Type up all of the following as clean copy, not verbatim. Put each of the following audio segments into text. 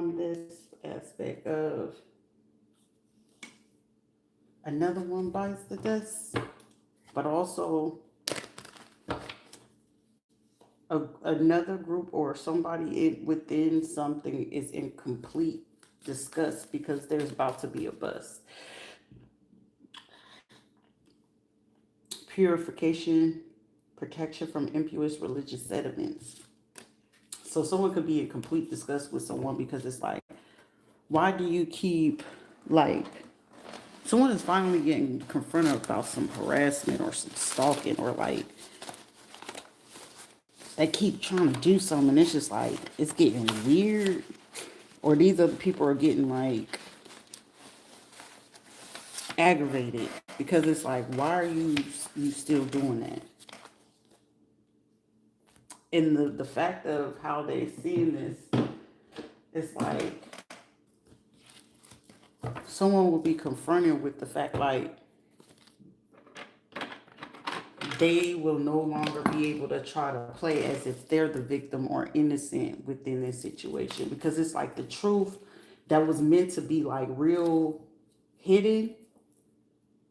on this aspect of another one bites the dust, but also another group or somebody within something is in complete disgust because there's about to be a bust. Purification, protection from impious religious sediments. So someone could be in complete disgust with someone because it's like, why do you keep, like, someone is finally getting confronted about some harassment or some stalking, or like they keep trying to do something and it's just like it's getting weird, or these other people are getting like aggravated because it's like, why are you still doing that? And the fact of how they seeing this, it's like someone will be confronted with the fact like they will no longer be able to try to play as if they're the victim or innocent within this situation, because it's like the truth that was meant to be like real hidden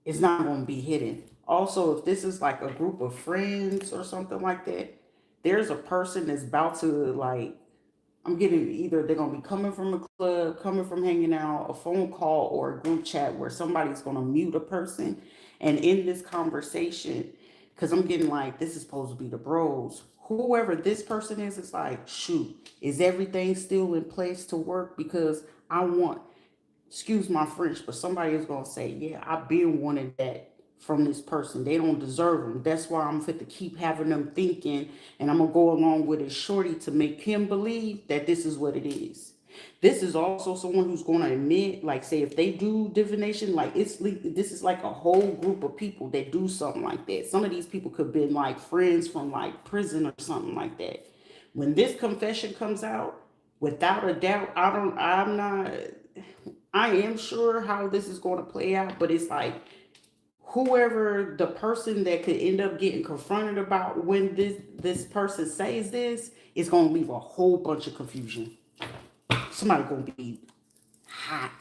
is not going to be hidden. Also, if this is like a group of friends or something like that, there's a person that's about to like, I'm getting either they're gonna be coming from a club, coming from hanging out, a phone call, or a group chat where somebody's gonna mute a person. And in this conversation, because I'm getting like, this is supposed to be the bros. Whoever this person is, it's like, shoot, is everything still in place to work? Because I want, excuse my French, but somebody is gonna say, yeah, I've been wanting that from this person. They don't deserve them. That's why I'm fit to keep having them thinking, and I'm gonna go along with it shorty to make him believe that this is what it is. This is also someone who's going to admit, like, say, if they do divination, like this is like a whole group of people that do something like that. Some of these people could have been like friends from like prison or something like that. When this confession comes out, without a doubt, I am sure how this is going to play out, but it's like whoever the person that could end up getting confronted about when this person says this is going to leave a whole bunch of confusion. Somebody going to be hot.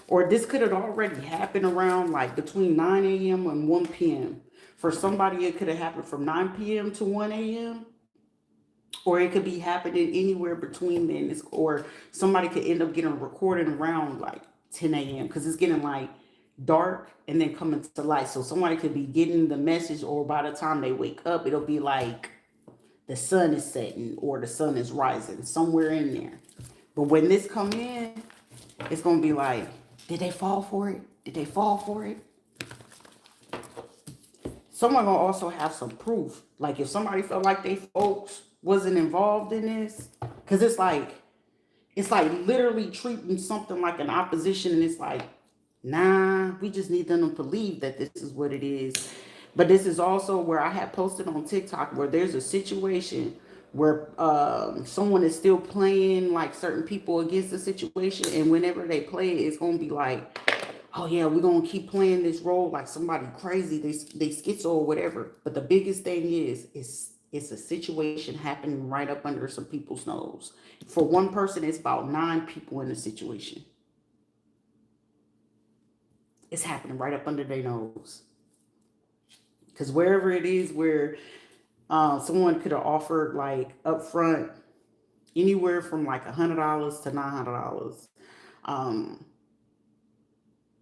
Or this could have already happened around like between 9 a.m. and 1 p.m. For somebody, it could have happened from 9 p.m. to 1 a.m. Or it could be happening anywhere between then. Or somebody could end up getting recorded around like 10 a.m. because it's getting like dark and then coming to light. So somebody could be getting the message, or by the time they wake up, it'll be like the sun is setting or the sun is rising, somewhere in there. But when this come in, it's gonna be like, did they fall for it? Did they fall for it? Someone gonna also have some proof. Like if somebody felt like they folks wasn't involved in this, because it's like literally treating something like an opposition, and it's like, nah, we just need them to believe that this is what it is. But this is also where I had posted on TikTok where there's a situation where someone is still playing like certain people against the situation, and whenever they play it, it's gonna be like, oh yeah, we're gonna keep playing this role like somebody crazy, they schizo or whatever. But the biggest thing is it's a situation happening right up under some people's nose. For one person, it's about 9 people in the situation. It's happening right up under their nose. Because wherever it is where someone could have offered like upfront anywhere from like $100 to $900. Um,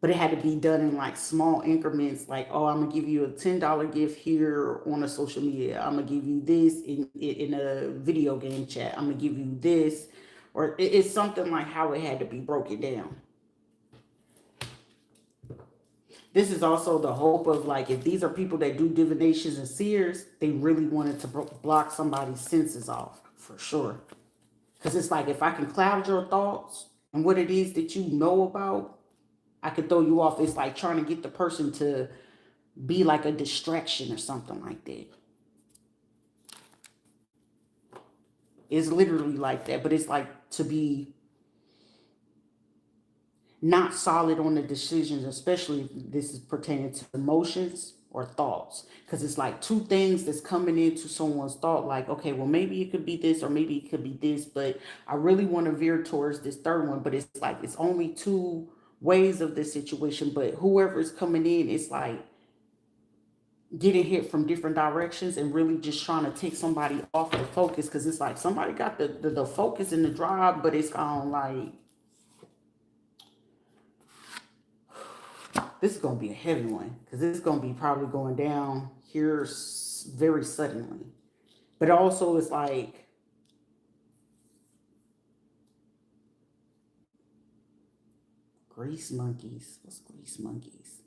but it had to be done in like small increments. Like, oh, I'm gonna give you a $10 gift here on a social media. I'm gonna give you this in a video game chat. I'm gonna give you this, or it's something like how it had to be broken down. This is also the hope of like, if these are people that do divinations and seers, they really wanted to block somebody's senses off for sure. Because it's like, if I can cloud your thoughts and what it is that you know about, I could throw you off. It's like trying to get the person to be like a distraction or something like that. It's literally like that, but it's like to be not solid on the decisions, especially if this is pertaining to emotions or thoughts, because it's like two things that's coming into someone's thought, like, okay, well, maybe it could be this or maybe it could be this, but I really want to veer towards this third one. But it's like it's only two ways of this situation, but whoever is coming in, it's like getting hit from different directions and really just trying to take somebody off the focus, because it's like somebody got the focus and the drive, but it's gone like, this is going to be a heavy one, because this is going to be probably going down here very suddenly. But also it's like, grease monkeys. What's grease monkeys?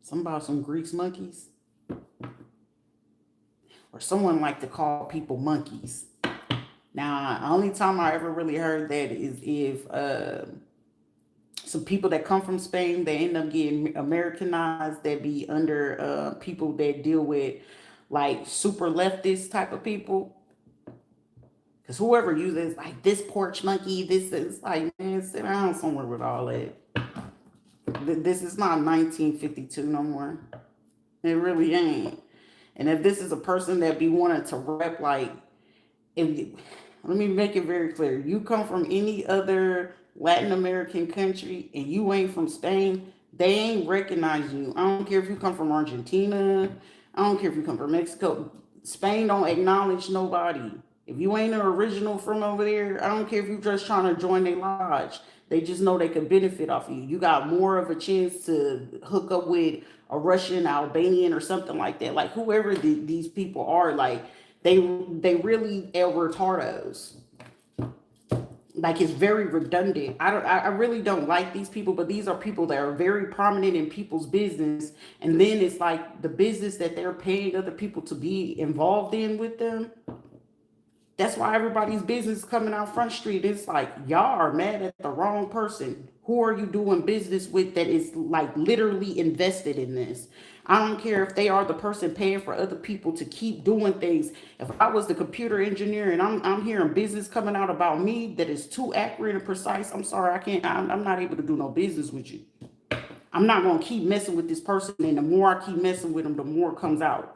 Something about some grease monkeys? Or someone like to call people monkeys. Now, the only time I ever really heard that is if some people that come from Spain, they end up getting Americanized, that be under people that deal with like super leftist type of people. Because whoever uses like this porch monkey, this is like, man, sit down somewhere with all that. This is not 1952 no more. It really ain't. And if this is a person that be wanting to rep, like, if let me make it very clear. You come from any other Latin American country and you ain't from Spain, they ain't recognize you. I don't care if you come from Argentina. I don't care if you come from Mexico. Spain don't acknowledge nobody. If you ain't an original from over there, I don't care if you just trying to join their lodge. They just know they can benefit off of you. You got more of a chance to hook up with a Russian, Albanian, or something like that. Like whoever these people are, like they really are retardos. Like it's very redundant. I really don't like these people, but these are people that are very prominent in people's business, and then it's like the business that they're paying other people to be involved in with them. That's why everybody's business is coming out Front Street. It's like y'all are mad at the wrong person. Who are you doing business with that is like literally invested in this? I don't care if they are the person paying for other people to keep doing things. If I was the computer engineer and I'm hearing business coming out about me that is too accurate and precise, I'm sorry, I can't. I'm not able to do no business with you. I'm not gonna keep messing with this person, and the more I keep messing with them, the more it comes out.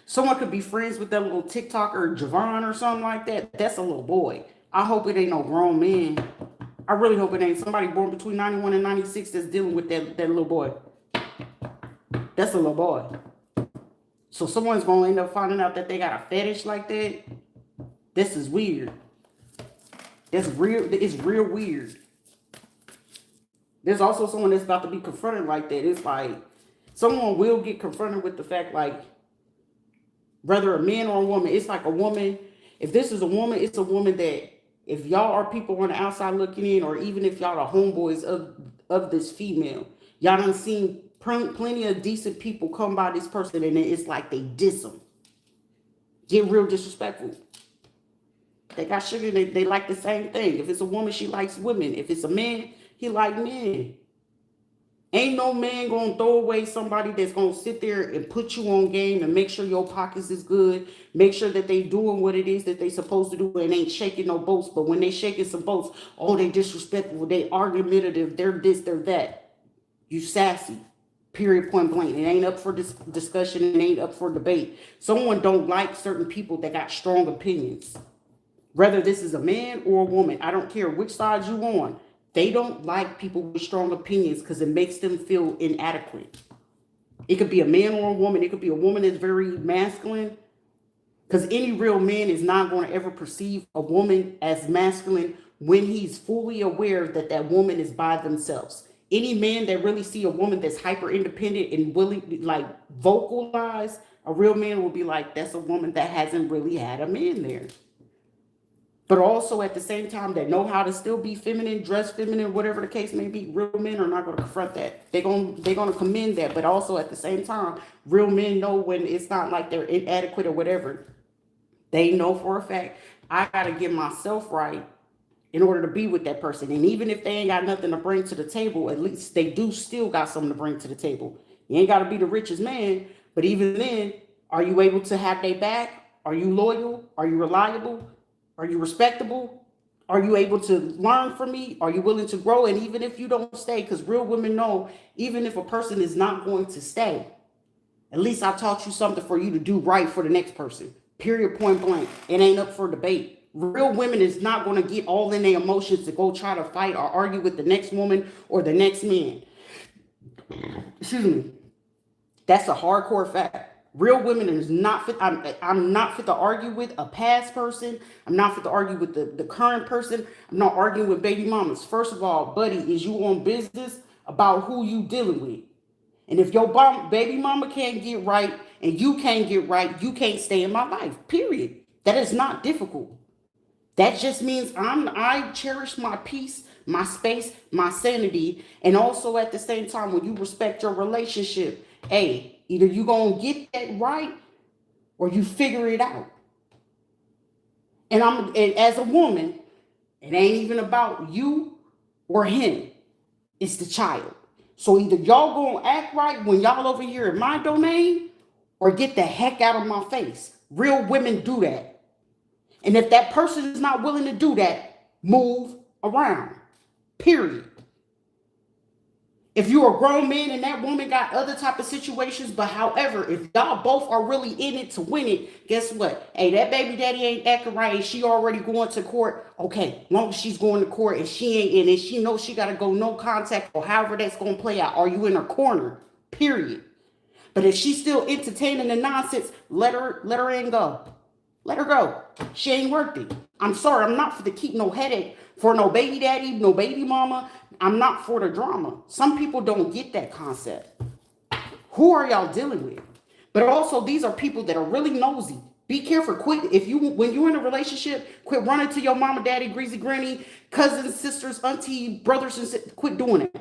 Someone could be friends with that little TikToker Javon or something like that. That's a little boy. I hope it ain't no grown man. I really hope it ain't somebody born between 91 and 96 that's dealing with that little boy. That's a little boy. So someone's going to end up finding out that they got a fetish like that. This is weird. It's real. It's real weird. There's also someone that's about to be confronted like that. It's like someone will get confronted with the fact, like, whether a man or a woman, it's like a woman. If this is a woman, it's a woman that if y'all are people on the outside looking in, or even if y'all are homeboys of this female, y'all done seen plenty of decent people come by this person, and it's like they diss them, get real disrespectful. They got sugar. They like the same thing. If it's a woman, she likes women. If it's a man, he like men. Ain't no man gonna throw away somebody that's gonna sit there and put you on game and make sure your pockets is good, make sure that they doing what it is that they supposed to do, and ain't shaking no boats. But when they shaking some boats, oh, they disrespectful, they argumentative, they're this, they're that. You sassy. Period, point blank. It ain't up for discussion. It ain't up for debate. Someone don't like certain people that got strong opinions. Whether this is a man or a woman, I don't care which side you on. They don't like people with strong opinions because it makes them feel inadequate. It could be a man or a woman. It could be a woman that's very masculine, because any real man is not going to ever perceive a woman as masculine when he's fully aware that that woman is by themselves. Any man that really see a woman that's hyper independent and willing, like, vocalize, a real man will be like, that's a woman that hasn't really had a man there. But also at the same time, that know how to still be feminine, dress feminine, whatever the case may be. Real men are not going to confront that. They're gonna commend that. But also at the same time, real men know when it's not like they're inadequate or whatever. They know for a fact, I gotta get myself right in order to be with that person. And even if they ain't got nothing to bring to the table, at least they do still got something to bring to the table. You ain't gotta be the richest man, but even then, are you able to have their back? Are you loyal? Are you reliable? Are you respectable? Are you able to learn from me? Are you willing to grow? And even if you don't stay, because real women know, even if a person is not going to stay, at least I taught you something for you to do right for the next person. Period, point blank. It ain't up for debate. Real women is not going to get all in their emotions to go try to fight or argue with the next woman or the next man. Excuse me. That's a hardcore fact. Real women is not fit. I'm not fit to argue with a past person. I'm not fit to argue with the current person. I'm not arguing with baby mamas. First of all, buddy, is you on business about who you dealing with? And if your baby mama can't get right and you can't get right, you can't stay in my life. Period. That is not difficult. That just means I cherish my peace, my space, my sanity, and also at the same time when you respect your relationship, hey, either you gonna get that right or you figure it out. And as a woman, it ain't even about you or him. It's the child. So either y'all gonna act right when y'all over here in my domain or get the heck out of my face. Real women do that. And if that person is not willing to do that, move around. Period. If you're a grown man and that woman got other type of situations, but however, if y'all both are really in it to win it, guess what? Hey, that baby daddy ain't acting right and she already going to court. Okay, long as she's going to court and she ain't in it, she knows she got to go no contact or however that's going to play out. Are you in her corner? Period. But if she's still entertaining the nonsense, let her in go. Let her go. She ain't worth it. I'm sorry. I'm not for to keep no headache for no baby daddy, no baby mama. I'm not for the drama. Some people don't get that concept. Who are y'all dealing with? But also, these are people that are really nosy. Be careful. Quit when you're in a relationship, quit running to your mama, daddy, greasy granny, cousins, sisters, auntie, brothers, and quit doing it.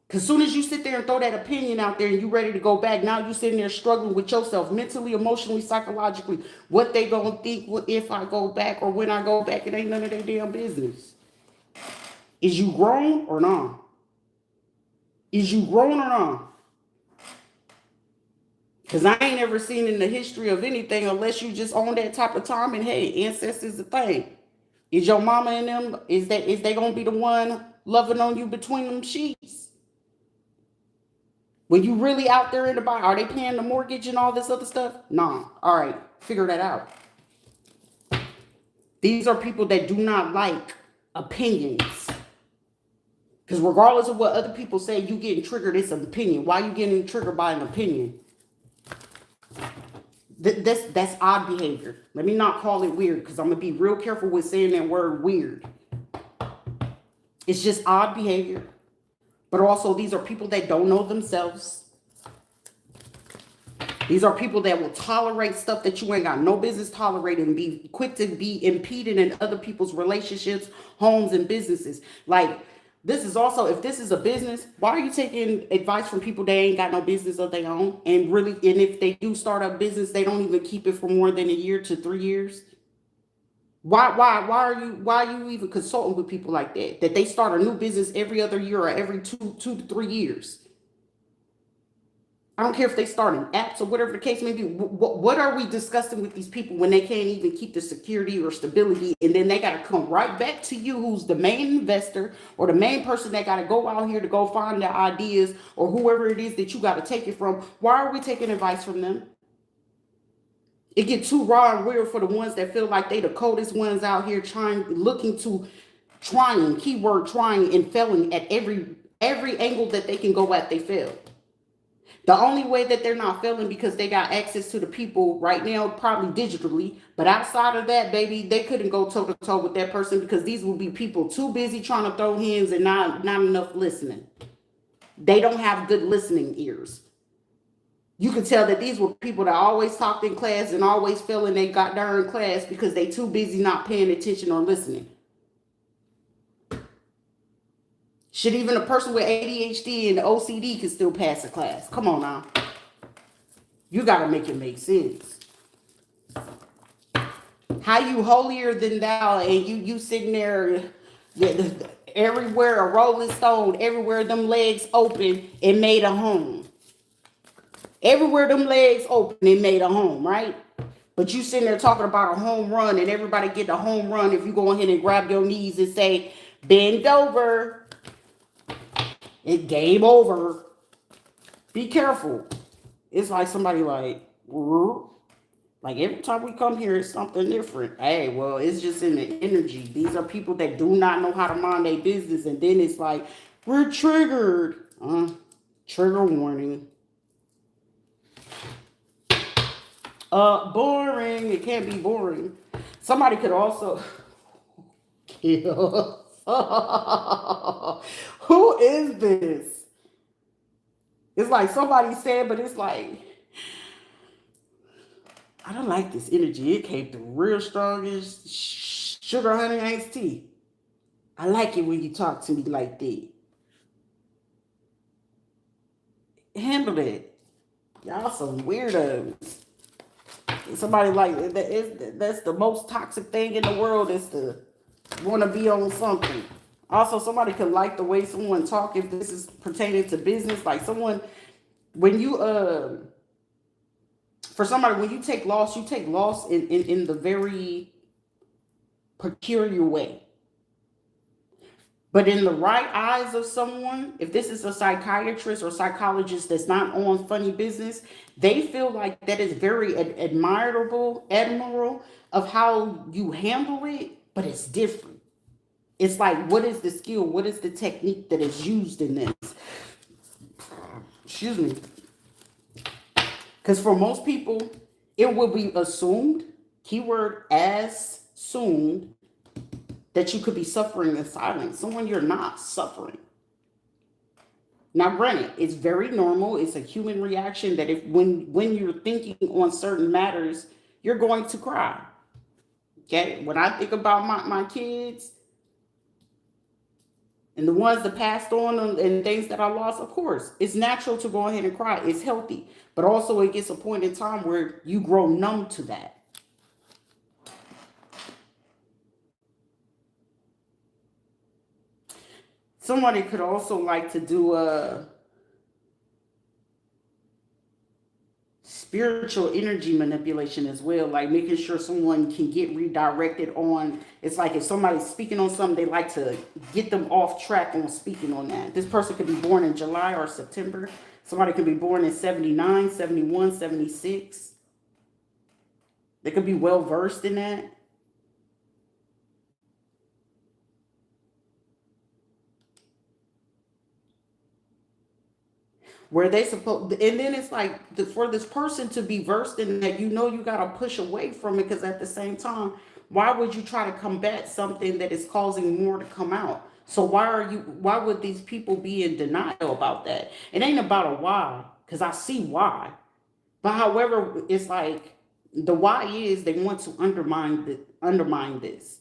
Because as soon as you sit there and throw that opinion out there and you ready to go back, now you sitting there struggling with yourself mentally, emotionally, psychologically. What they gonna think if I go back or when I go back, it ain't none of their damn business. Is you grown or not? Is you grown or not? Because I ain't ever seen in the history of anything unless you just on that type of time and hey, incest is the thing. Is your mama and them, is they gonna be the one loving on you between them sheets? When you really out there in the bar, are they paying the mortgage and all this other stuff? Nah. All right. Figure that out. These are people that do not like opinions. Because regardless of what other people say, you getting triggered, it's an opinion. Why are you getting triggered by an opinion? That's odd behavior. Let me not call it weird because I'm going to be real careful with saying that word weird. It's just odd behavior. But also, these are people that don't know themselves. These are people that will tolerate stuff that you ain't got no business tolerating, be quick to be impeded in other people's relationships, homes, and businesses. Like, this is also, if this is a business, why are you taking advice from people that ain't got no business of their own? And really, and if they do start a business, they don't even keep it for more than a year to 3 years. Why are you even consulting with people like that? That they start a new business every other year or every two to 3 years. I don't care if they start in apps or whatever the case may be. What are we discussing with these people when they can't even keep the security or stability? And then they got to come right back to you, who's the main investor or the main person that got to go out here to go find the ideas or whoever it is that you got to take it from. Why are we taking advice from them? It gets too raw and weird for the ones that feel like they the coldest ones out here trying keyword trying and failing at every angle that they can go at, they fail. The only way that they're not failing because they got access to the people right now, probably digitally. But outside of that, baby, they couldn't go toe to toe with that person because these will be people too busy trying to throw hands and not enough listening. They don't have good listening ears. You can tell that these were people that always talked in class and always failing they got during class because they too busy not paying attention or listening. Should even a person with ADHD and OCD can still pass a class? Come on now. You got to make it make sense. How you holier than thou and you sitting there everywhere a rolling stone, everywhere them legs open, it made a home. Everywhere them legs open, it made a home, right? But you sitting there talking about a home run and everybody get a home run if you go ahead and grab your knees and say, bend over. It game over. Be careful. It's like somebody like every time we come here, it's something different. Hey, well, it's just in the energy. These are people that do not know how to mind their business. And then it's like, we're triggered. Trigger warning. Boring. It can't be boring. Somebody could also kill. Who is this? It's like somebody said, but it's like, I don't like this energy. It came through real strong as sugar honey iced tea. I like it when you talk to me like that. Handle that. Y'all some weirdos. Somebody like that's the most toxic thing in the world is to want to be on something. Also, somebody could like the way someone talk if this is pertaining to business. Like someone, when you for somebody when you take loss in the very peculiar way. But in the right eyes of someone, if this is a psychiatrist or psychologist that's not on funny business, they feel like that is very admirable of how you handle it, but it's different. It's like, what is the skill? What is the technique that is used in this? Excuse me. Because for most people, it will be assumed, keyword as assumed, that you could be suffering in silence. Someone you're not suffering. Now, granted, it's very normal. It's a human reaction that if when you're thinking on certain matters, you're going to cry. Okay? When I think about my kids and the ones that passed on and things that I lost, of course, it's natural to go ahead and cry. It's healthy. But also it gets a point in time where you grow numb to that. Somebody could also like to do a spiritual energy manipulation as well, like making sure someone can get redirected on. It's like if somebody's speaking on something, they like to get them off track on speaking on that. This person could be born in July or September. Somebody could be born in 79, 71, 76. They could be well versed in that. Where they supposed, and then it's like for this person to be versed in that, you got to push away from it, because at the same time, why would you try to combat something that is causing more to come out? So why would these people be in denial about that? It ain't about a why, because I see why. But however, it's like the why is they want to undermine this.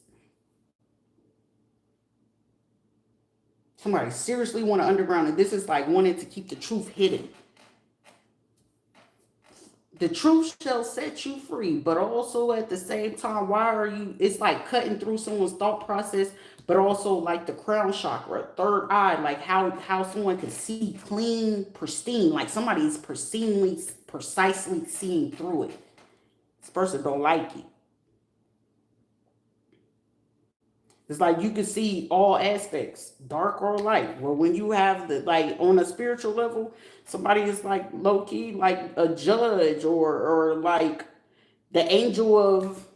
Somebody seriously want to underground, and this is like wanting to keep the truth hidden. The truth shall set you free, but also at the same time, why are you? It's like cutting through someone's thought process, but also like the crown chakra, third eye, like how someone can see clean, pristine, like somebody's precisely seeing through it. This person don't like it. It's like you can see all aspects, dark or light. Well, when you have the like on a spiritual level, somebody is like low key, like a judge or like the angel of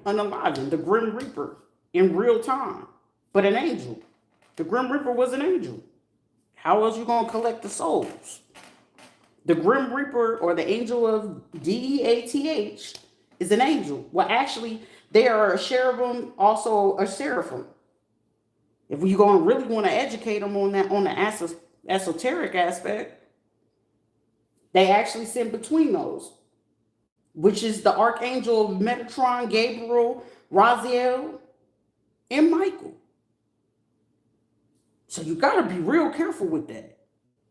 unaliving, the Grim Reaper in real time. But an angel. The Grim Reaper was an angel. How else you gonna collect the souls? The Grim Reaper or the angel of Death is an angel. Well, actually, they are a cherubim, also a seraphim. If you going to really want to educate them on that, on the esoteric aspect, they actually sit between those, which is the archangel of Metatron, Gabriel, Raziel, and Michael. So you got to be real careful with that.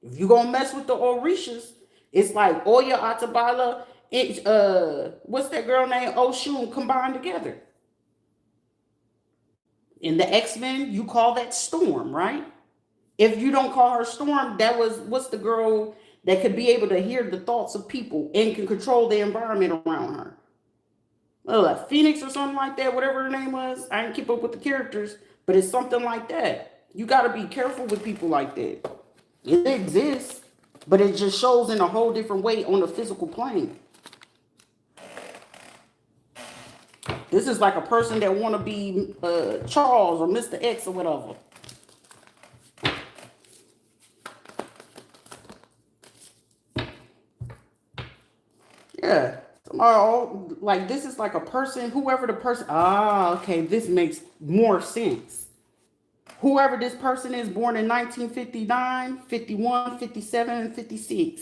If you're going to mess with the Orishas, it's like Oya Atabala, what's that girl named Oshun combined together. In the X-Men, you call that Storm, right? If you don't call her Storm, what's the girl that could be able to hear the thoughts of people and can control the environment around her? Phoenix or something like that, whatever her name was. I didn't keep up with the characters, but it's something like that. You got to be careful with people like that. It exists, but it just shows in a whole different way on the physical plane. This is like a person that want to be Charles or Mr. X or whatever. Yeah. Like this is like a person, whoever the person. Ah, okay, this makes more sense. Whoever this person is, born in 1959, 51, 57, and 56.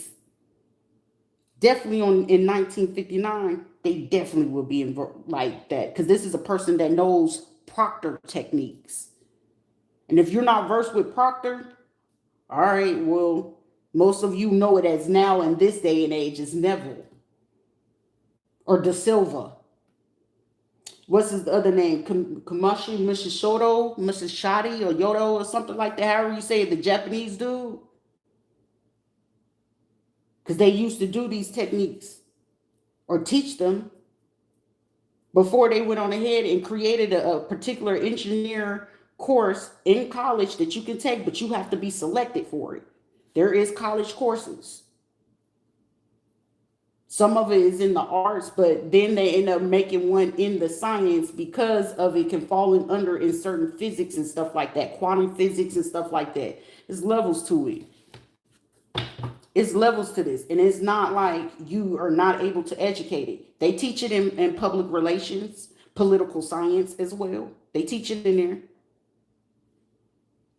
Definitely in 1959, they definitely will be in like that. Because this is a person that knows Proctor techniques. And if you're not versed with Proctor, all right, well, most of you know it as now in this day and age is Neville or Da Silva. What's his other name? Kamashi Mishishoto, Mishishati, or Yodo, or something like that. However you say it, the Japanese dude. Because they used to do these techniques or teach them before they went on ahead and created a particular engineer course in college that you can take, but you have to be selected for it. There is college courses. Some of it is in the arts, but then they end up making one in the science because of it can fall in under in certain physics and stuff like that, quantum physics and stuff like that. There's levels to it. It's levels to this, and it's not like you are not able to educate it. They teach it in public relations, political science as well. They teach it in there.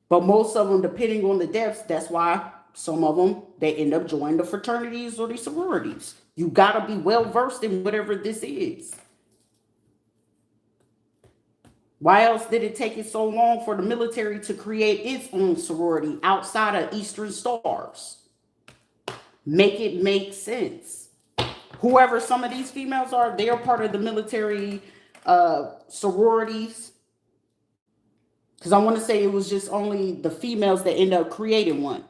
But most of them, depending on the depths, that's why some of them, they end up joining the fraternities or the sororities. You got to be well versed in whatever this is. Why else did it take it so long for the military to create its own sorority outside of Eastern Stars? Make it make sense. Whoever some of these females are, they are part of the military sororities. Because I want to say it was just only the females that end up creating one.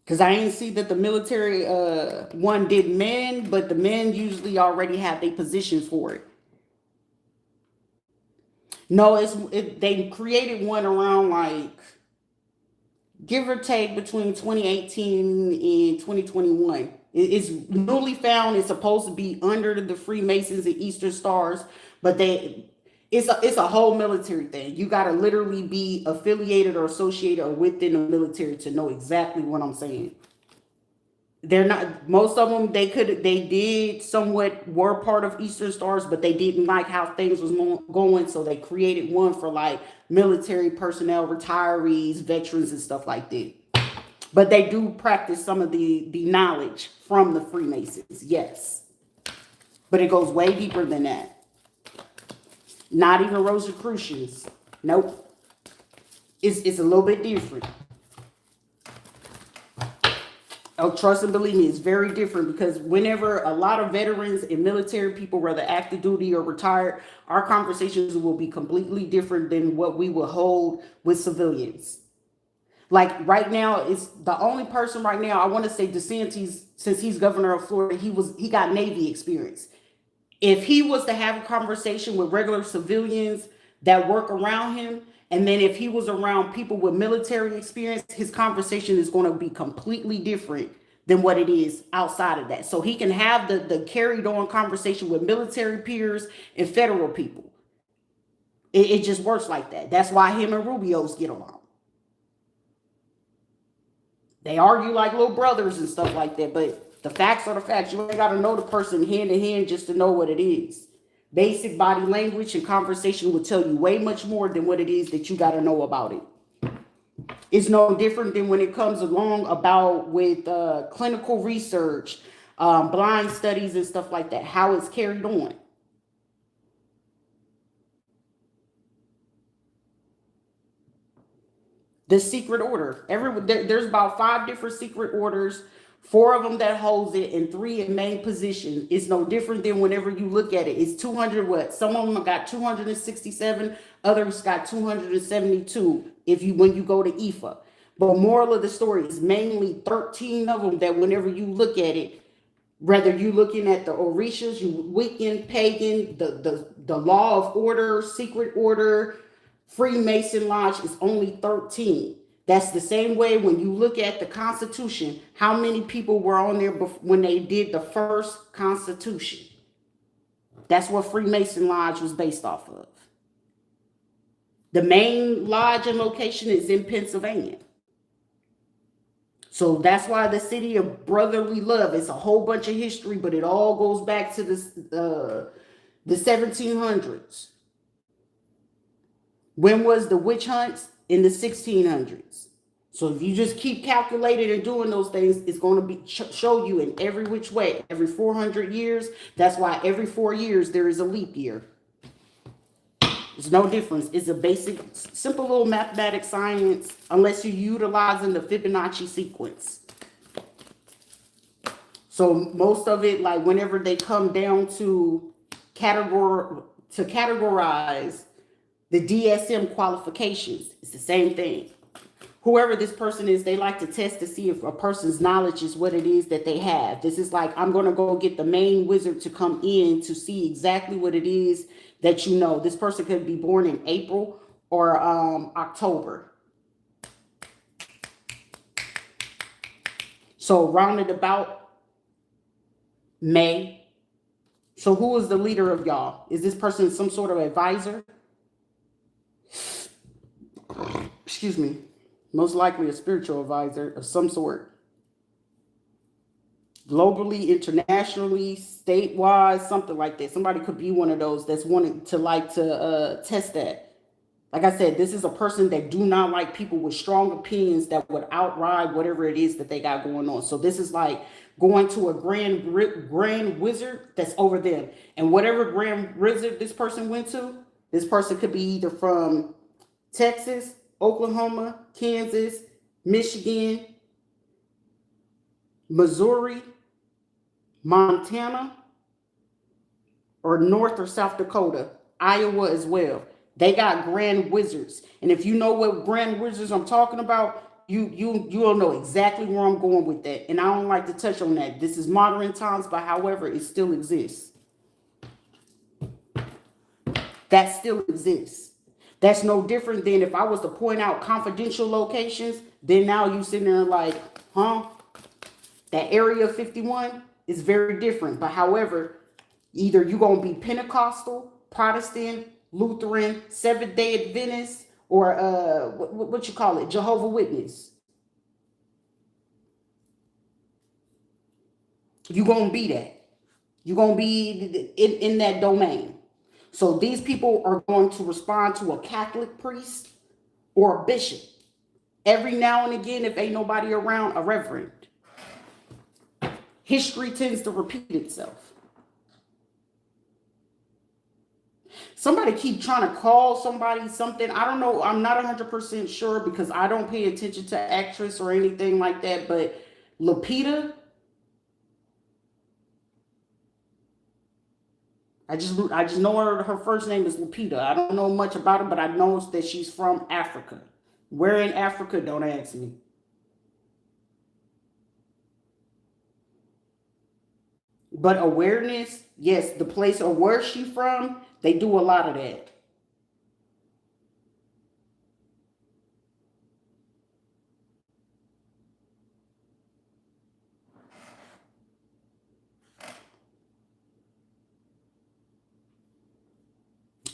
Because I didn't see that the military one did men, but the men usually already have their positions for it. No, they created one around like give or take between 2018 and 2021. It's newly found. It's supposed to be under the Freemasons and Eastern Stars, but it's a whole military thing. You got to literally be affiliated or associated or within the military to know exactly what I'm saying. They're not, most of them, they did somewhat were part of Eastern Stars, but they didn't like how things was going, so they created one for like military personnel, retirees, veterans, and stuff like that. But they do practice some of the knowledge from the Freemasons, yes. But it goes way deeper than that. Not even Rosicrucians. Nope. It's a little bit different. Oh, trust and believe me, it's very different because whenever a lot of veterans and military people, whether active duty or retired, our conversations will be completely different than what we will hold with civilians. Like right now, it's the only person right now, I want to say DeSantis, since he's governor of Florida, he got Navy experience. If he was to have a conversation with regular civilians that work around him, and then if he was around people with military experience, his conversation is going to be completely different than what it is outside of that. So he can have the carried on conversation with military peers and federal people. It just works like that. That's why him and Rubio's get along. They argue like little brothers and stuff like that, but the facts are the facts. You ain't got to know the person hand to hand just to know what it is. Basic body language and conversation will tell you way much more than what it is that you got to know about it. It's no different than when it comes along about with clinical research, blind studies and stuff like that, how it's carried on. The secret order. There's about 5 different secret orders. 4 of them that holds it and 3 in main position. It's no different than whenever you look at it. It's 200 what? Some of them got 267, others got 272 when you go to IFA. But moral of the story is mainly 13 of them that whenever you look at it, whether you looking at the Orishas, you Wiccan, pagan, the law of order, secret order, Freemason lodge is only 13. That's the same way when you look at the Constitution, how many people were on there when they did the first Constitution? That's what Freemason lodge was based off of. The main lodge and location is in Pennsylvania. So that's why the city of brotherly love, it's a whole bunch of history, but it all goes back to this, the 1700s. When was the witch hunts? In the 1600s. So if you just keep calculating and doing those things, it's going to be show you in every which way. Every 400 years, that's why every 4 years there is a leap year. There's no difference. It's a basic, simple little mathematics science, unless you're utilizing the Fibonacci sequence. So most of it, like whenever they come down to categorize the DSM qualifications, it's the same thing. Whoever this person is, they like to test to see if a person's knowledge is what it is that they have. This is like, I'm going to go get the main wizard to come in to see exactly what it is that you know. This person could be born in April or October. So rounded about May. So who is the leader of y'all? Is this person some sort of advisor? Excuse me. Most likely a spiritual advisor of some sort. Globally, internationally, statewide, something like that. Somebody could be one of those that's wanting to test that. Like I said, this is a person that do not like people with strong opinions that would outride whatever it is that they got going on. So this is like going to a grand wizard that's over them. And whatever grand wizard this person went to, this person could be either from Texas, Oklahoma, Kansas, Michigan, Missouri, Montana, or North or South Dakota, Iowa as well. They got grand wizards. And if you know what grand wizards I'm talking about, you'll know exactly where I'm going with that. And I don't like to touch on that. This is modern times, but however, it still exists. That still exists. That's no different than if I was to point out confidential locations, then now you sitting there like, huh? That area 51 is very different. But however, either you're going to be Pentecostal, Protestant, Lutheran, Seventh-day Adventist, or what you call it, Jehovah's Witness. You're going to be that. You're going to be in that domain. So these people are going to respond to a Catholic priest or a bishop. Every now and again, if ain't nobody around, a reverend. History tends to repeat itself. Somebody keep trying to call somebody something. I don't know. I'm not 100% sure because I don't pay attention to actress or anything like that. But Lupita, I just know her first name is Lupita. I don't know much about her, but I know that she's from Africa. Where in Africa? Don't ask me. But awareness, yes, the place or where she from, they do a lot of that.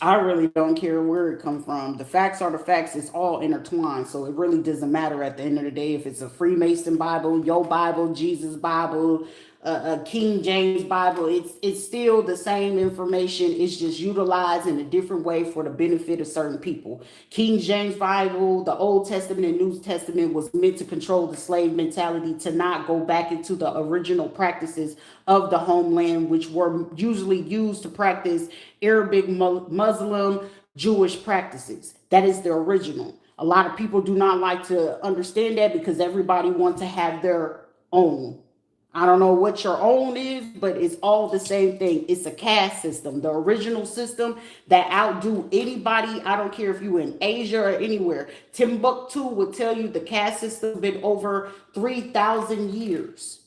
I really don't care where it come from. The facts are the facts. It's all intertwined. So it really doesn't matter at the end of the day if it's a Freemason Bible, your Bible, Jesus Bible, a King James Bible. It's still the same information. It's just utilized in a different way for the benefit of certain people. King James Bible, the Old Testament and New Testament was meant to control the slave mentality, to not go back into the original practices of the homeland, which were usually used to practice Arabic, Muslim, Jewish practices. That is the original. A lot of people do not like to understand that because everybody wants to have their own. I don't know what your own is, but it's all the same thing. It's a caste system, the original system that outdo anybody. I don't care if you in Asia or anywhere. Timbuktu would tell you the caste system been over 3,000 years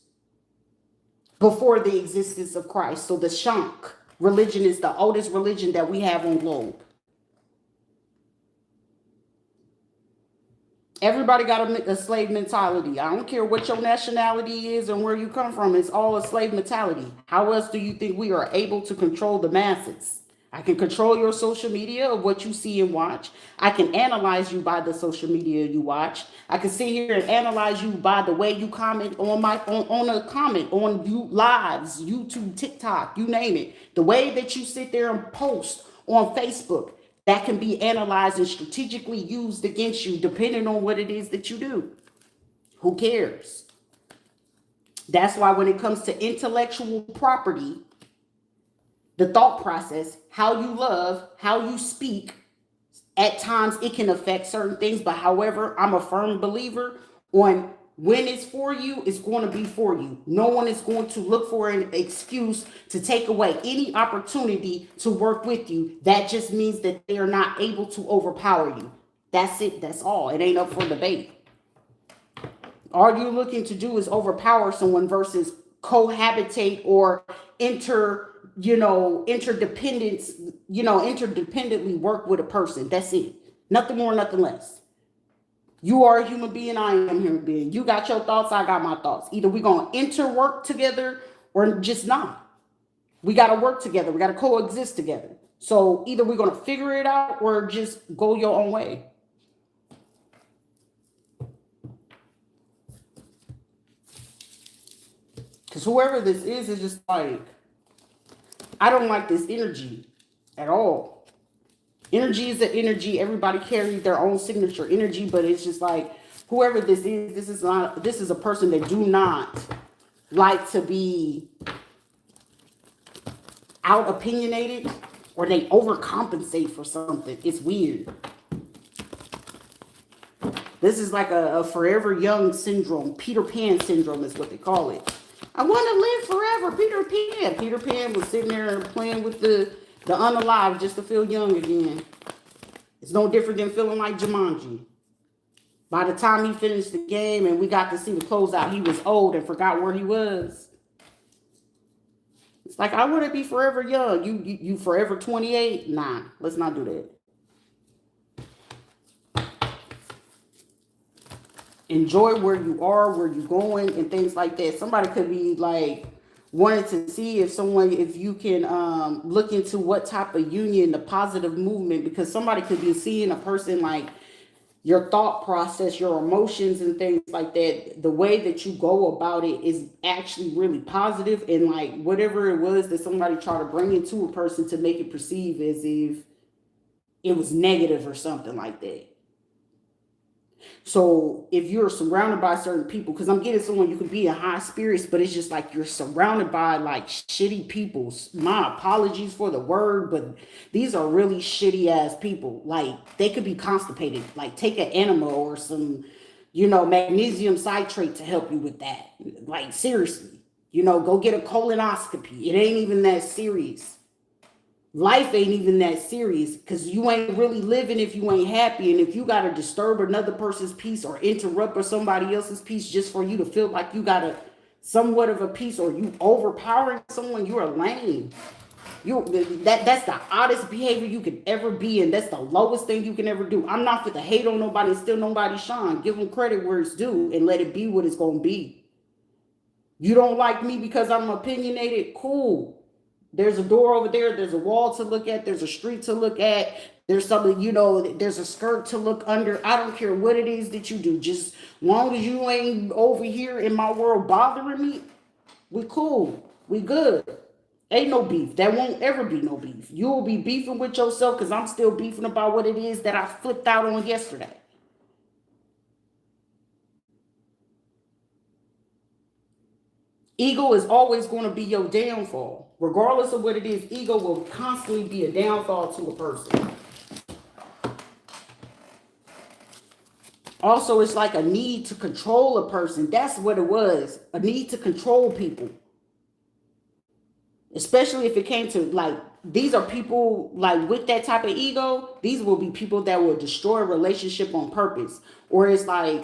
before the existence of Christ. So the Shank religion is the oldest religion that we have on globe. Everybody got a slave mentality. I don't care what your nationality is and where you come from. It's all a slave mentality. How else do you think we are able to control the masses? I can control your social media of what you see and watch. I can analyze you by the social media you watch. I can sit here and analyze you by the way you comment on on a comment on you lives, YouTube, TikTok, you name it. The way that you sit there and post on Facebook, that can be analyzed and strategically used against you depending on what it is that you do. Who cares? That's why when it comes to intellectual property, the thought process, how you love, how you speak, at times it can affect certain things. But however, I'm a firm believer on when it's for you, it's going to be for you. No one is going to look for an excuse to take away any opportunity to work with you. That just means that they are not able to overpower you. That's it. That's all. It ain't up for debate. All you're looking to do is overpower someone versus cohabitate or interdependence, interdependently work with a person. That's it. Nothing more, nothing less. You are a human being, I am a human being. You got your thoughts, I got my thoughts. Either we're going to interwork together or just not. We got to work together. We got to coexist together. So either we're going to figure it out or just go your own way. Because whoever this is just like, I don't like this energy at all. Energy is an energy. Everybody carries their own signature energy, but it's just like whoever this is a person that do not like to be out opinionated or they overcompensate for something. It's weird. This is like a forever young syndrome. Peter Pan syndrome is what they call it. I want to live forever. Peter Pan. Peter Pan was sitting there playing with the unalive just to feel young again. It's no different than feeling like Jumanji. By the time he finished the game and we got to see the closeout, he was old and forgot where he was. It's like, I want to be forever young. You forever 28? Nah, let's not do that. Enjoy where you are, where you're going, and things like that. Somebody could be like wanting to see if you can look into what type of union, the positive movement, because somebody could be seeing a person like your thought process, your emotions and things like that. The way that you go about it is actually really positive, and like whatever it was that somebody tried to bring into a person to make it perceive as if it was negative or something like that. So if you're surrounded by certain people, because I'm getting someone you can be in high spirits, but it's just like you're surrounded by like shitty people. My apologies for the word, but these are really shitty ass people. Like they could be constipated. Like take an enema or some, magnesium citrate to help you with that. Like seriously, go get a colonoscopy. It ain't even that serious. Life ain't even that serious because you ain't really living if you ain't happy. And if you got to disturb another person's peace or interrupt or somebody else's peace just for you to feel like you got a somewhat of a peace or you overpowering someone, you're a lame. That's the oddest behavior you could ever be, and that's the lowest thing you can ever do. I'm not for to hate on nobody and steal nobody's shine. Give them credit where it's due and let it be what it's going to be. You don't like me because I'm opinionated? Cool. There's a door over there. There's a wall to look at. There's a street to look at. There's something, there's a skirt to look under. I don't care what it is that you do. Just long as you ain't over here in my world bothering me, we cool. We good. Ain't no beef. There won't ever be no beef. You'll be beefing with yourself because I'm still beefing about what it is that I flipped out on yesterday. Ego is always going to be your downfall. Regardless of what it is, ego will constantly be a downfall to a person. Also, it's like a need to control a person. That's what it was. A need to control people. Especially if it came to like, these are people like with that type of ego. These will be people that will destroy a relationship on purpose. Or it's like,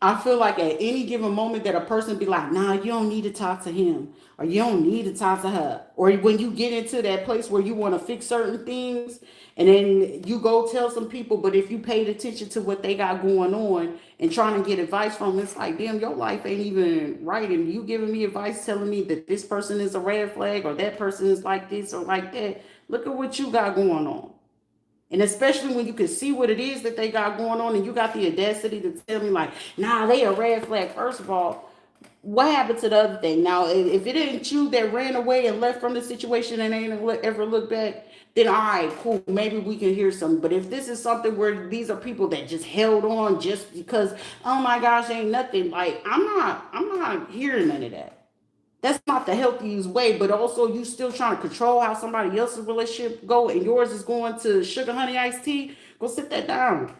I feel like at any given moment that a person be like, nah, you don't need to talk to him, or you don't need to talk to her. Or when you get into that place where you want to fix certain things and then you go tell some people, but if you paid attention to what they got going on and trying to get advice from them, it's like, damn, your life ain't even right. And you giving me advice telling me that this person is a red flag or that person is like this or like that. Look at what you got going on. And especially when you can see what it is that they got going on and you got the audacity to tell me like, nah, they a red flag. First of all, what happened to the other thing? Now, if it ain't you that ran away and left from the situation and ain't ever looked back, then all right, cool. Maybe we can hear something. But if this is something where these are people that just held on just because, oh my gosh, ain't nothing, like I'm not hearing none of that. That's not the healthiest way, but also you still trying to control how somebody else's relationship go and yours is going to sugar honey iced tea. Go sit that down.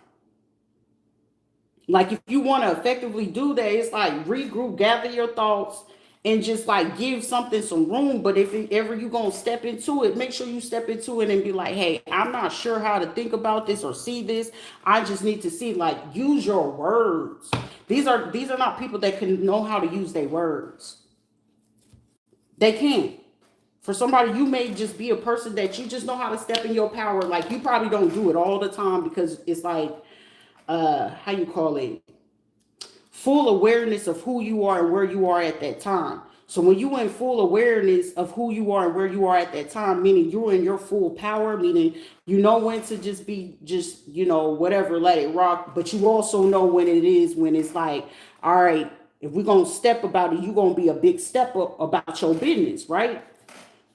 Like if you want to effectively do that, it's like regroup, gather your thoughts, and just like give something some room. But if ever you gonna step into it, make sure you step into it and be like, hey, I'm not sure how to think about this or see this. I just need to see, like, use your words. These are not people that can know how to use their words. They can't. For somebody, you may just be a person that you just know how to step in your power. Like you probably don't do it all the time because it's like how you call it, full awareness of who you are and where you are at that time. So when you in full awareness of who you are and where you are at that time, meaning you're in your full power, meaning you know when to just be just, whatever, let it rock, but you also know when it is, when it's like, all right, if we're gonna step about it, you're gonna be a big step up about your business, right?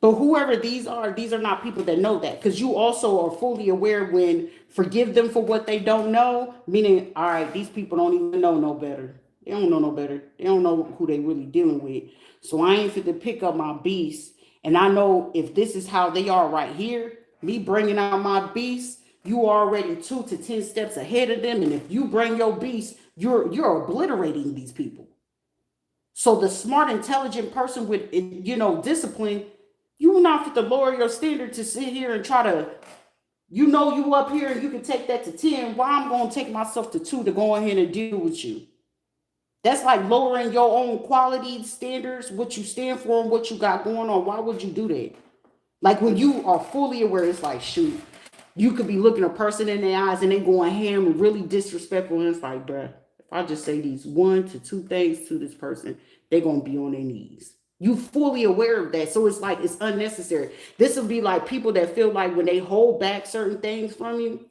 But whoever these are not people that know that, because you also are fully aware when forgive them for what they don't know, meaning, all right, these people don't even know no better. They don't know no better. They don't know who they really dealing with. So I ain't fit to pick up my beast. And I know if this is how they are right here, me bringing out my beast, you are already 2 to 10 steps ahead of them. And if you bring your beast, you're obliterating these people. So the smart, intelligent person with discipline, you not fit to lower your standard to sit here and try to, you up here and you can take that to 10. Why I'm gonna take myself to 2 to go ahead and deal with you? That's like lowering your own quality standards, what you stand for and what you got going on. Why would you do that? Like when you are fully aware, it's like, shoot, you could be looking a person in their eyes and they going ham and really disrespectful. And it's like, bruh, if I just say these 1 to 2 things to this person, they're going to be on their knees. You fully aware of that. So it's like, it's unnecessary. This would be like people that feel like when they hold back certain things from you,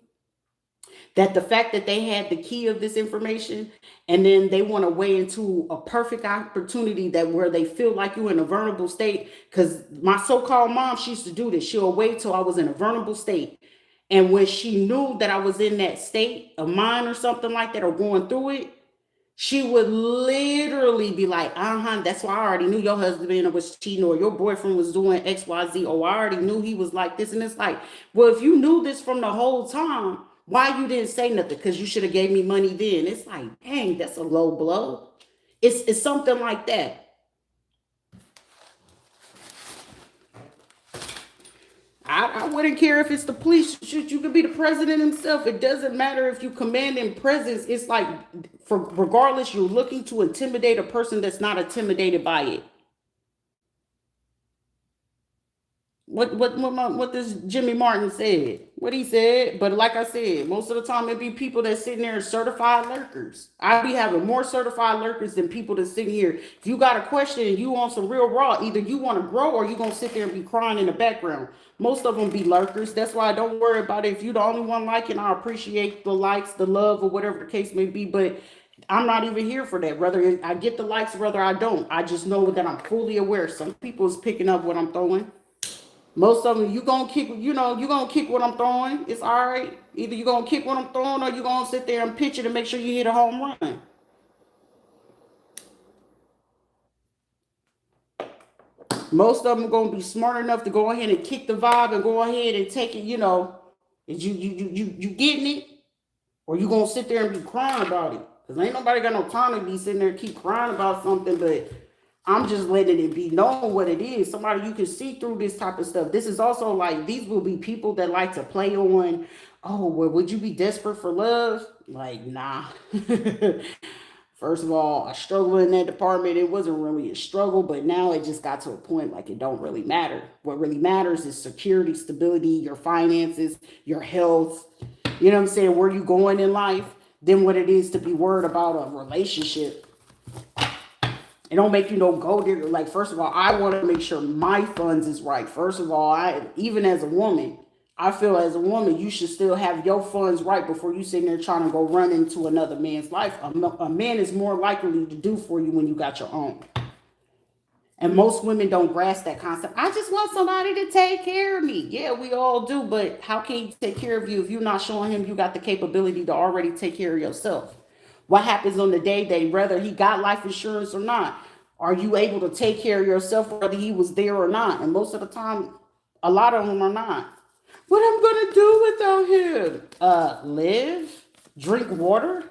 that the fact that they had the key of this information and then they want to weigh into a perfect opportunity that where they feel like you're in a vulnerable state. Because my so-called mom, she used to do this. She'll wait till I was in a vulnerable state, and when she knew that I was in that state of mind or something like that or going through it, she would literally be like, that's why I already knew your husband was cheating or your boyfriend was doing XYZ. Oh, I already knew he was like this. And it's like, well, if you knew this from the whole time, why you didn't say nothing? Because you should have gave me money then. It's like, dang, that's a low blow. It's something like that. I wouldn't care if it's the police. Shoot, you could be the president himself. It doesn't matter if you command in presence. It's like, for regardless, you're looking to intimidate a person that's not intimidated by it. What this Jimmy Martin said, what he said. But like I said, most of the time it be people that sitting there certified lurkers. I be having more certified lurkers than people that sitting here. If you got a question and you want some real raw, either you want to grow or you gonna sit there and be crying in the background. Most of them be lurkers. That's why I don't worry about it. If you the only one liking, I appreciate the likes, the love, or whatever the case may be. But I'm not even here for that. Whether I get the likes, whether I don't, I just know that I'm fully aware. Some people is picking up what I'm throwing. Most of them, you gonna kick what I'm throwing. It's all right. Either you gonna kick what I'm throwing or you gonna sit there and pitch it and make sure you hit a home run. Most of them are gonna be smart enough to go ahead and kick the vibe and go ahead and take it. Is you getting it? Or you gonna sit there and be crying about it? Because ain't nobody got no time to be sitting there and keep crying about something, but I'm just letting it be known what it is. Somebody you can see through this type of stuff. This is also like, these will be people that like to play on, oh, well, would you be desperate for love? Like, nah. First of all, I struggle in that department. It wasn't really a struggle, but now it just got to a point like it don't really matter. What really matters is security, stability, your finances, your health. You know what I'm saying? Where you going in life, than what it is to be worried about a relationship. It don't make you no go digger. Like, first of all, I want to make sure my funds is right. First of all, even as a woman, I feel as a woman, you should still have your funds right before you sitting there trying to go run into another man's life. A man is more likely to do for you when you got your own. And most women don't grasp that concept. I just want somebody to take care of me. Yeah, we all do. But how can he take care of you if you're not showing him you got the capability to already take care of yourself? What happens on the day that whether he got life insurance or not? Are you able to take care of yourself whether he was there or not? And most of the time, a lot of them are not. What I'm gonna do without him? Live, drink water,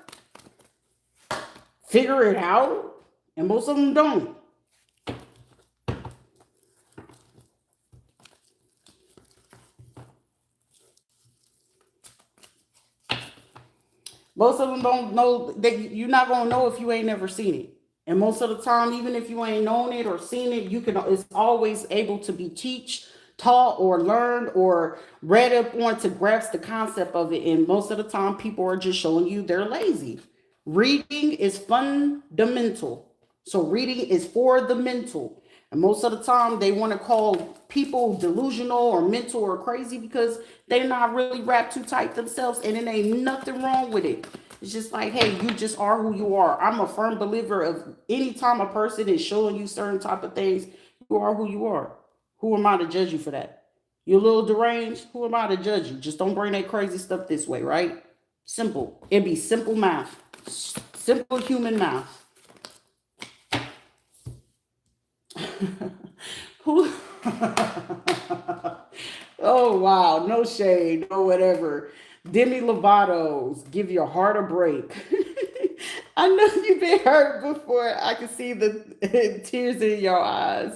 figure it out. And most of them don't. Most of them don't know that you're not gonna know if you ain't never seen it. And most of the time, even if you ain't known it or seen it, you can. It's always able to be taught, or learned, or read up on to grasp the concept of it. And most of the time, people are just showing you they're lazy. Reading is fundamental. So reading is for the mental. And most of the time, they want to call people delusional or mental or crazy because they're not really wrapped too tight themselves, and it ain't nothing wrong with it. It's just like, hey, you just are who you are. I'm a firm believer of anytime a person is showing you certain type of things, you are who you are. Who am I to judge you for that? You're a little deranged. Who am I to judge you? Just don't bring that crazy stuff this way, right? Simple. It'd be simple math. Simple human math. Who? Oh wow, no shade, no whatever. Demi Lovato's give your heart a break. I know you've been hurt before. I can see the tears in your eyes.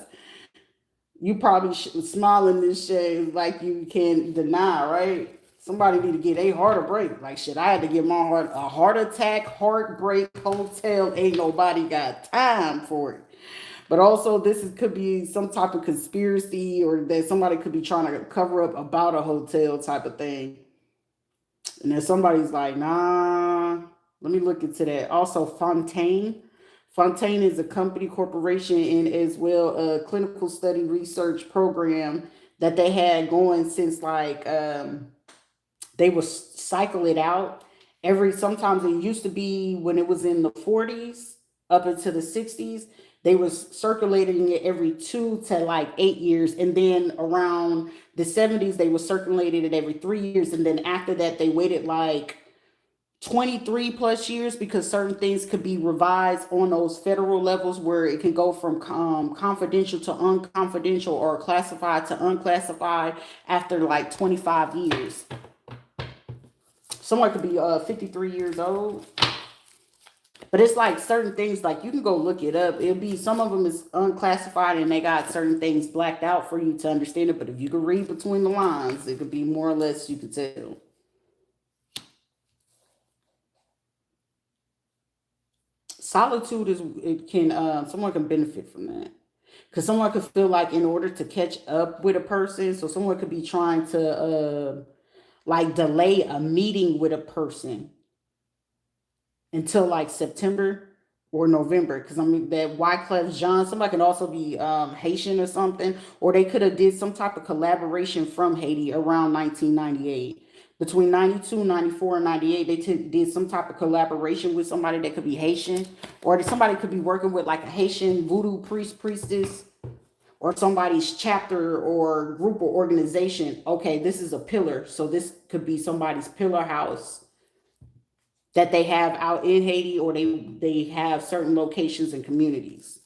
You probably smiling this shade like you can't deny, right? Somebody need to get a heart a break. Like shit, I had to get my heart a heart attack, heartbreak, hotel. Ain't nobody got time for it. But also, could be some type of conspiracy, or that somebody could be trying to cover up about a hotel type of thing. And then somebody's like, nah, let me look into that. Also, Fontaine. Fontaine is a company, corporation, and as well a clinical study research program that they had going since like they would cycle it out sometimes it used to be when it was in the 40s up into the 60s, they was circulating it every 2 to like 8 years, and then around the 70s they was circulating it every 3 years, and then after that they waited like 23 plus years because certain things could be revised on those federal levels where it can go from confidential to unconfidential or classified to unclassified after like 25 years. Someone could be 53 years old. But it's like certain things, like you can go look it up. It'll be some of them is unclassified and they got certain things blacked out for you to understand it. But if you can read between the lines, it could be more or less you could tell. Solitude is it can someone can benefit from that. Because someone could feel like in order to catch up with a person, so someone could be trying to like delay a meeting with a person until like September or November. Because I mean that Wyclef Jean, somebody can also be Haitian or something, or they could have did some type of collaboration from Haiti around 1998. Between 92, 94, and 98, they did some type of collaboration with somebody that could be Haitian, or somebody could be working with like a Haitian voodoo priestess, or somebody's chapter or group or organization. Okay, this is a pillar, so this could be somebody's pillar house that they have out in Haiti, or they have certain locations and communities.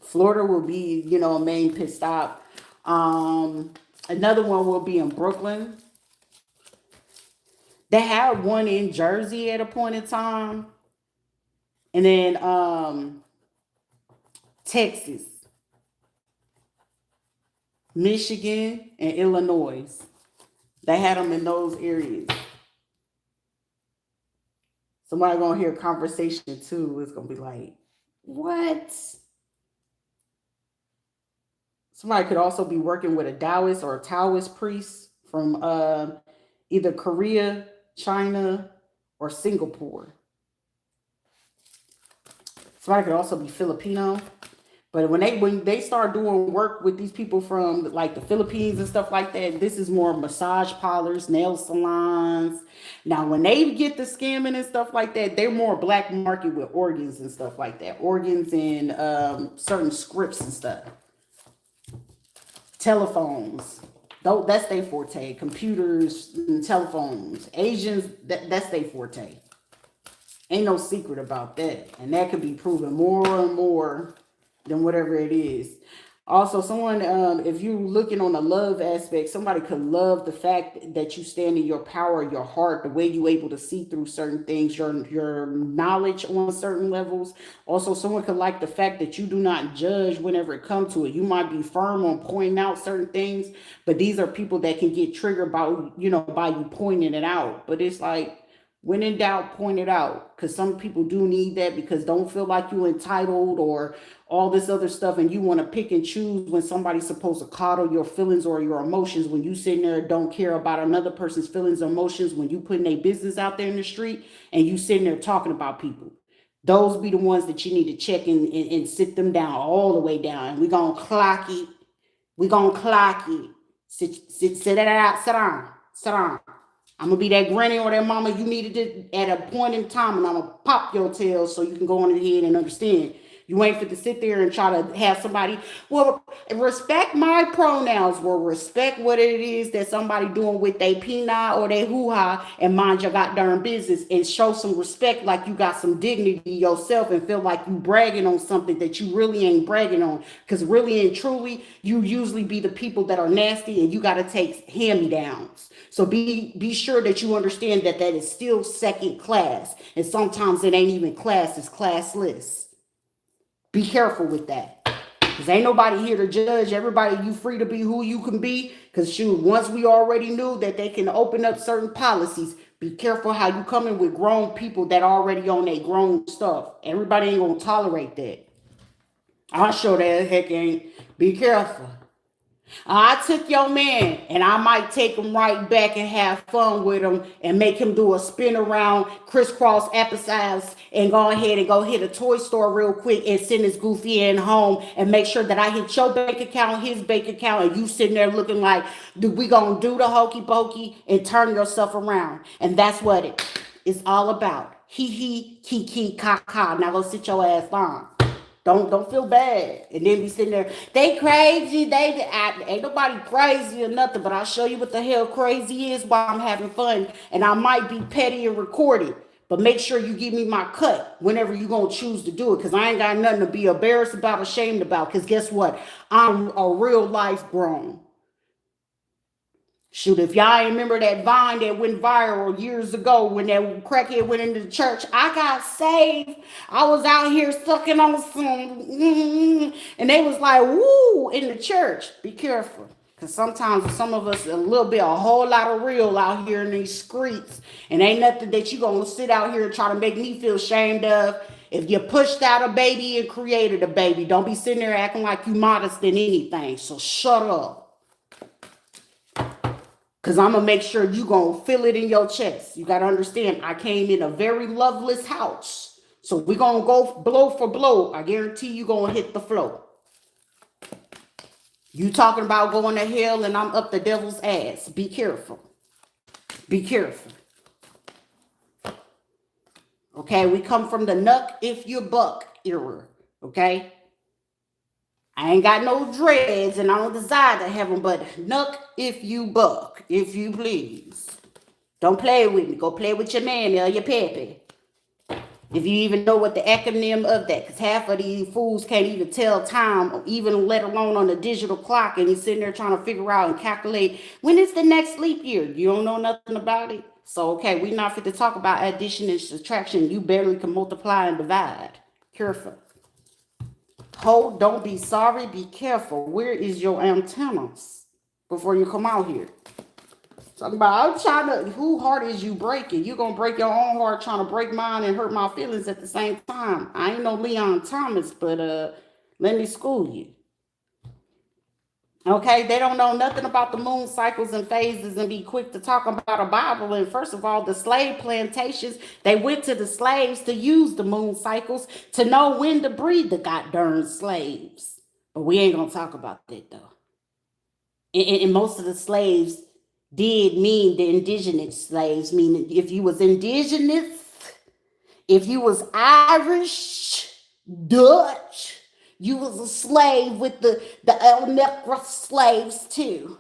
Florida will be, a main pit stop. Another one will be in Brooklyn. They had one in Jersey at a point in time, and then Texas, Michigan, and Illinois. They had them in those areas. Somebody gonna hear conversation too. It's gonna be like, what? Somebody could also be working with a Taoist or a Taoist priest from either Korea, China, or Singapore. Somebody could also be Filipino. But when they start doing work with these people from like the Philippines and stuff like that, this is more massage parlors, nail salons. Now, when they get the scamming and stuff like that, they're more black market with organs and stuff like that. Organs and certain scripts and stuff. Telephones. That's their forte. Computers and telephones. Asians, that's their forte. Ain't no secret about that. And that could be proven more and more than whatever it is. Also, someone, if you're looking on the love aspect, somebody could love the fact that you stand in your power, your heart, the way you're able to see through certain things, your knowledge on certain levels. Also, someone could like the fact that you do not judge whenever it comes to it. You might be firm on pointing out certain things, but these are people that can get triggered by, by you pointing it out. But it's like, when in doubt, point it out. Because some people do need that because don't feel like you're entitled or all this other stuff. And you want to pick and choose when somebody's supposed to coddle your feelings or your emotions. When you sitting there don't care about another person's feelings or emotions. When you putting their business out there in the street and you sitting there talking about people. Those be the ones that you need to check and sit them down all the way down. And we're going to clock it. We're going to clock it. Sit that out. Sit down. Sit down. I'm going to be that granny or that mama you needed it at a point in time, and I'm going to pop your tail so you can go on ahead and understand. You ain't fit to sit there and try to have somebody, well, respect my pronouns, well, respect what it is that somebody doing with their peanut or their hoo-ha and mind your goddamn business and show some respect like you got some dignity yourself and feel like you bragging on something that you really ain't bragging on. Because really and truly, you usually be the people that are nasty and you got to take hand-me-downs. So be sure that you understand that is still second class. And sometimes it ain't even class, it's classless. Be careful with that. Because ain't nobody here to judge. Everybody, you free to be who you can be. Because shoot, once we already knew that they can open up certain policies, be careful how you come in with grown people that already on their grown stuff. Everybody ain't going to tolerate that. I'll show that heck ain't. Be careful. I took your man and I might take him right back and have fun with him and make him do a spin around crisscross episodes and go ahead and go hit a toy store real quick and send his goofy in home and make sure that I hit your bank account, his bank account, and you sitting there looking like, we gonna do the hokey pokey and turn yourself around. And that's what it is all about. Hee, kiki, ka. Now go sit your ass down. Don't feel bad. And then be sitting there, they crazy, ain't nobody crazy or nothing, but I'll show you what the hell crazy is while I'm having fun. And I might be petty and recorded, but make sure you give me my cut whenever you gonna choose to do it, because I ain't got nothing to be embarrassed about, ashamed about, because guess what? I'm a real life grown. Shoot, if y'all remember that Vine that went viral years ago when that crackhead went into the church, I got saved. I was out here sucking on some, and they was like, woo, in the church. Be careful. Because sometimes some of us a whole lot of real out here in these streets. And ain't nothing that you going to sit out here and try to make me feel ashamed of. If you pushed out a baby and created a baby, don't be sitting there acting like you modest than anything. So shut up. Because I'm going to make sure you going to feel it in your chest. You got to understand, I came in a very loveless house. So we're going to go blow for blow. I guarantee you going to hit the floor. You talking about going to hell and I'm up the devil's ass. Be careful. Be careful. Okay, we come from the knuck if you buck era. Okay? I ain't got no dreads and I don't desire to have them, but knuck if you buck, if you please. Don't play with me. Go play with your nanny or your pappy. If you even know what the acronym of that, because half of these fools can't even tell time, even let alone on a digital clock, and he's sitting there trying to figure out and calculate when is the next leap year. You don't know nothing about it. So, okay, we not fit to talk about addition and subtraction. You barely can multiply and divide. Careful. Hold, don't be sorry, be careful. Where is your antennas before you come out here? Talking about, I'm trying to, who heart is you breaking? You gonna break your own heart trying to break mine and hurt my feelings at the same time. I ain't no Leon Thomas, but let me school you. Okay, they don't know nothing about the moon cycles and phases and be quick to talk about a Bible. And first of all, the slave plantations, they went to the slaves to use the moon cycles to know when to breed the goddamn slaves. But we ain't gonna talk about that though. And most of the slaves did mean the indigenous slaves, meaning if you was indigenous, if you was Irish, Dutch, you was a slave with the El Necra slaves too.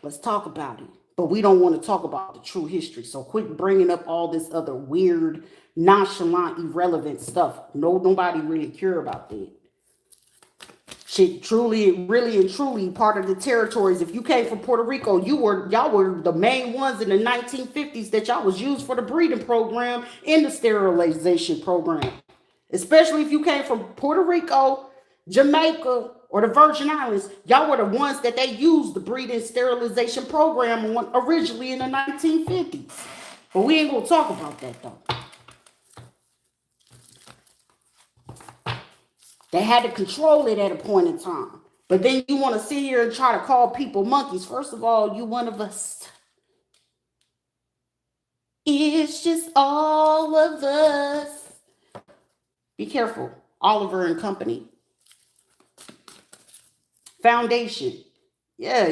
Let's talk about it. But we don't want to talk about the true history. So quit bringing up all this other weird, nonchalant, irrelevant stuff. No, nobody really care about that. Shit, truly, really and truly part of the territories. If you came from Puerto Rico, y'all were the main ones in the 1950s that y'all was used for the breeding program and the sterilization program. Especially if you came from Puerto Rico, Jamaica, or the Virgin Islands, y'all were the ones that they used the breeding sterilization program on originally in the 1950s. But we ain't gonna talk about that though. They had to control it at a point in time. But then you want to sit here and try to call people monkeys. First of all, you one of us. It's just all of us. Be careful. Oliver and Company. Foundation. Yeah,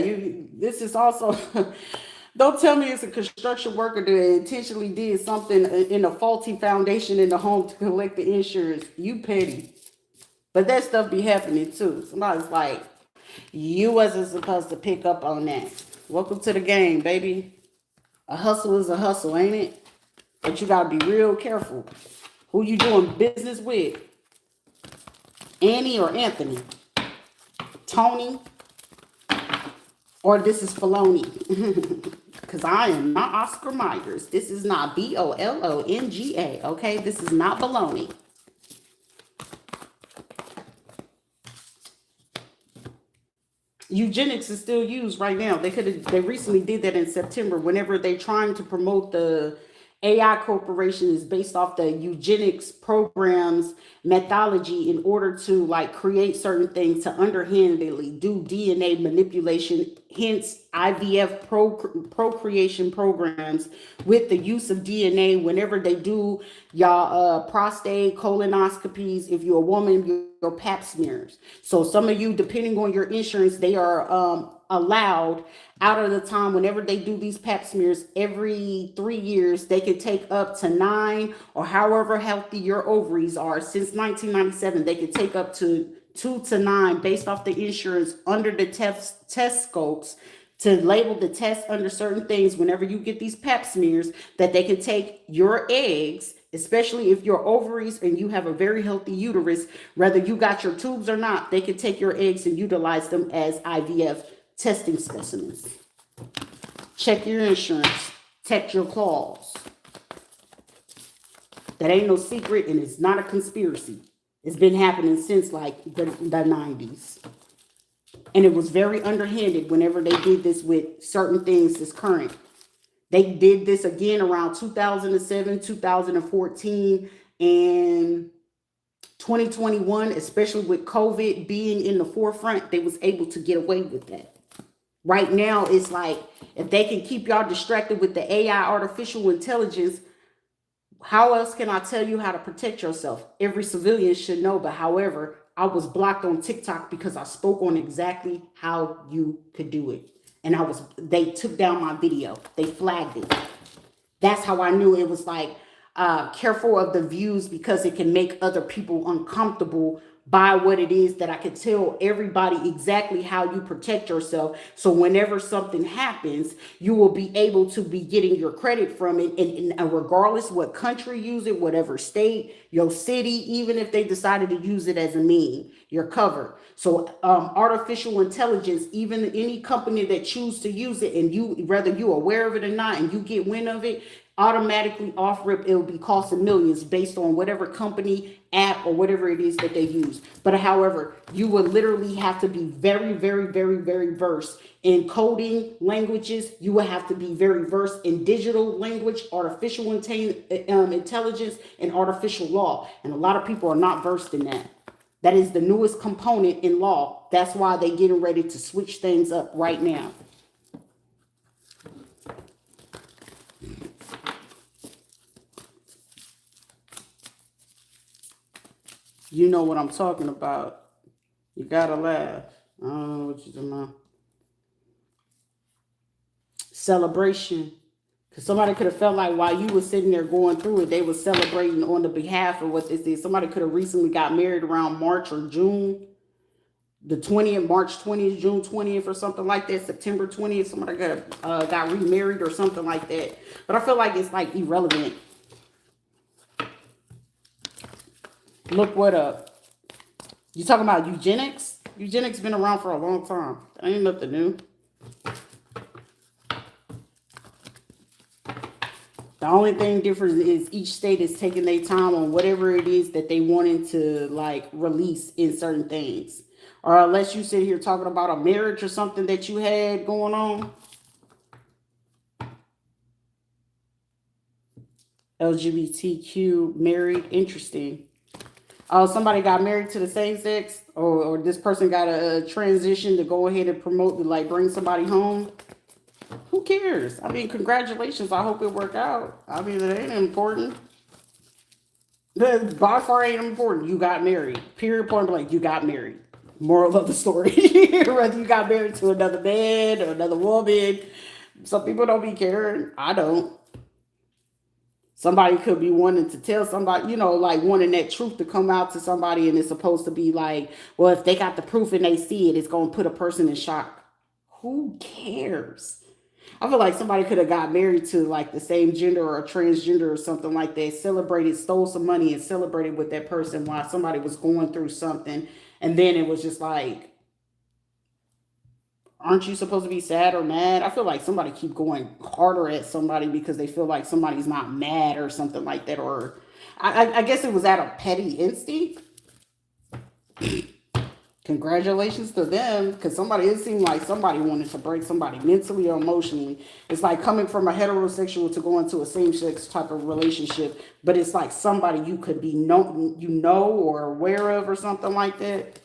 this is also... Don't tell me it's a construction worker that intentionally did something in a faulty foundation in the home to collect the insurance. You petty. But that stuff be happening too. Somebody's like, you wasn't supposed to pick up on that. Welcome to the game, baby. A hustle is a hustle, ain't it? But you gotta be real careful. Who you doing business with? Annie or Anthony? Tony? Or this is Filoni? Because I am not Oscar Myers. This is not Bolonga, okay? This is not baloney. Eugenics is still used right now. They recently did that in September. Whenever they're trying to promote the AI corporation is based off the eugenics programs methodology in order to like create certain things to underhandedly do DNA manipulation, hence IVF procreation programs with the use of DNA whenever they do y'all prostate colonoscopies. If you're a woman, your pap smears. So some of you, depending on your insurance, they are allowed out of the time whenever they do these pap smears every 3 years, they can take up to 9 or however healthy your ovaries are. Since 1997, they can take up to 2 to 9 based off the insurance under the test scopes to label the test under certain things whenever you get these pap smears, that they can take your eggs, especially if your ovaries and you have a very healthy uterus, whether you got your tubes or not, they can take your eggs and utilize them as IVF testing specimens. Check your insurance. Check your clause. That ain't no secret and it's not a conspiracy. It's been happening since like the 90s. And it was very underhanded whenever they did this with certain things that's current. They did this again around 2007, 2014, and 2021, especially with COVID being in the forefront, they was able to get away with that. Right now, it's like, if they can keep y'all distracted with the AI, artificial intelligence, how else can I tell you how to protect yourself? Every civilian should know, but however, I was blocked on TikTok because I spoke on exactly how you could do it. And they took down my video. They flagged it. That's how I knew it was like, careful of the views because it can make other people uncomfortable by what it is that I could tell everybody exactly how you protect yourself. So whenever something happens, you will be able to be getting your credit from it. And regardless what country use it, whatever state, your city, even if they decided to use it as a meme, you're covered. So artificial intelligence, even any company that choose to use it, and you, whether you're aware of it or not, and you get wind of it, automatically off rip, it will be costing millions based on whatever company, app, or whatever it is that they use. But however, you would literally have to be very, very, very, very versed in coding languages. You will have to be very versed in digital language, artificial intelligence, and artificial law. And a lot of people are not versed in that. That is the newest component in law. That's why they're getting ready to switch things up right now. You know what I'm talking about. You gotta laugh. I don't know what you're talking about. Celebration. Because somebody could have felt like while you were sitting there going through it, they were celebrating on the behalf of what they did. Somebody could have recently got married around March or June. The 20th, March 20th, June 20th, or something like that. September 20th, somebody got remarried or something like that. But I feel like it's like irrelevant. Look what up. You talking about eugenics? Eugenics been around for a long time. That ain't nothing new. The only thing different is each state is taking their time on whatever it is that they wanted to like release in certain things. Or unless you sit here talking about a marriage or something that you had going on. LGBTQ married, interesting. Oh, somebody got married to the same sex, or this person got a transition to go ahead and promote to like bring somebody home. Who cares? I mean, congratulations. I hope it worked out. I mean, it ain't important. The by far ain't important. You got married. Period. Point blank. You got married. Moral of the story. Whether you got married to another man or another woman. Some people don't be caring. I don't. Somebody could be wanting to tell somebody, you know, like wanting that truth to come out to somebody, and it's supposed to be like, well, if they got the proof and they see it, it's going to put a person in shock. Who cares? I feel like somebody could have got married to like the same gender or a transgender or something like that, celebrated, stole some money and celebrated with that person while somebody was going through something. And then it was just like, aren't you supposed to be sad or mad? I feel like somebody keep going harder at somebody because they feel like somebody's not mad or something like that. Or I guess it was out of petty instinct. Congratulations to them, because it seemed like somebody wanted to break somebody mentally or emotionally. It's like coming from a heterosexual to go into a same-sex type of relationship, but it's like somebody you could be or aware of or something like that.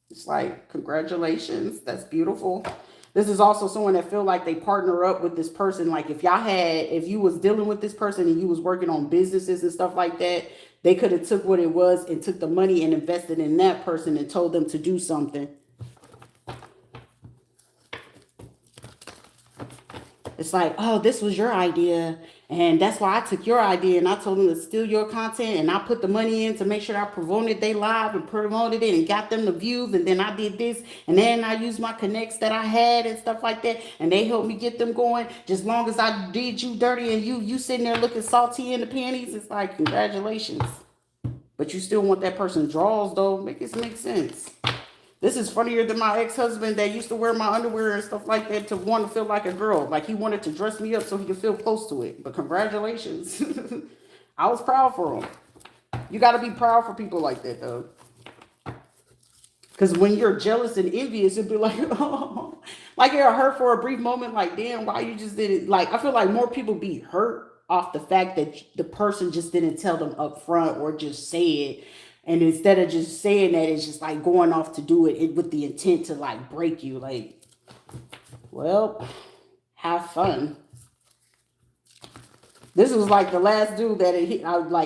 It's like, congratulations, that's beautiful. This is also someone that feel like they partner up with this person. Like if you was dealing with this person and you was working on businesses and stuff like that, they could have took what it was and took the money and invested in that person and told them to do something. It's like, oh, this was your idea. And that's why I took your idea and I told them to steal your content. And I put the money in to make sure I promoted they live and promoted it and got them the views. And then I did this. And then I used my connects that I had and stuff like that. And they helped me get them going. Just long as I did you dirty and you sitting there looking salty in the panties. It's like, congratulations. But you still want that person's draws, though. Make it make sense. This is funnier than my ex-husband that used to wear my underwear and stuff like that to want to feel like a girl. Like he wanted to dress me up so he could feel close to it. But congratulations. I was proud for him. You got to be proud for people like that, though. Because when you're jealous and envious, it'd be like, oh, like you're hurt for a brief moment. Like, damn, why you just did it? Like, I feel like more people be hurt off the fact that the person just didn't tell them up front or just say it. And instead of just saying that, it's just like going off to do it with the intent to like break you. Like, well, have fun. This was like the last dude that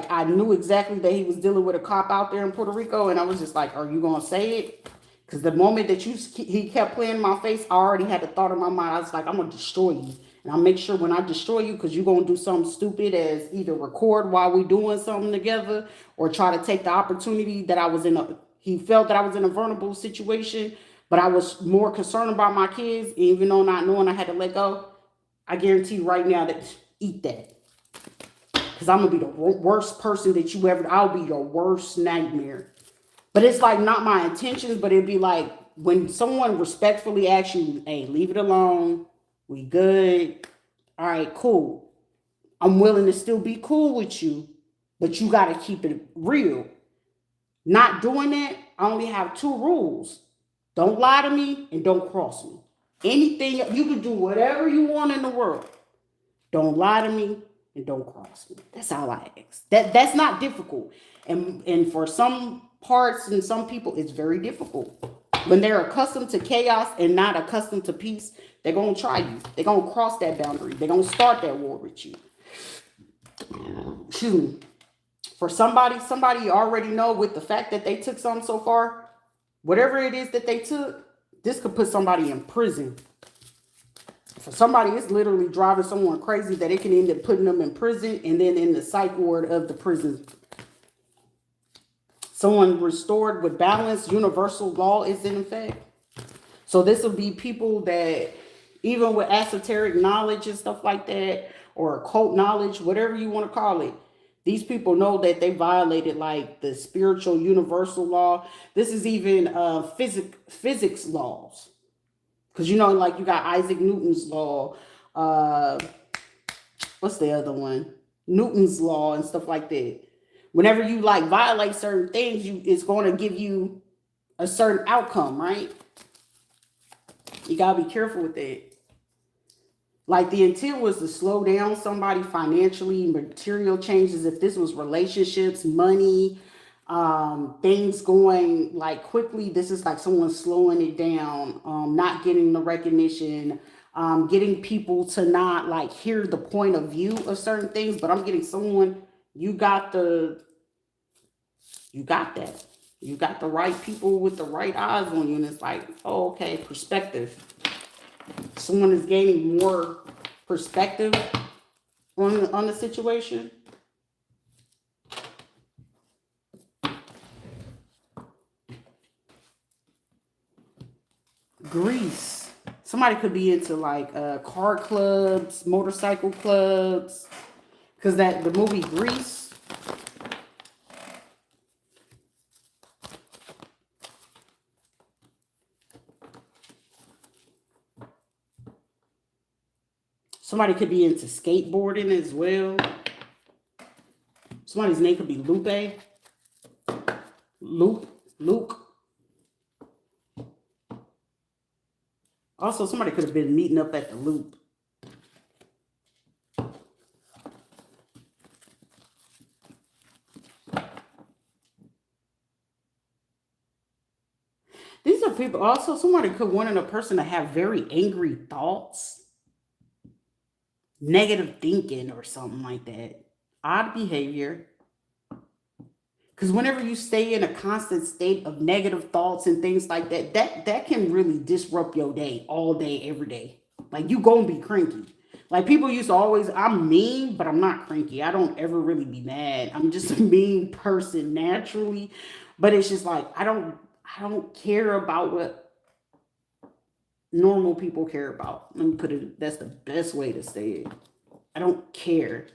I knew exactly that he was dealing with a cop out there in Puerto Rico. And I was just like, are you going to say it? Because the moment that he kept playing in my face, I already had the thought in my mind. I was like, I'm going to destroy you. And I'll make sure when I destroy you, because you're going to do something stupid as either record while we doing something together or try to take the opportunity that I was in he felt that I was in a vulnerable situation, but I was more concerned about my kids, even though not knowing I had to let go. I guarantee you right now that eat that. Because I'm going to be the worst person that you ever, I'll be your worst nightmare. But it's like not my intentions, but it'd be like when someone respectfully asks you, hey, leave it alone. We good. All right, cool. I'm willing to still be cool with you, but you got to keep it real. Not doing that, I only have two rules. Don't lie to me and don't cross me. Anything, you can do whatever you want in the world. Don't lie to me and don't cross me. That's all I ask. That's not difficult. And for some parts and some people, it's very difficult. When they're accustomed to chaos and not accustomed to peace, they're going to try you. They're going to cross that boundary. They're going to start that war with you. Excuse me. For somebody already know with the fact that they took something so far, whatever it is that they took, this could put somebody in prison. For somebody, it's literally driving someone crazy that it can end up putting them in prison and then in the psych ward of the prison. Someone restored with balance, universal law is in effect. So this will be people that, even with esoteric knowledge and stuff like that, or occult knowledge, whatever you want to call it, these people know that they violated like the spiritual universal law. This is even physics laws. Because you know, like you got Isaac Newton's law. What's the other one? Newton's law and stuff like that. Whenever you like violate certain things, it's going to give you a certain outcome, right? You got to be careful with that. Like the intent was to slow down somebody financially, material changes. If this was relationships, money, things going like quickly, this is like someone slowing it down, not getting the recognition, getting people to not like hear the point of view of certain things. But I'm getting someone, you got that. You got the right people with the right eyes on you. And it's like, oh, okay, perspective. Someone is gaining more perspective on the situation. Grease. Somebody could be into like car clubs, motorcycle clubs, because the movie Grease. Somebody could be into skateboarding as well. Somebody's name could be Lupe. Luke. Also, somebody could have been meeting up at the Loop. These are people. Also, somebody could want a person to have very angry thoughts. Negative thinking or something like that. Odd behavior. Because whenever you stay in a constant state of negative thoughts and things like that, that can really disrupt your day all day, every day. Like you gonna be cranky. Like people used to always, I'm mean, but I'm not cranky. I don't ever really be mad. I'm just a mean person naturally. But it's just like I don't care about what normal people care about. Let me put it, that's the best way to say it. I don't care.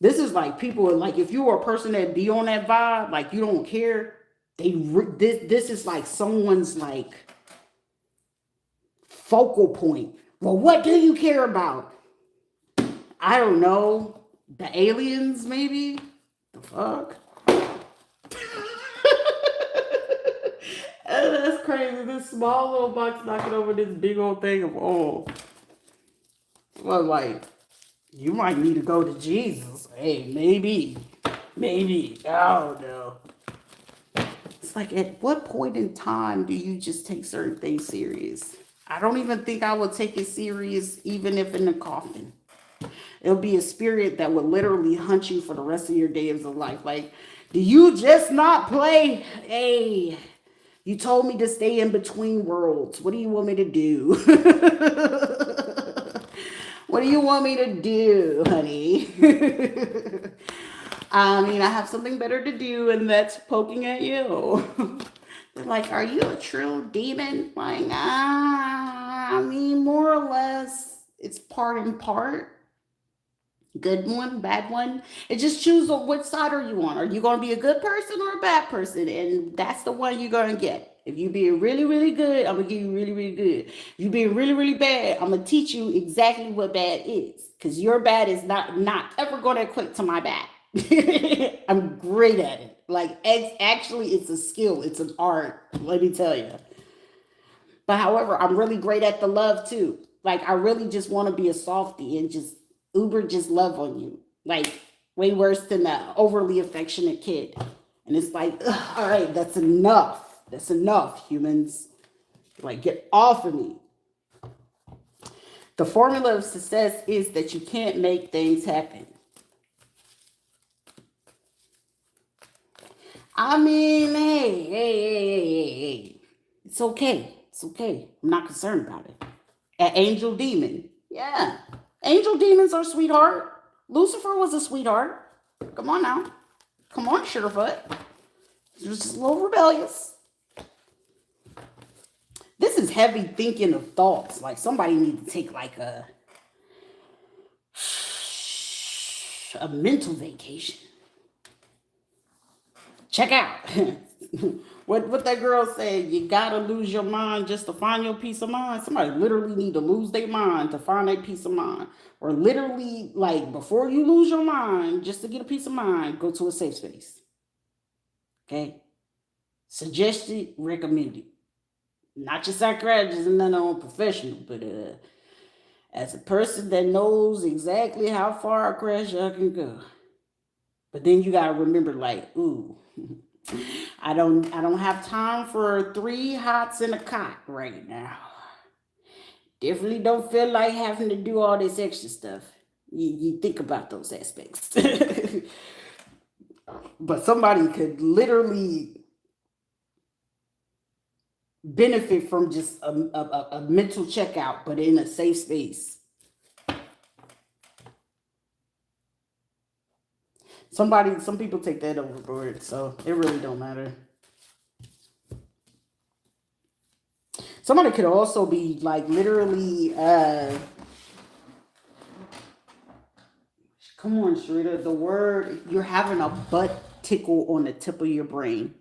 This is like people, like if you are a person that be on that vibe, like you don't care, this is like someone's like focal point. Well, what do you care about? I don't know. The aliens, maybe? The fuck? That's crazy. This small little box knocking over this big old thing of oil. Well, like, you might need to go to Jesus. Hey, maybe. I don't know. It's like, at what point in time do you just take certain things serious? I don't even think I would take it serious, even if in the coffin. It'll be a spirit that will literally hunt you for the rest of your days of life. Like, do you just not play? Hey, You told me to stay in between worlds. What do you want me to do? What do you want me to do, honey? I mean, I have something better to do, and that's poking at you. They're like, are you a true demon? Like, I mean, more or less, it's part and part. Good one, bad one. And just choose which side are you on. Are you going to be a good person or a bad person? And that's the one you're going to get. If you being really, really good, I'm going to give you really, really good. If you being really, really bad, I'm going to teach you exactly what bad is. Because your bad is not ever going to equate to my bad. I'm great at it. Like, actually, it's a skill. It's an art. Let me tell you. But however, I'm really great at the love too. Like I really just want to be a softie and just uber just love on you. Like way worse than an overly affectionate kid. And it's like, ugh, all right, that's enough. That's enough, humans. Like get off of me. The formula of success is that you can't make things happen. I mean, hey. It's okay. It's okay. I'm not concerned about it. An angel demon. Yeah. Angel demons are sweetheart. Lucifer was a sweetheart. Come on now. Come on, Sugarfoot. He was just a little rebellious. This is heavy thinking of thoughts. Like somebody need to take like a mental vacation. Check out. What that girl said, you gotta lose your mind just to find your peace of mind. Somebody literally need to lose their mind to find a peace of mind. Or literally, like, before you lose your mind, just to get a peace of mind, go to a safe space. Okay? Suggested, recommended. Not your psychiatrist and none on professional, but as a person that knows exactly how far a crash I can go. But then you gotta remember, like, ooh. I don't have time for 3 hots in a cot right now. Definitely don't feel like having to do all this extra stuff. You think about those aspects. But somebody could literally benefit from just a mental checkout, but in a safe space. Some people take that overboard, so it really don't matter. Somebody could also be like literally, come on, Rita, the word, you're having a butt tickle on the tip of your brain.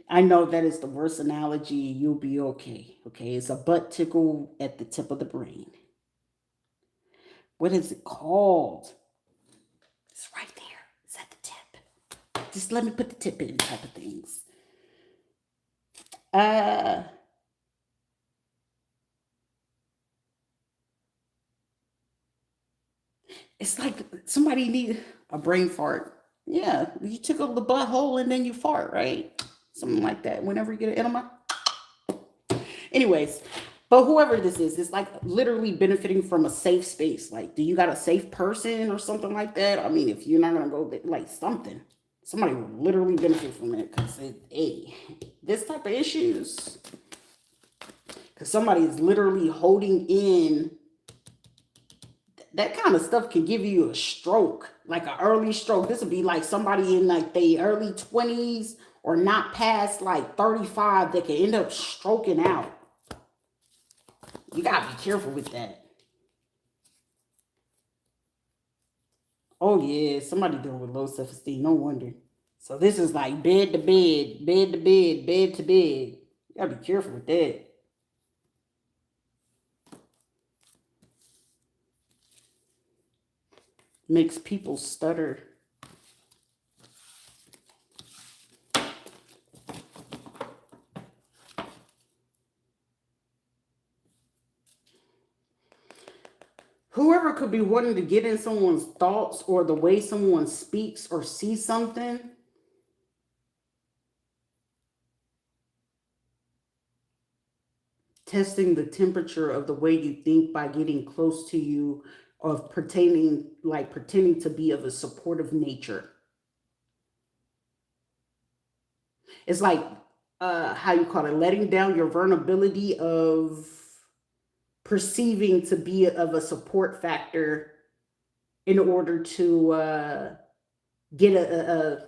I know that is the worst analogy. You'll be okay. Okay, it's a butt tickle at the tip of the brain. What is it called? It's right there. It's at the tip. Just let me put the tip in type of things. It's like somebody need a brain fart. Yeah, you tickle the butthole and then you fart, right? Something like that. Whenever you get an enema. Anyways, but whoever this is, it's like literally benefiting from a safe space. Like, do you got a safe person or something like that? I mean, if you're not gonna go like something, somebody will literally benefit from it because hey, this type of issues. Because somebody is literally holding in that kind of stuff can give you a stroke, like an early stroke. This would be like somebody in like the early 20s or not past like 35 that can end up stroking out. You gotta be careful with that. Oh yeah, somebody dealing with low self-esteem, no wonder. So this is like bed to bed, bed to bed, bed to bed. You gotta be careful with that. Makes people stutter. Whoever could be wanting to get in someone's thoughts or the way someone speaks or sees something. Testing the temperature of the way you think by getting close to you, of pretending to be of a supportive nature. It's like how you call it, letting down your vulnerability of perceiving to be of a support factor in order to get a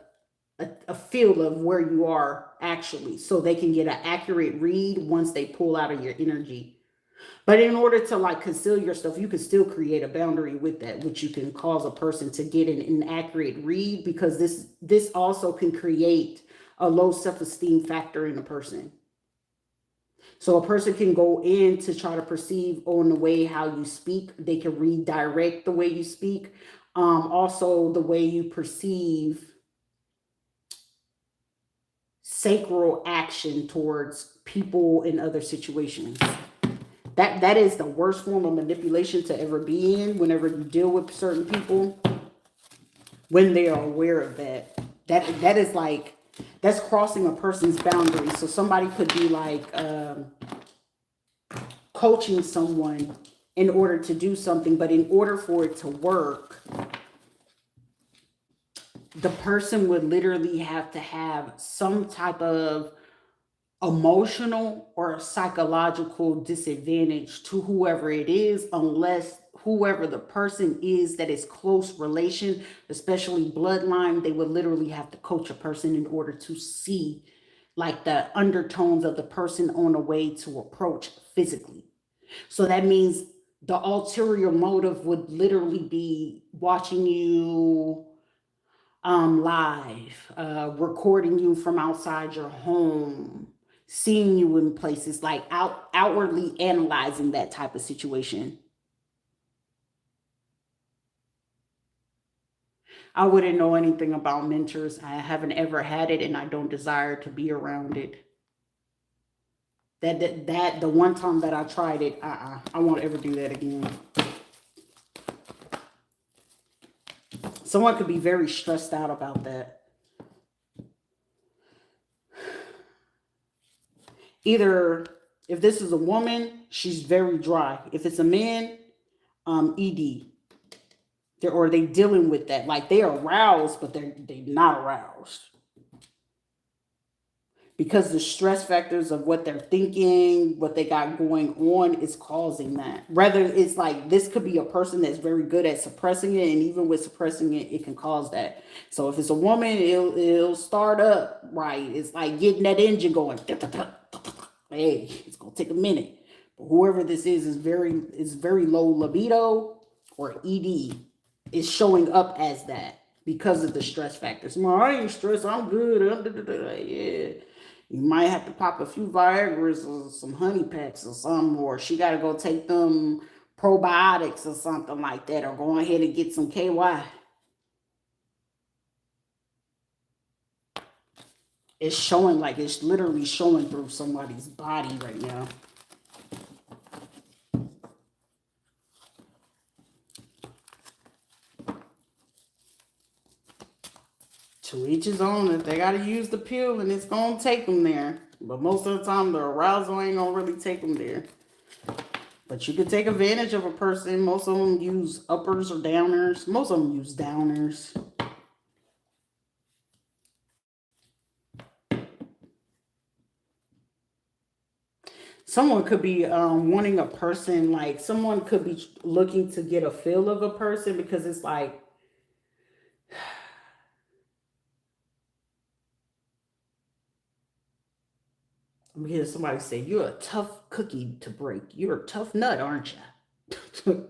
feel of where you are actually, so they can get an accurate read once they pull out of your energy. But in order to like conceal your stuff, you can still create a boundary with that, which you can cause a person to get an inaccurate read, because this also can create a low self-esteem factor in a person. So a person can go in to try to perceive on the way how you speak. They can redirect the way you speak. Also the way you perceive sacral action towards people in other situations. That is the worst form of manipulation to ever be in whenever you deal with certain people, when they are aware of that. That is like, that's crossing a person's boundaries. So somebody could be like coaching someone in order to do something, but in order for it to work, the person would literally have to have some type of emotional or psychological disadvantage to whoever it is, unless whoever the person is that is close relation, especially bloodline, they would literally have to coach a person in order to see like the undertones of the person on a way to approach physically. So that means the ulterior motive would literally be watching you live, recording you from outside your home, seeing you in places, like outwardly analyzing that type of situation. I wouldn't know anything about mentors. I haven't ever had it, and I don't desire to be around it. That the one time that I tried it, I won't ever do that again. Someone could be very stressed out about that. Either, if this is a woman, she's very dry. If it's a man, ED. Or they dealing with that. Like they're aroused, but they're not aroused. Because the stress factors of what they're thinking, what they got going on is causing that. Rather, it's like this could be a person that's very good at suppressing it, and even with suppressing it, it can cause that. So if it's a woman, it'll start up right. It's like getting that engine going. Hey, it's gonna take a minute. But whoever this is very low libido, or ED is showing up as that because of the stress factors. Well, I ain't stressed. I'm good. Yeah. You might have to pop a few Viagra's or some honey packs or something, or she got to go take them probiotics or something like that, or go ahead and get some KY. It's showing, like it's literally showing through somebody's body right now. To each his own. If they got to use the pill, and it's going to take them there. But most of the time, the arousal ain't going to really take them there. But you could take advantage of a person. Most of them use uppers or downers. Most of them use downers. Someone could be wanting a person, like someone could be looking to get a feel of a person, because it's like, I'm hearing somebody say, "You're a tough cookie to break. You're a tough nut, aren't you?"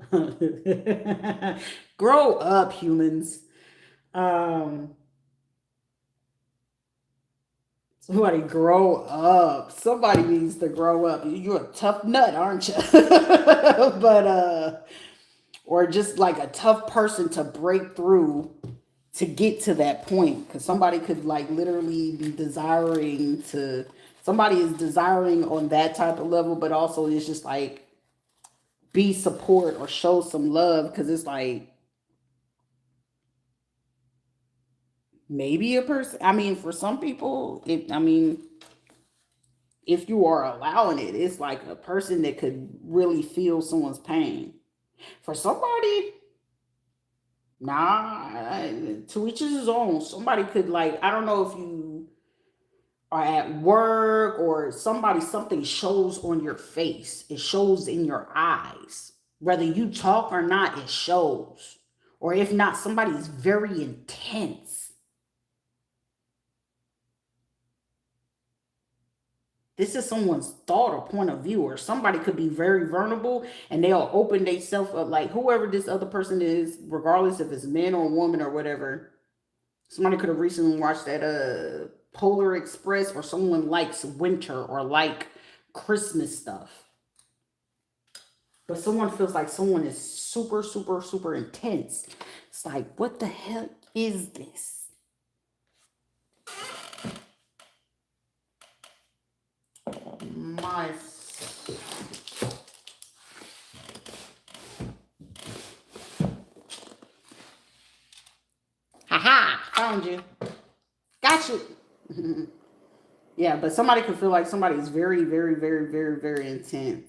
Grow up, humans. Um, Somebody grow up. Somebody needs to grow up. You're a tough nut, aren't you? But or just like a tough person to break through to get to that point, because somebody could like literally be desiring to, somebody is desiring on that type of level, but also it's just like be support or show some love, because it's like maybe a person, I mean for some people, if you are allowing it, it's like a person that could really feel someone's pain. For somebody, nah, to each his own. Somebody could, like, I don't know if you or at work, or something shows on your face. It shows in your eyes. Whether you talk or not, it shows. Or if not, somebody's very intense. This is someone's thought or point of view, or somebody could be very vulnerable and they'll open themselves up, like whoever this other person is, regardless if it's man or woman or whatever. Somebody could have recently watched that Polar Express, or someone likes winter or like Christmas stuff. But someone feels like someone is super, super, super intense. It's like, what the hell is this? My. Haha, found you. Got you. Yeah, but somebody could feel like somebody's very, very, very, very, very intense.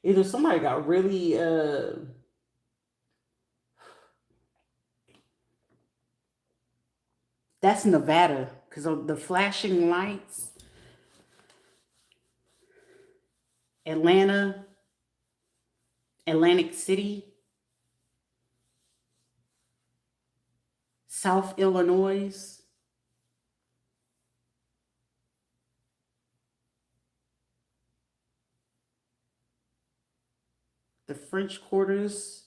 Either somebody got really that's Nevada, because of the flashing lights. Atlanta, Atlantic City, South Illinois. The French Quarters.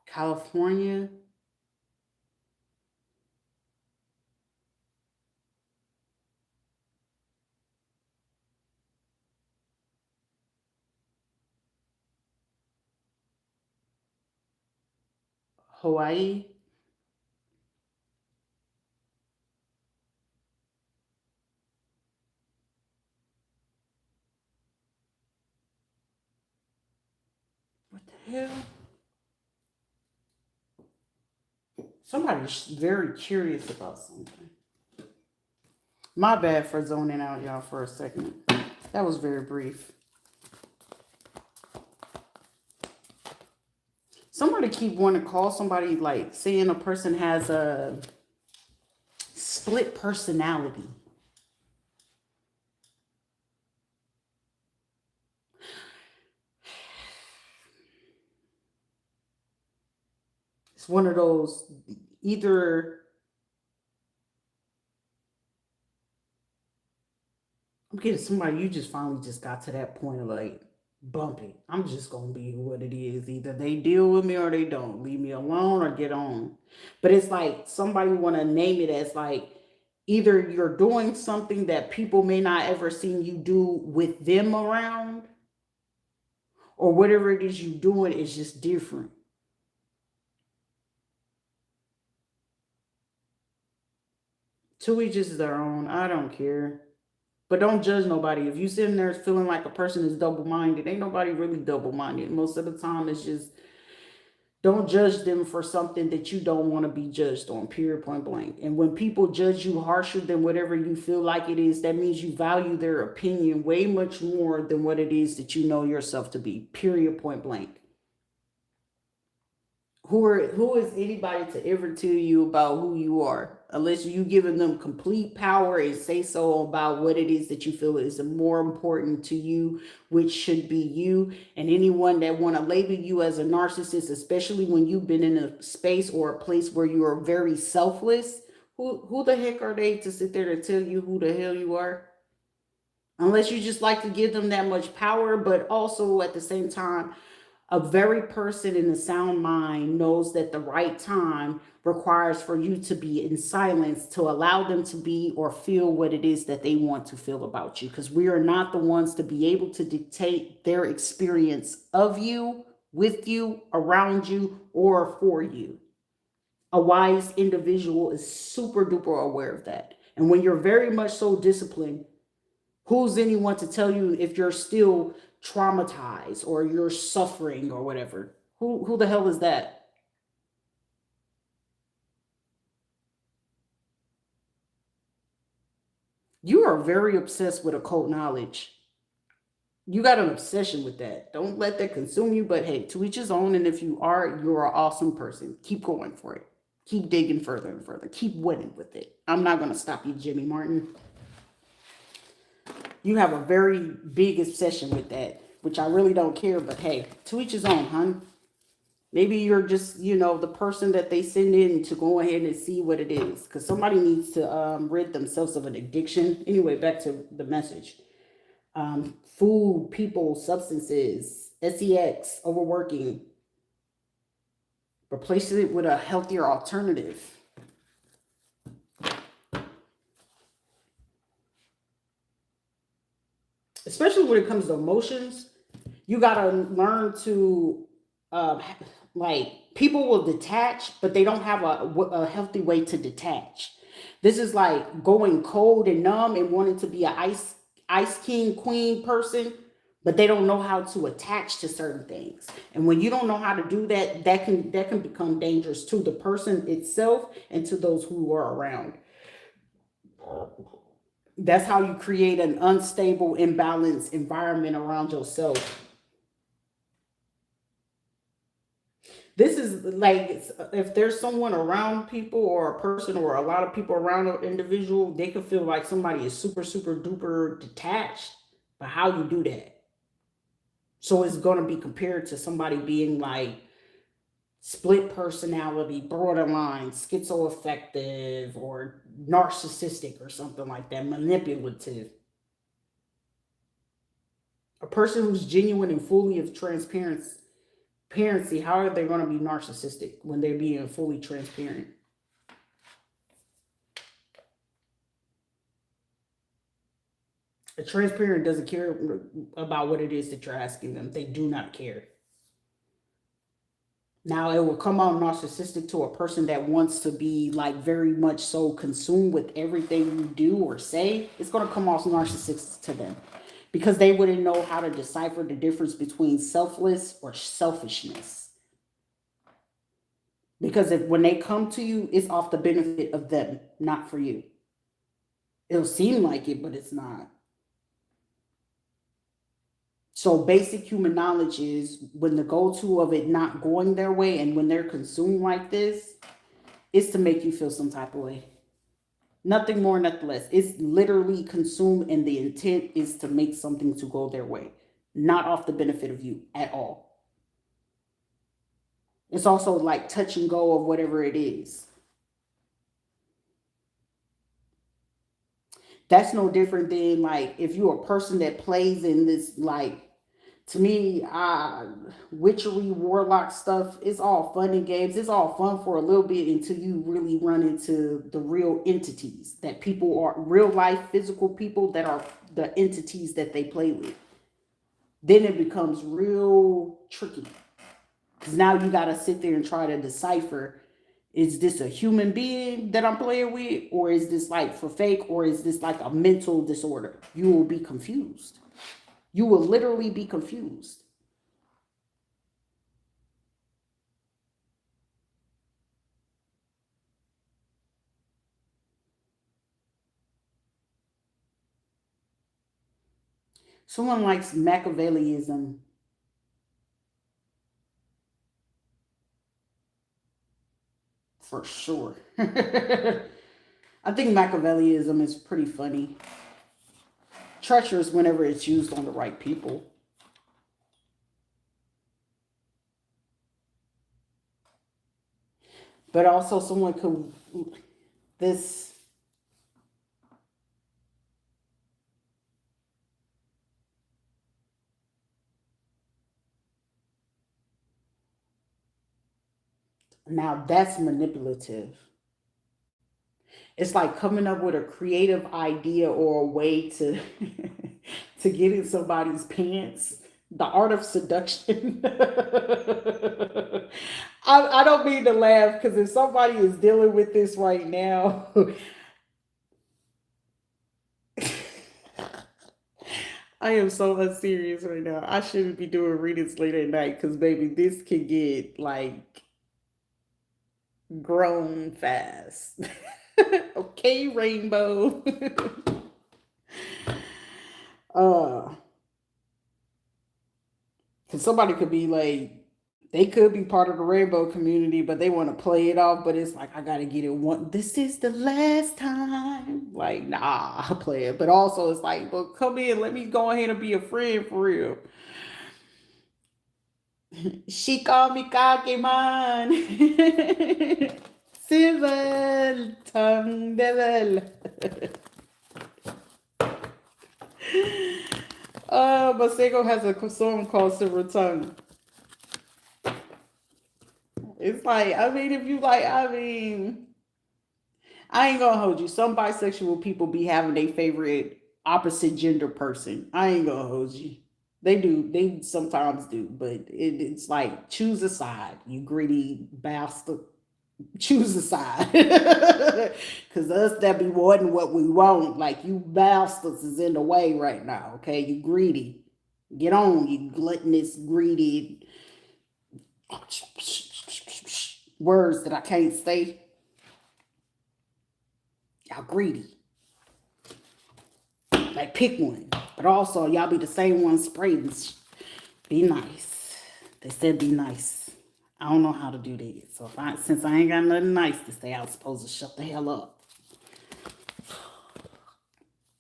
California. Hawaii. What the hell? Somebody's very curious about something. My bad for zoning out, y'all, for a second. That was very brief. Somebody keep wanting to call somebody, like saying a person has a split personality. It's one of those, either I'm getting somebody, you just finally just got to that point of like, bump it. I'm just gonna be what it is. Either they deal with me or they don't. Leave me alone or get on. But it's like somebody wanna name it as like, either you're doing something that people may not ever seen you do with them around, or whatever it is you doing is just different. To each is their own. I don't care. But don't judge nobody. If you sitting there feeling like a person is double minded, ain't nobody really double minded. Most of the time, it's just, don't judge them for something that you don't want to be judged on, period, point blank. And when people judge you harsher than whatever you feel like it is, that means you value their opinion way much more than what it is that you know yourself to be, period, point blank. Who is anybody to ever tell you about who you are, unless you giving them complete power and say so about what it is that you feel is more important to you, which should be you. And anyone that want to label you as a narcissist, especially when you've been in a space or a place where you are very selfless, who the heck are they to sit there to tell you who the hell you are? Unless you just like to give them that much power. But also at the same time, a very person in a sound mind knows that the right time requires for you to be in silence to allow them to be or feel what it is that they want to feel about you. Because we are not the ones to be able to dictate their experience of you, with you, around you, or for you. A wise individual is super duper aware of that. And when you're very much so disciplined, who's anyone to tell you if you're still traumatized or you're suffering or whatever. Who the hell is that? You are very obsessed with occult knowledge. You got an obsession with that. Don't let that consume you. But hey, to each his own. And if you are, you're an awesome person. Keep going for it. Keep digging further and further. Keep winning with it. I'm not going to stop you, Jimmy Martin. You have a very big obsession with that, which I really don't care. But hey, to each his own, hun. Maybe you're just, the person that they send in to go ahead and see what it is. Because somebody needs to rid themselves of an addiction. Anyway, back to the message. Food, people, substances, sex, overworking. Replace it with a healthier alternative. Especially when it comes to emotions, you gotta learn to, like, people will detach, but they don't have a healthy way to detach. This is like going cold and numb and wanting to be a ice king queen person, but they don't know how to attach to certain things. And when you don't know how to do that, that can become dangerous to the person itself and to those who are around. That's how you create an unstable, imbalanced environment around yourself. This is like, if there's someone around people or a person or a lot of people around an individual, they could feel like somebody is super, super duper detached. But how you do that? So it's going to be compared to somebody being like split personality, borderline, schizoaffective, or narcissistic or something like that, manipulative. A person who's genuine and fully of transparency, how are they going to be narcissistic when they're being fully transparent? A transparent doesn't care about what it is that you're asking them. They do not care. Now, it will come out narcissistic to a person that wants to be like very much so consumed with everything you do or say. It's going to come off narcissistic to them because they wouldn't know how to decipher the difference between selfless or selfishness. Because if when they come to you, it's off the benefit of them, not for you. It'll seem like it, but it's not. So basic human knowledge is when the go-to of it not going their way and when they're consumed like this, is to make you feel some type of way. Nothing more, nothing less. It's literally consumed and the intent is to make something to go their way, not off the benefit of you at all. It's also like touch and go of whatever it is. That's no different than like if you're a person that plays in this, like, to me, witchery, warlock stuff, it's all fun and games. It's all fun for a little bit until you really run into the real entities that people are, real life physical people that are the entities that they play with. Then it becomes real tricky. Because now you got to sit there and try to decipher, is this a human being that I'm playing with? Or is this like for fake? Or is this like a mental disorder? You will be confused. You will literally be confused. Someone likes Machiavellianism for sure. I think Machiavellianism is pretty funny. Treacherous whenever it's used on the right people. But also someone could, this, now that's manipulative. It's like coming up with a creative idea or a way to to get in somebody's pants. The art of seduction. I don't mean to laugh because if somebody is dealing with this right now, I am so unserious right now. I shouldn't be doing readings late at night because, baby, this can get like grown fast. Okay, Rainbow. uh, because somebody could be like, they could be part of the rainbow community, but they want to play it off. But it's like, I got to get it one. This is the last time. Like, nah, I play it. But also, it's like, well, come in. Let me go ahead and be a friend for real. She called me cocky man. Civil tongue devil. Masego has a song called Silver Tongue. It's like, I mean, if you like, I mean, I ain't gonna hold you. Some bisexual people be having their favorite opposite gender person. I ain't gonna hold you. They do. They sometimes do, but it's like choose a side. You greedy bastard. Choose a side. Cause us that be wanting what we want, like you bastards is in the way right now. Okay, you greedy. Get on, you gluttonous, greedy words that I can't say. Y'all greedy. Like pick one. But also y'all be the same one spreading. Be nice. They said be nice. I don't know how to do that. So since I ain't got nothing nice to say, I was supposed to shut the hell up.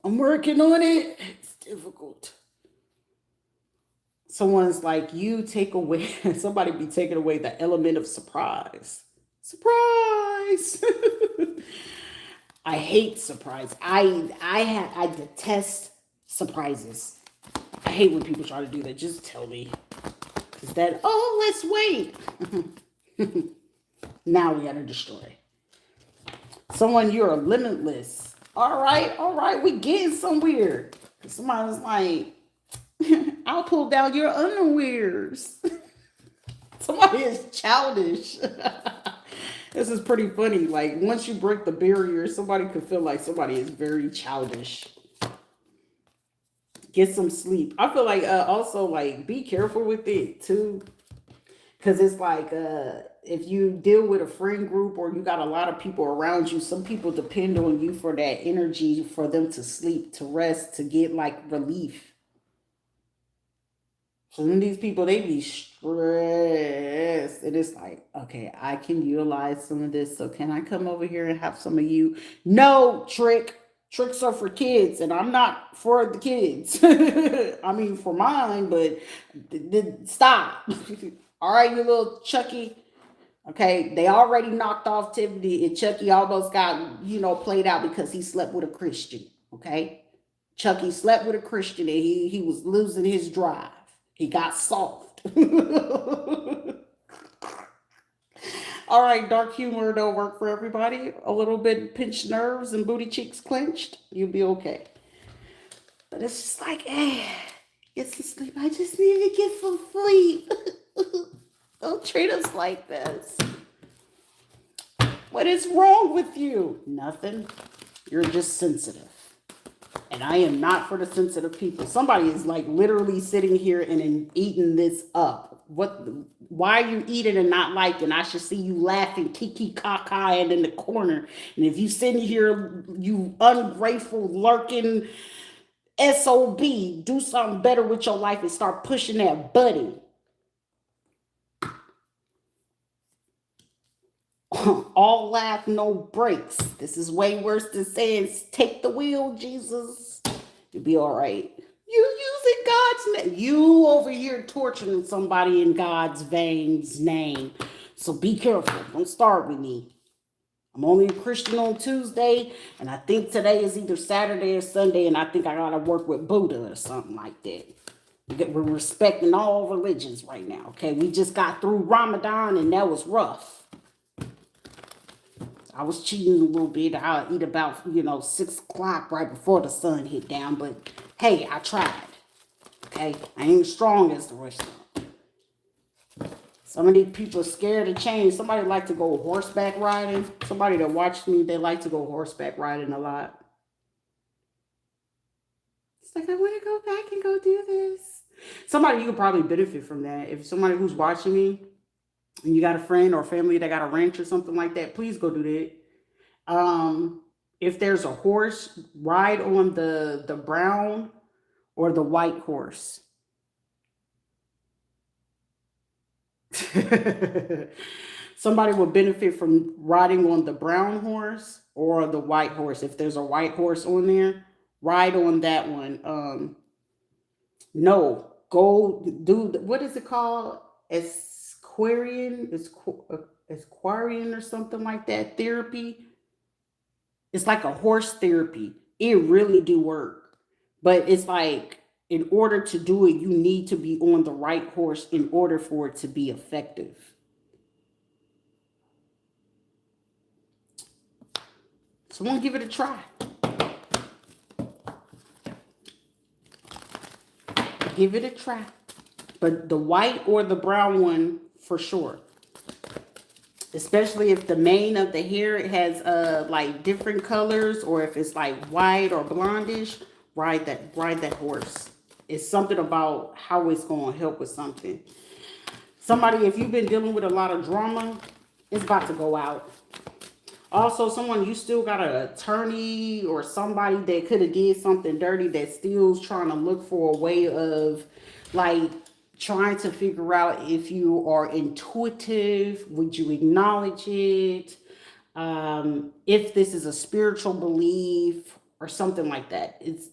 I'm working on it. It's difficult. Someone's like, you take away, somebody be taking away the element of surprise. Surprise. I hate surprise. I detest surprises. I hate when people try to do that. Just tell me. Is that, oh, let's wait. Now we gotta destroy. Someone, you're limitless. All right, we getting somewhere. Somebody's like, I'll pull down your underwears. Somebody is childish. This is pretty funny. Like, once you break the barrier, somebody could feel like somebody is very childish. Get some sleep. I feel like also, like, be careful with it, too. Because it's like, if you deal with a friend group or you got a lot of people around you, some people depend on you for that energy for them to sleep, to rest, to get, like, relief. So then these people, they be stressed. And it's like, okay, I can utilize some of this. So can I come over here and have some of you? No, trick. Tricks are for kids, and I'm not for the kids. I mean, for mine, but stop. All right, you little Chucky. Okay, they already knocked off Tiffany, and Chucky almost got, played out because he slept with a Christian. Okay, Chucky slept with a Christian, and he was losing his drive. He got soft. All right, dark humor don't work for everybody. A little bit pinched nerves and booty cheeks clenched, you'll be okay. But it's just like, get some sleep. I just need to get some sleep. Don't treat us like this. What is wrong with you? Nothing. You're just sensitive. And I am not for the sensitive people. Somebody is like literally sitting here and eating this up. Why are you eating and not liking? I should see you laughing, kiki kaka, and in the corner. And if you sitting here, you ungrateful, lurking SOB, do something better with your life and start pushing that button. All laugh, no breaks. This is way worse than saying, take the wheel, Jesus. You'll be all right. You using God's name. You over here torturing somebody in God's veins name. So be careful. Don't start with me. I'm only a Christian on Tuesday, and I think today is either Saturday or Sunday, and I think I gotta work with Buddha or something like that. We're respecting all religions right now, okay? We just got through Ramadan, and that was rough. I was cheating a little bit. I'll eat about, 6 o'clock right before the sun hit down. But, hey, I tried. Okay? I ain't strong as the rest of them. Some of these people are scared to change. Somebody like to go horseback riding. Somebody that watched me, they like to go horseback riding a lot. It's like, I want to go back and go do this. Somebody, you could probably benefit from that. If somebody who's watching me and you got a friend or family that got a ranch or something like that, please go do that. If there's a horse, ride on the brown or the white horse. Somebody will benefit from riding on the brown horse or the white horse. If there's a white horse on there, ride on that one. No, go do what is it called? Esquarian or something like that therapy. It's like a horse therapy. It really do work. But it's like in order to do it, you need to be on the right horse in order for it to be effective. So I'm gonna give it a try. Give it a try. But the white or the brown one for sure. Especially if the mane of the hair has like different colors, or if it's like white or blondish, ride that horse. It's something about how it's going to help with something. Somebody, if you've been dealing with a lot of drama, it's about to go out. Also, someone, you still got an attorney or somebody that could have did something dirty that still's trying to look for a way of like trying to figure out if you are intuitive, would you acknowledge it? If this is a spiritual belief or something like that. It's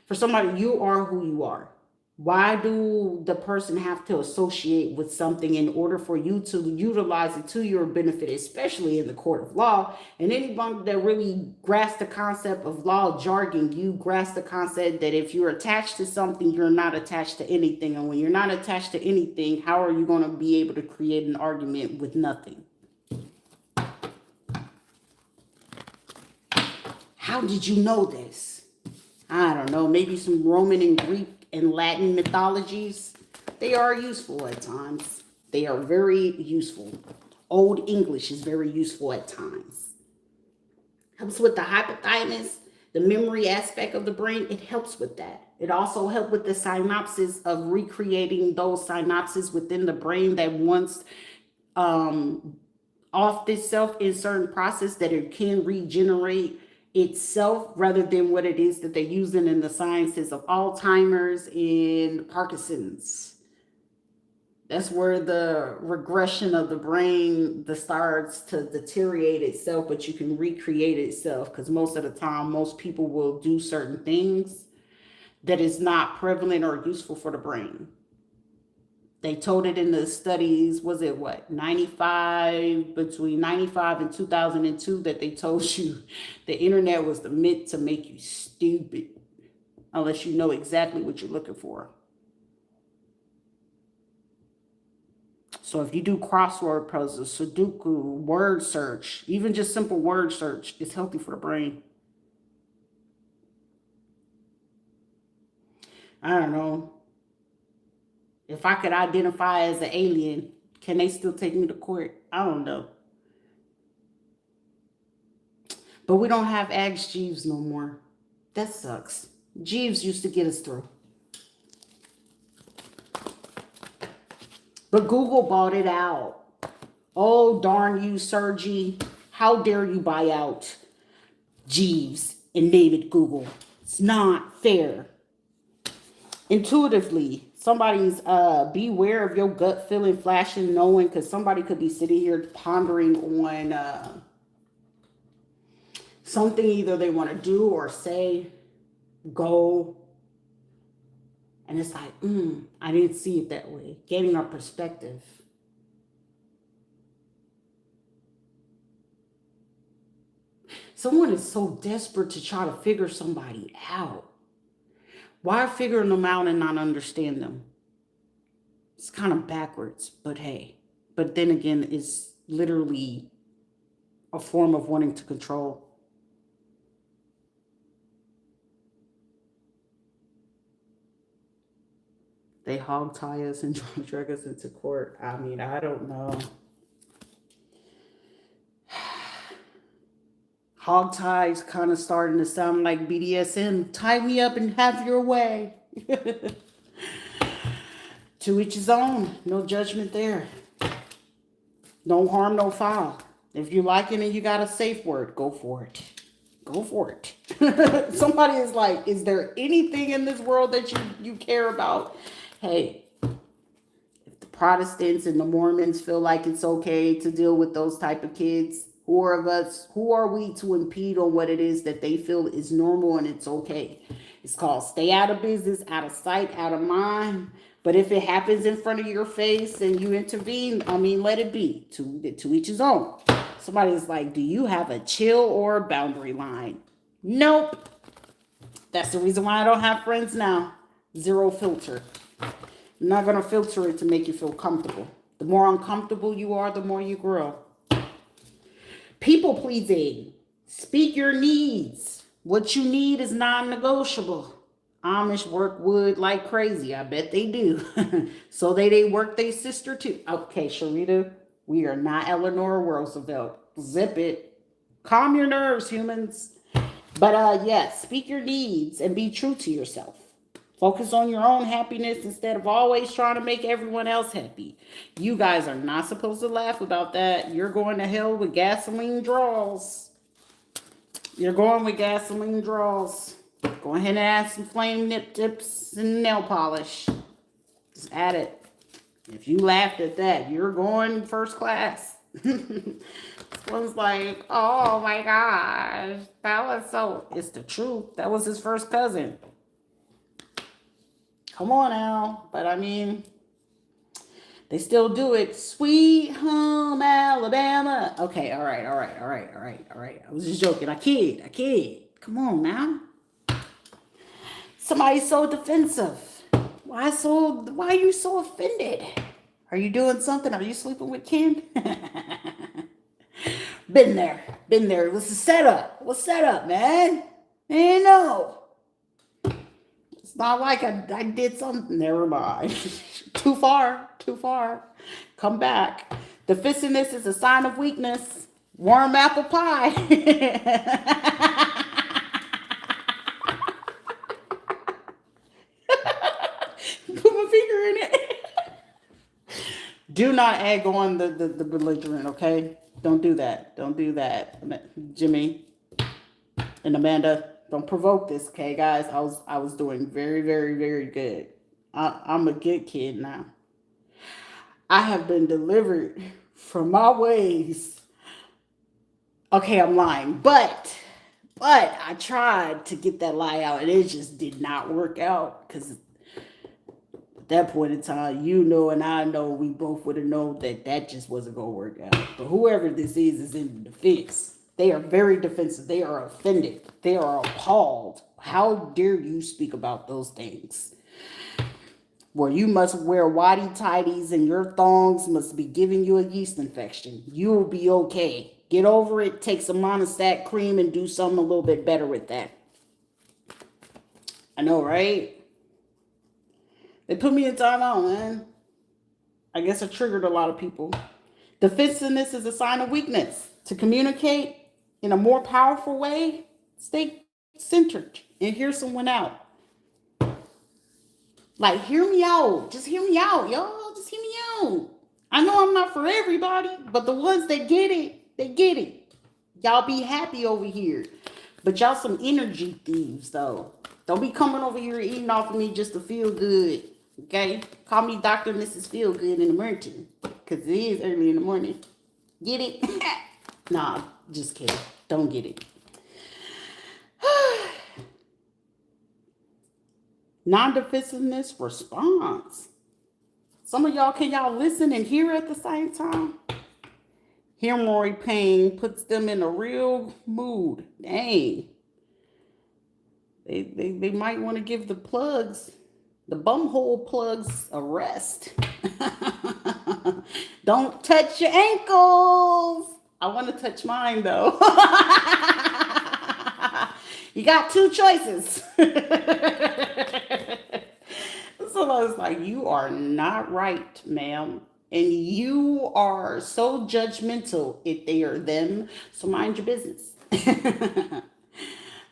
for somebody, you are who you are. Why do the person have to associate with something in order for you to utilize it to your benefit, especially in the court of law? And anyone that really grasps the concept of law jargon, you grasp the concept that if you're attached to something, you're not attached to anything. And when you're not attached to anything, how are you going to be able to create an argument with nothing? How did you know this? I don't know, maybe some Roman and Greek and Latin mythologies. They are useful at times. They are very useful. Old English is very useful at times. Helps with the hypothalamus, the memory aspect of the brain. It helps with that. It also helps with the synapses of recreating those synapses within the brain that once off itself in certain process that it can regenerate itself, rather than what it is that they're using in the sciences of Alzheimer's and Parkinson's. That's where the regression of the brain starts to deteriorate itself, but you can recreate itself, because most of the time, most people will do certain things that is not prevalent or useful for the brain. They told it in the studies, was it what, 95, between 95 and 2002, that they told you the internet was meant to make you stupid unless you know exactly what you're looking for. So if you do crossword puzzles, Sudoku, word search, even just simple word search, is healthy for the brain. I don't know. If I could identify as an alien, can they still take me to court? I don't know. But we don't have Ask Jeeves no more. That sucks. Jeeves used to get us through. But Google bought it out. Oh, darn you, Sergi. How dare you buy out Jeeves and name it Google? It's not fair. Intuitively, somebody's beware of your gut feeling, flashing, knowing, because somebody could be sitting here pondering on something either they want to do or say, go. And it's like, I didn't see it that way. Gaining our perspective. Someone is so desperate to try to figure somebody out. Why figure them out and not understand them? It's kind of backwards, but hey. But then again, it's literally a form of wanting to control. They hog tie us and drag us into court. I mean, I don't know. Hog ties kind of starting to sound like BDSM. Tie me up and have your way. To each his own. No judgment there. No harm, no foul. If you like it and you got a safe word, go for it. Go for it. Somebody is like, is there anything in this world that you care about? Hey, if the Protestants and the Mormons feel like it's okay to deal with those type of kids, who are we to impede on what it is that they feel is normal and it's okay? It's called stay out of business, out of sight, out of mind. But if it happens in front of your face and you intervene, I mean, let it be. To each his own. Somebody's like, do you have a chill or a boundary line? Nope. That's the reason why I don't have friends now. Zero filter. I'm not going to filter it to make you feel comfortable. The more uncomfortable you are, the more you grow. People pleasing. Speak your needs. What you need is non-negotiable. Amish work wood like crazy. I bet they do. So they work their sister too. Okay, Sharita, we are not Eleanor Roosevelt. Zip it. Calm your nerves, humans. But yes, speak your needs and be true to yourself. Focus on your own happiness instead of always trying to make everyone else happy. You guys are not supposed to laugh about that. You're going to hell with gasoline draws. You're going with gasoline draws. Go ahead and add some flame nip tips and nail polish. Just add it. If you laughed at that, you're going first class. This one's like, oh my gosh, that was so... It's the truth. That was his first cousin. Come on now. But I mean, they still do it. Sweet home Alabama. Okay, all right. I was just joking. I kid. Come on now. Somebody's so defensive. Why are you so offended? Are you doing something? Are you sleeping with Ken? Been there. What's the setup? What's set up, man? You know. It's not like I did something. Never mind. Too far. Come back. Defensiveness is a sign of weakness. Warm apple pie. Put my finger in it. Do not egg on the belligerent, okay? Don't do that. Jimmy and Amanda, don't provoke this, okay, guys? I was doing very, very, very good. I'm a good kid now. I have been delivered from my ways. Okay, I'm lying, but I tried to get that lie out, and it just did not work out because at that point in time, you know, and I know we both would have known that just wasn't gonna work out. But whoever this is in the defense. They are very defensive. They are offended. They are appalled. How dare you speak about those things? Where you must wear whitey tighties and your thongs must be giving you a yeast infection. You will be okay. Get over it. Take some monostat cream and do something a little bit better with that. I know, right? They put me in timeout, man. I guess I triggered a lot of people. Defensiveness is a sign of weakness. To communicate in a more powerful way, stay centered and hear someone out. Like, hear me out. Just hear me out, y'all. Just hear me out. I know I'm not for everybody, but the ones that get it, they get it. Y'all be happy over here. But y'all some energy thieves, though. Don't be coming over here eating off of me just to feel good. Okay? Call me Dr. and Mrs. Feel Good in the morning. Because it is early in the morning. Get it? Nah, just kidding. Don't get it. Non-defensiveness response. Some of y'all, can y'all listen and hear at the same time? Hemorrhoid pain puts them in a real mood. Dang. They might want to give the bumhole plugs a rest. Don't touch your ankles. I want to touch mine, though. You got two choices. So I was like, you are not right, ma'am. And you are so judgmental if they are them. So mind your business.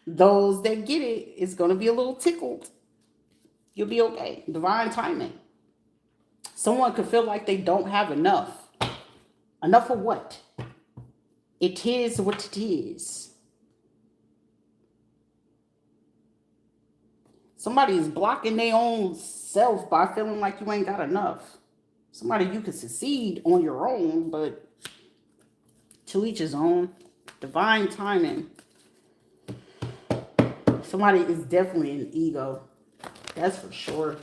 Those that get it, it's going to be a little tickled. You'll be okay. Divine timing. Someone could feel like they don't have enough. Enough of what? It is what it is. Somebody is blocking their own self by feeling like you ain't got enough. Somebody you can succeed on your own, but to each his own. Divine timing. Somebody is definitely an ego. That's for sure.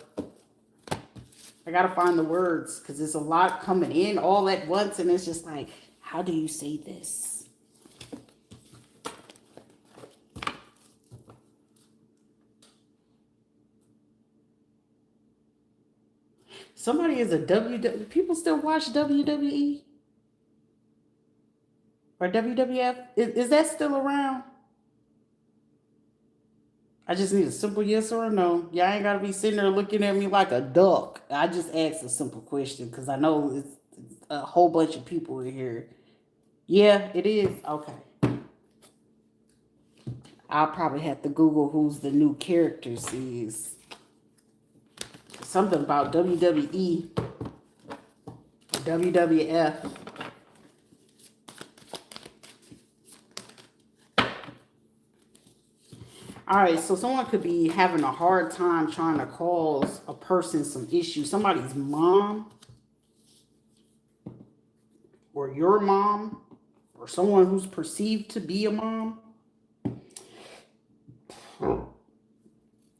I gotta find the words because there's a lot coming in all at once, and it's just like, how do you say this? Somebody is a WWE. People still watch WWE or WWF. Is that still around? I just need a simple yes or a no. Y'all ain't gotta be sitting there looking at me like a duck. I just asked a simple question because I know it's a whole bunch of people in here. Yeah, it is. Okay. I'll probably have to Google who's the new characters is. Something about WWE, WWF. All right, so someone could be having a hard time trying to cause a person some issue. Somebody's mom or your mom or someone who's perceived to be a mom.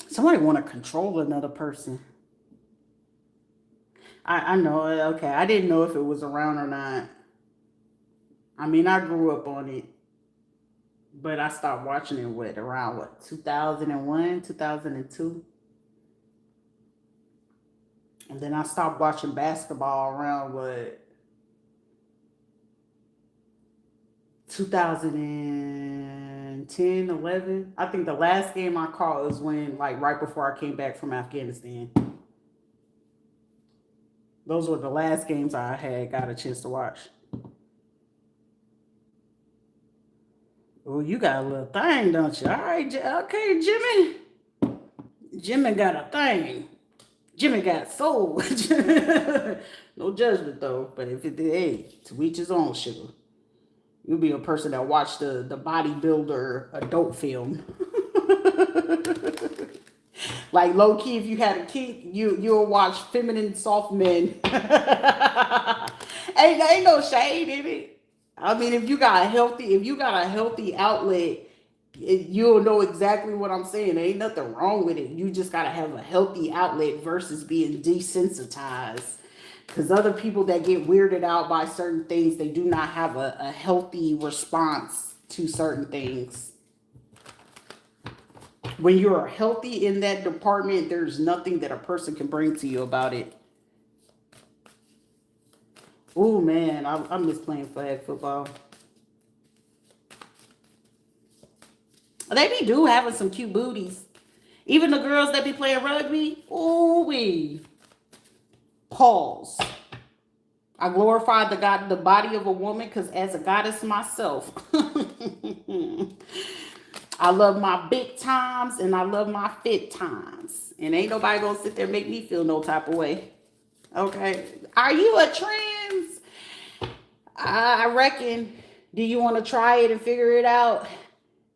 Somebody want to control another person. I know. Okay, I didn't know if it was around or not. I mean, I grew up on it, but I stopped watching it around 2001, 2002. And then I stopped watching basketball around 2010, 11. I think the last game I caught was when, like, right before I came back from Afghanistan. Those were the last games I had got a chance to watch. Oh, you got a little thing, don't you? All right, okay, Jimmy. Jimmy got a thing. Jimmy got soul. No judgment though, but if it did, hey, to each his own, sugar. You'll be a person that watched the bodybuilder adult film. Like low key, if you had a kink, you'll watch feminine soft men. Ain't no shade in it. I mean, if you got a healthy outlet, you'll know exactly what I'm saying. There ain't nothing wrong with it. You just gotta have a healthy outlet versus being desensitized. Because other people that get weirded out by certain things, they do not have a healthy response to certain things. When you're healthy in that department, there's nothing that a person can bring to you about it. Oh man, I miss playing flag football. They be do having some cute booties. Even the girls that be playing rugby, ooh wee. Pause. I glorify the body of a woman because as a goddess myself, I love my big times and I love my fit times. And ain't nobody gonna sit there and make me feel no type of way. Okay. Are you a trans? I reckon. Do you want to try it and figure it out?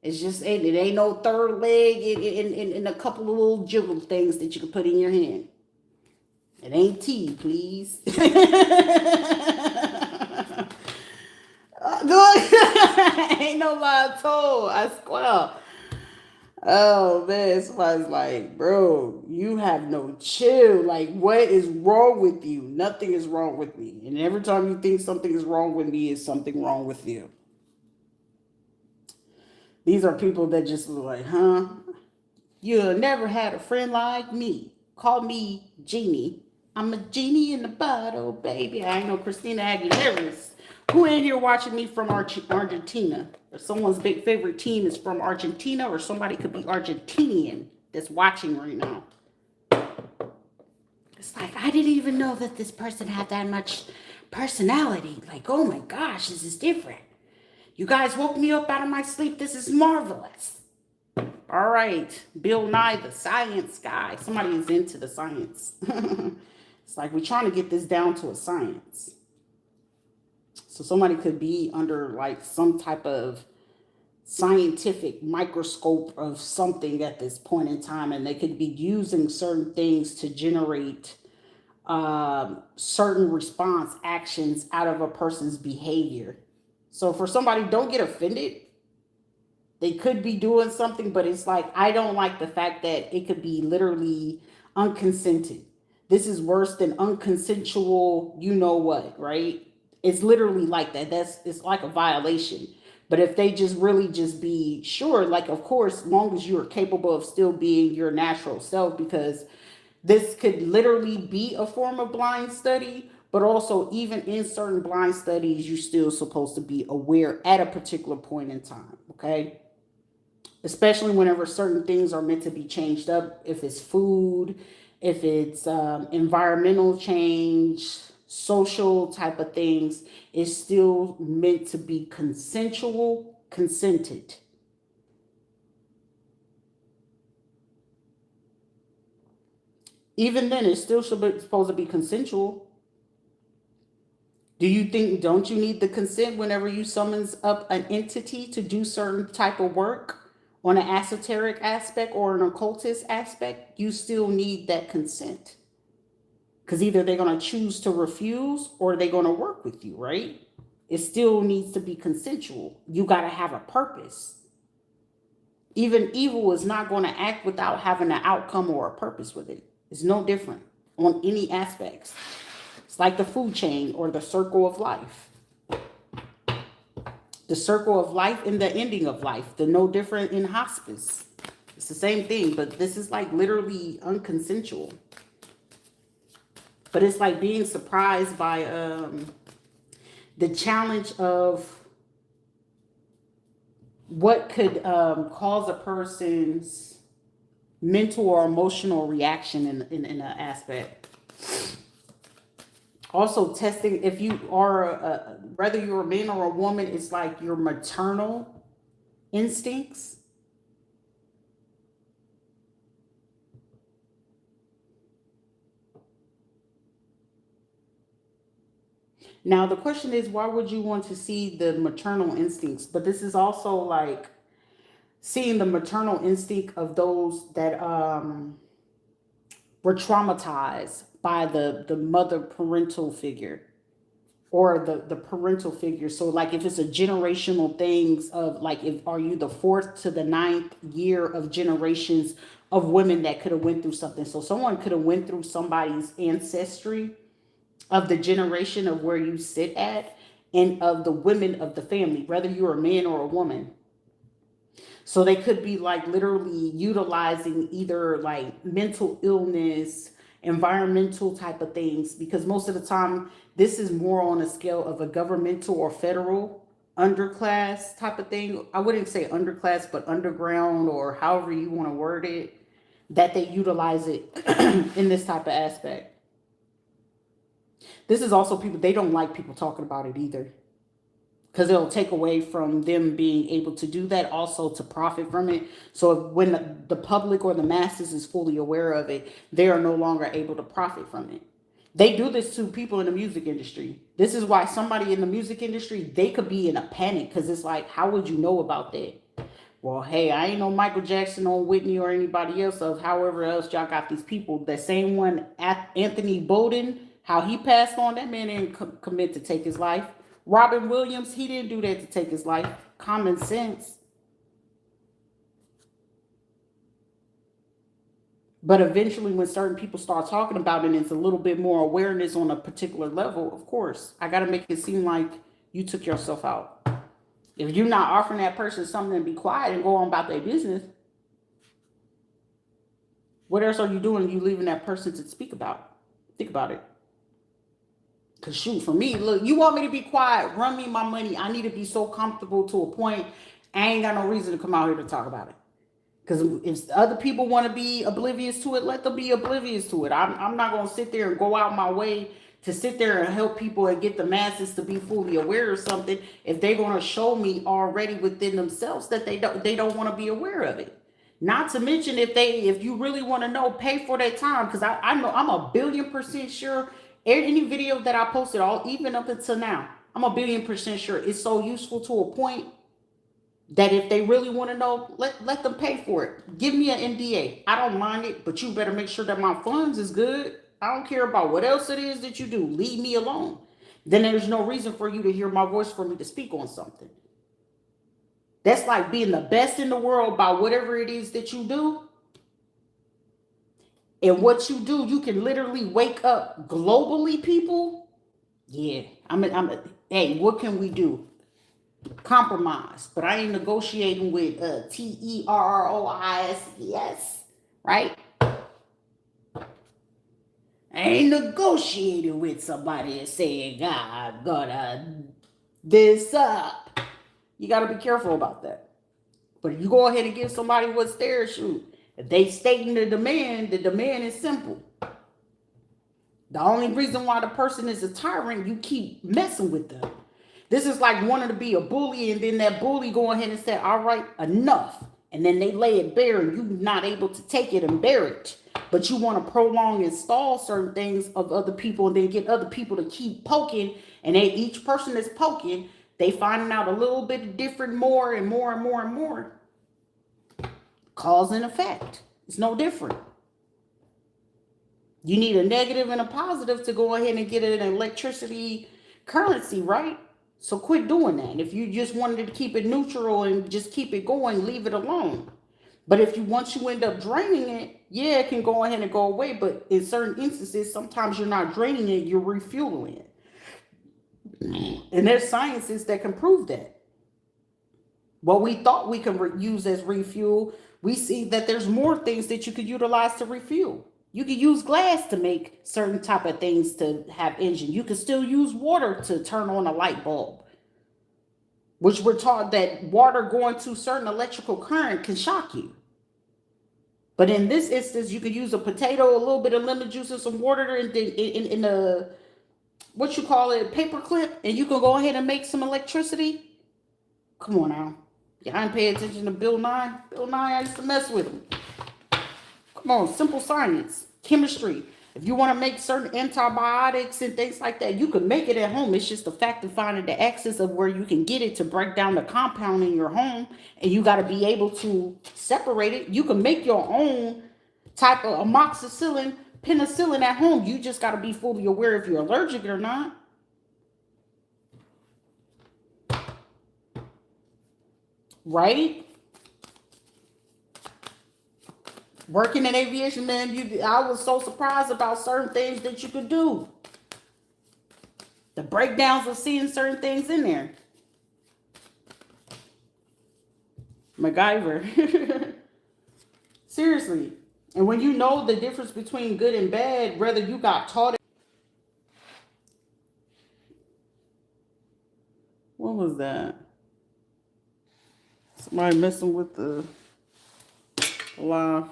It's just it ain't no third leg and a couple of little jiggle things that you can put in your hand. It ain't tea, please. Ain't no lie told. I swear. Oh man, somebody's like, bro, you have no chill. Like, what is wrong with you? Nothing is wrong with me. And every time you think something is wrong with me, is something wrong with you. These are people that just look like, huh? You never had a friend like me. Call me Genie. I'm a genie in the bottle, baby. I ain't no Christina Aguilera. Who in here watching me from Argentina? Or someone's big favorite team is from Argentina, or somebody could be Argentinian that's watching right now. It's like, I didn't even know that this person had that much personality. Like, oh my gosh, this is different. You guys woke me up out of my sleep. This is marvelous. All right. Bill Nye, the science guy. Somebody is into the science. It's like we're trying to get this down to a science. So somebody could be under like some type of scientific microscope of something at this point in time, and they could be using certain things to generate certain response actions out of a person's behavior. So for somebody, don't get offended. They could be doing something, but it's like, I don't like the fact that it could be literally unconsented. This is worse than unconsensual, you know what, right? It's literally like that. It's like a violation. But if they just really just be sure, like, of course, as long as you're capable of still being your natural self, because this could literally be a form of blind study, but also even in certain blind studies, you're still supposed to be aware at a particular point in time, okay? Especially whenever certain things are meant to be changed up, if it's food, if it's environmental change, social type of things, it's still meant to be consensual, consented. Even then, it's still supposed to be consensual. Do you think, don't you need the consent whenever you summons up an entity to do certain type of work on an esoteric aspect or an occultist aspect? You still need that consent. Because either they're going to choose to refuse or they're going to work with you, right? It still needs to be consensual. You got to have a purpose. Even evil is not going to act without having an outcome or a purpose with it. It's no different on any aspects. It's like the food chain or the circle of life. The circle of life and the ending of life. They're no different in hospice. It's the same thing, but this is like literally unconsensual. But it's like being surprised by the challenge of what could cause a person's mental or emotional reaction in an aspect. Also testing if you are, whether you're a man or a woman, it's like your maternal instincts. Now, the question is, why would you want to see the maternal instincts? But this is also like seeing the maternal instinct of those that were traumatized by the mother parental figure or the parental figure. So like if it's a generational things of like, if are you the fourth to the ninth year of generations of women that could have went through something. So someone could have went through somebody's ancestry of the generation of where you sit at and of the women of the family, whether you're a man or a woman. So they could be like literally utilizing either like mental illness, environmental type of things, because most of the time this is more on a scale of a governmental or federal underclass type of thing. I wouldn't say underclass, but underground or however you want to word it, that they utilize it in this type of aspect. This is also people, they don't like people talking about it either, because it'll take away from them being able to do that, also to profit from it. So when the public or the masses is fully aware of it, they are no longer able to profit from it. They do this to people in the music industry. This is why somebody in the music industry, they could be in a panic, because it's like, how would you know about that? Well, hey, I ain't no Michael Jackson or Whitney or anybody else of however else y'all got these people. The same one, Anthony Bowden, how he passed on, that man didn't commit to take his life. Robin Williams, he didn't do that to take his life. Common sense. But eventually, when certain people start talking about it and it's a little bit more awareness on a particular level, of course, I got to make it seem like you took yourself out. If you're not offering that person something to be quiet and go on about their business, what else are you doing? You leaving that person to speak about? Think about it. Cause shoot, for me, look, you want me to be quiet, run me my money. I need to be so comfortable to a point, I ain't got no reason to come out here to talk about it. Because if other people want to be oblivious to it, let them be oblivious to it. I'm not gonna sit there and go out my way to sit there and help people and get the masses to be fully aware of something if they're going to show me already within themselves that they don't want to be aware of it. Not to mention if you really want to know, pay for that time, because I know I'm a billion% sure any video that I posted, all even up until now, I'm a billion% sure it's so useful to a point that if they really want to know, let them pay for it. Give me an NDA. I don't mind it, but you better make sure that my funds is good. I don't care about what else it is that you do. Leave me alone. Then there's no reason for you to hear my voice for me to speak on something. That's like being the best in the world by whatever it is that you do. And what you do, you can literally wake up globally, people. Yeah, hey, what can we do? Compromise, but I ain't negotiating with terrorism, right? I ain't negotiating with somebody and saying, God, I'm gonna this up. You gotta be careful about that. But if you go ahead and give somebody what's theirs, shoot, if they stating the demand is simple. The only reason why the person is a tyrant, you keep messing with them. This is like wanting to be a bully, and then that bully go ahead and say, all right, enough. And then they lay it bare and you're not able to take it and bear it. But you want to prolong and stall certain things of other people and then get other people to keep poking. And each person that's poking, they finding out a little bit different, more and more and more and more. Cause and effect. It's no different. You need a negative and a positive to go ahead and get an electricity currency, right? So quit doing that. If you just wanted to keep it neutral and just keep it going, leave it alone. But if once you end up draining it, yeah, it can go ahead and go away. But in certain instances, sometimes you're not draining it, you're refueling it. And there's sciences that can prove that. What we thought we can use as refuel, we see that there's more things that you could utilize to refuel. You could use glass to make certain type of things to have engine. You could still use water to turn on a light bulb, which we're taught that water going to certain electrical current can shock you. But in this instance, you could use a potato, a little bit of lemon juice, and some water in a, what you call it, paper clip, and you can go ahead and make some electricity. Come on now. Y'all ain't pay attention to Bill Nye. Bill Nye, I used to mess with him. Come on, simple science, chemistry. If you want to make certain antibiotics and things like that, you can make it at home. It's just the fact of finding the access of where you can get it to break down the compound in your home. And you got to be able to separate it. You can make your own type of amoxicillin, penicillin at home. You just got to be fully aware if you're allergic or not. Right? Working in aviation, man, I was so surprised about certain things that you could do. The breakdowns of seeing certain things in there. MacGyver. Seriously. And when you know the difference between good and bad, whether you got taught it. What was that? Somebody messing with the live.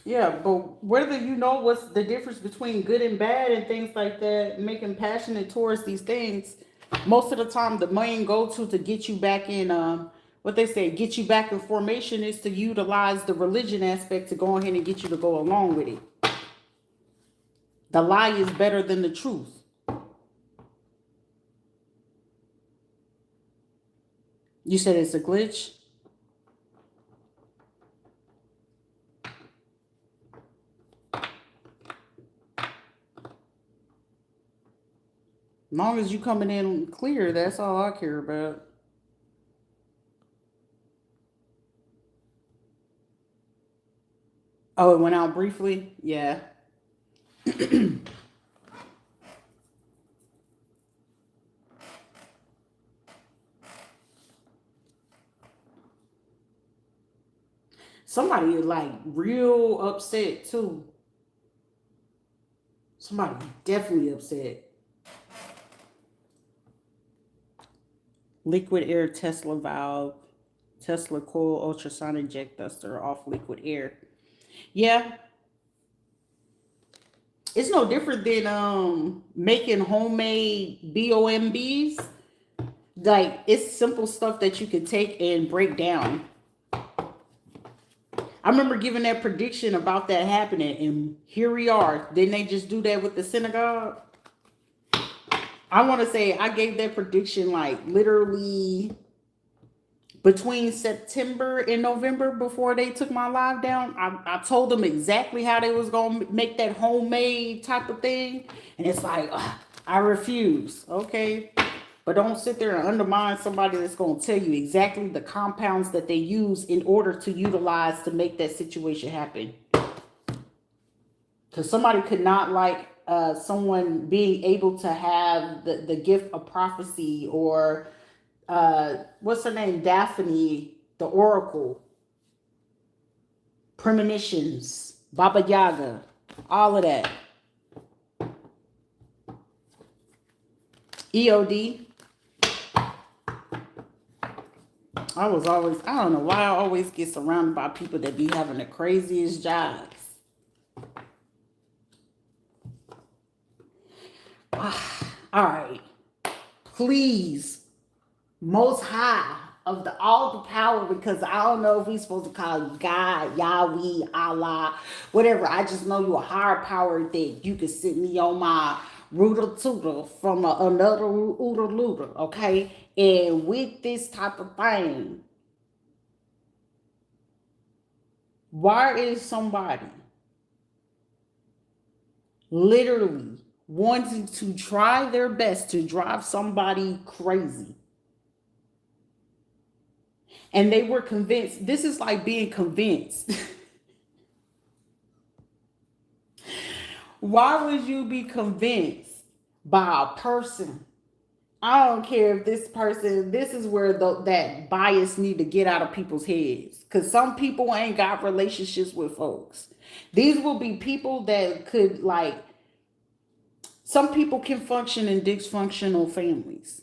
Yeah, but whether you know what's the difference between good and bad and things like that, making passionate towards these things, most of the time the main go-to to get you back in, what they say, get you back in formation is to utilize the religion aspect to go ahead and get you to go along with it. The lie is better than the truth. You said it's a glitch? As long as you coming in clear, that's all I care about. Oh, it went out briefly? Yeah. Somebody like real upset too. Somebody definitely upset. Liquid air Tesla valve, Tesla coil ultrasonic jet duster off liquid air. Yeah, it's no different than making homemade BOMBs. Like it's simple stuff that you can take and break down. I remember giving that prediction about that happening, and here we are. Didn't they just do that with the synagogue? I want to say I gave that prediction like literally between September and November before they took my live down. I told them exactly how they was going to make that homemade type of thing. And it's like, ugh, I refuse. Okay. But don't sit there and undermine somebody that's going to tell you exactly the compounds that they use in order to utilize to make that situation happen. Because somebody could not like someone being able to have the gift of prophecy or what's her name? Daphne, the Oracle, premonitions, Baba Yaga, all of that. EOD. I don't know why I always get surrounded by people that be having the craziest jobs. All right. Please, Most High of the all the power, because I don't know if we supposed to call you God, Yahweh, Allah, whatever. I just know you a higher power that you can sit me on my rooter tooter from another ooter looter, okay? And with this type of thing, why is somebody literally wanting to try their best to drive somebody crazy? And they were convinced. This is like being convinced. Why would you be convinced by a person? I don't care if this person, this is where that bias need to get out of people's heads. Because some people ain't got relationships with folks. These will be people that could like, some people can function in dysfunctional families.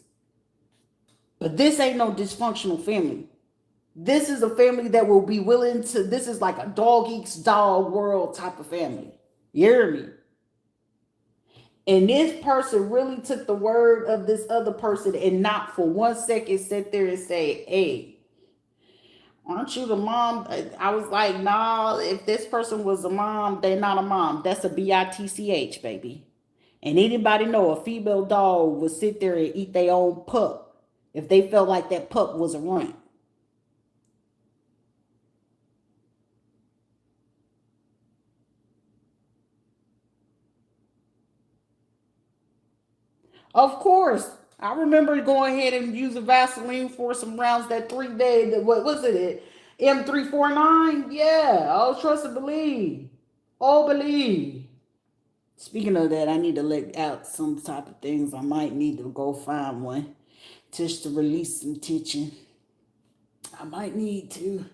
But this ain't no dysfunctional family. This is a family that will be willing to, this is like a dog eats dog world type of family. You hear me? And this person really took the word of this other person and not for 1 second sit there and say, hey, aren't you the mom? I was like, nah, if this person was a mom, they're not a mom. That's a bitch, baby. And anybody know a female dog would sit there and eat their own pup if they felt like that pup was a runt. Of course. I remember going ahead and using Vaseline for some rounds that 3 day, what was it? M349? Yeah. Oh, trust and believe. Oh, believe. Speaking of that, I need to let out some type of things. I might need to go find one just to release some tension. I might need to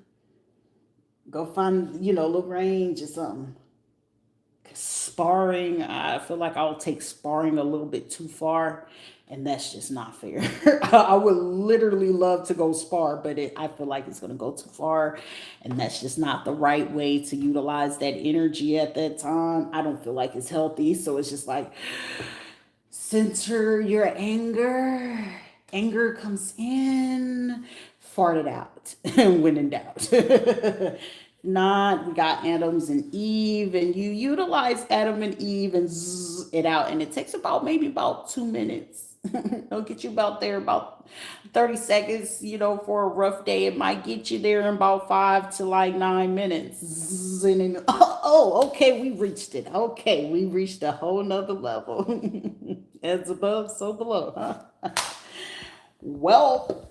go find, a little range or something. Sparring, I feel like I'll take sparring a little bit too far, and that's just not fair. I would literally love to go spar, but I feel like it's going to go too far, and that's just not the right way to utilize that energy at that time. I don't feel like it's healthy, so it's just like center your anger. Anger comes in, fart it out when in doubt. Not, we got Adams and Eve, and you utilize Adam and Eve and zzz it out, and it takes maybe about 2 minutes. It'll get you about there about 30 seconds, for a rough day. It might get you there in about 5 to 9 minutes. Zzz, and then, okay, we reached it. Okay, we reached a whole nother level. As above, so below, huh? Well,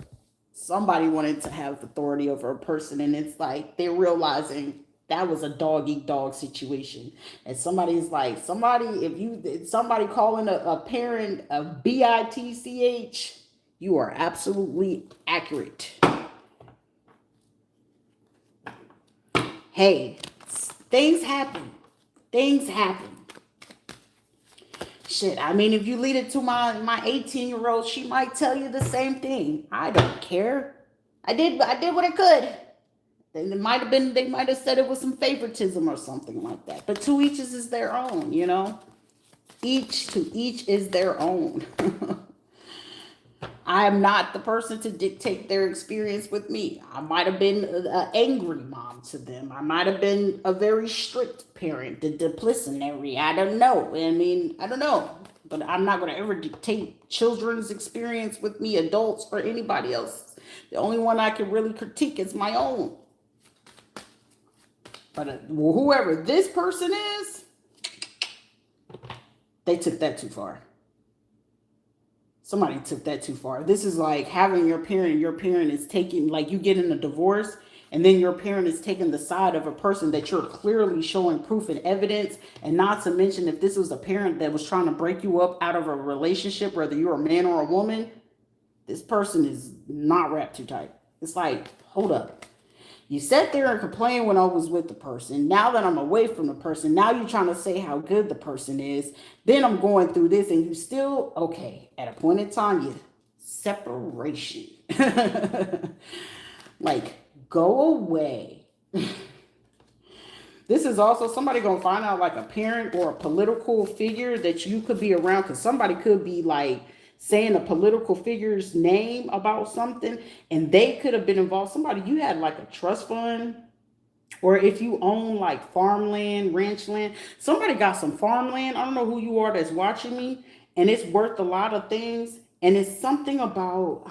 somebody wanted to have authority over a person, and it's like they're realizing that was a dog eat dog situation. And somebody's like, if somebody calling a parent a bitch, you are absolutely accurate. Hey, things happen. Things happen. Shit, I mean, if you lead it to my 18-year-old, she might tell you the same thing. I don't care. I did what I could. They might have said it was some favoritism or something like that. But to each is their own, you know? Each to each is their own. I am not the person to dictate their experience with me. I might have been an angry mom to them. I might have been a very strict parent, the disciplinary. I don't know. I mean, I don't know. But I'm not going to ever dictate children's experience with me, adults, or anybody else. The only one I can really critique is my own. But whoever this person is, they took that too far. Somebody took that too far. This is like having your parent is taking, like you get in a divorce and then your parent is taking the side of a person that you're clearly showing proof and evidence. And not to mention, if this was a parent that was trying to break you up out of a relationship, whether you're a man or a woman, this person is not wrapped too tight. It's like, hold up. You sat there and complained when I was with the person. Now that I'm away from the person, now you're trying to say how good the person is. Then I'm going through this and you still, okay, at a point in time, you separation. Like, go away. This is also somebody going to find out, like a parent or a political figure that you could be around, because somebody could be like saying a political figure's name about something and they could have been involved. Somebody, you had like a trust fund, or if you own like farmland, ranch land, somebody got some farmland. I don't know who you are that's watching me, and it's worth a lot of things. And it's something about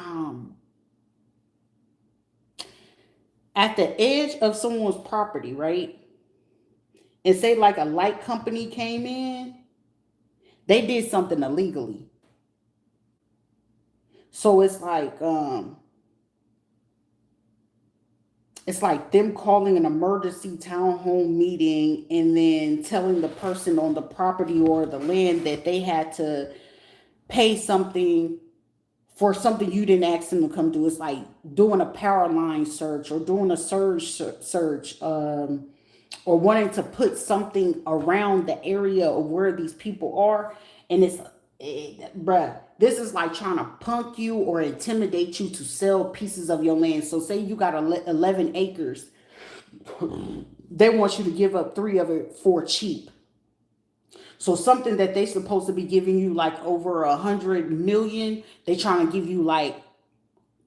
at the edge of someone's property, right? And say like a light company came in, they did something illegally. So it's like them calling an emergency town hall meeting and then telling the person on the property or the land that they had to pay something for something you didn't ask them to come do. It's like doing a power line search or doing a search, or wanting to put something around the area of where these people are. And bruh, this is like trying to punk you or intimidate you to sell pieces of your land. So say you got 11 acres. They want you to give up 3 of it for cheap. So something that they supposed to be giving you like over 100 million, they trying to give you like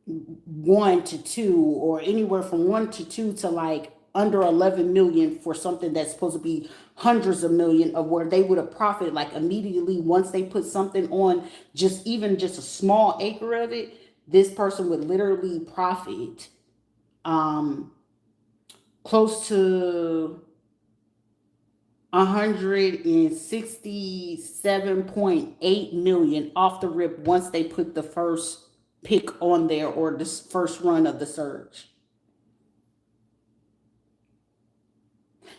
1 to 2, or anywhere from 1 to 2 to like under 11 million for something that's supposed to be hundreds of million, of where they would have profited like immediately once they put something on just even just a small acre of it. This person would literally profit close to 167.8 million off the rip once they put the first pick on there, or this first run of the surge.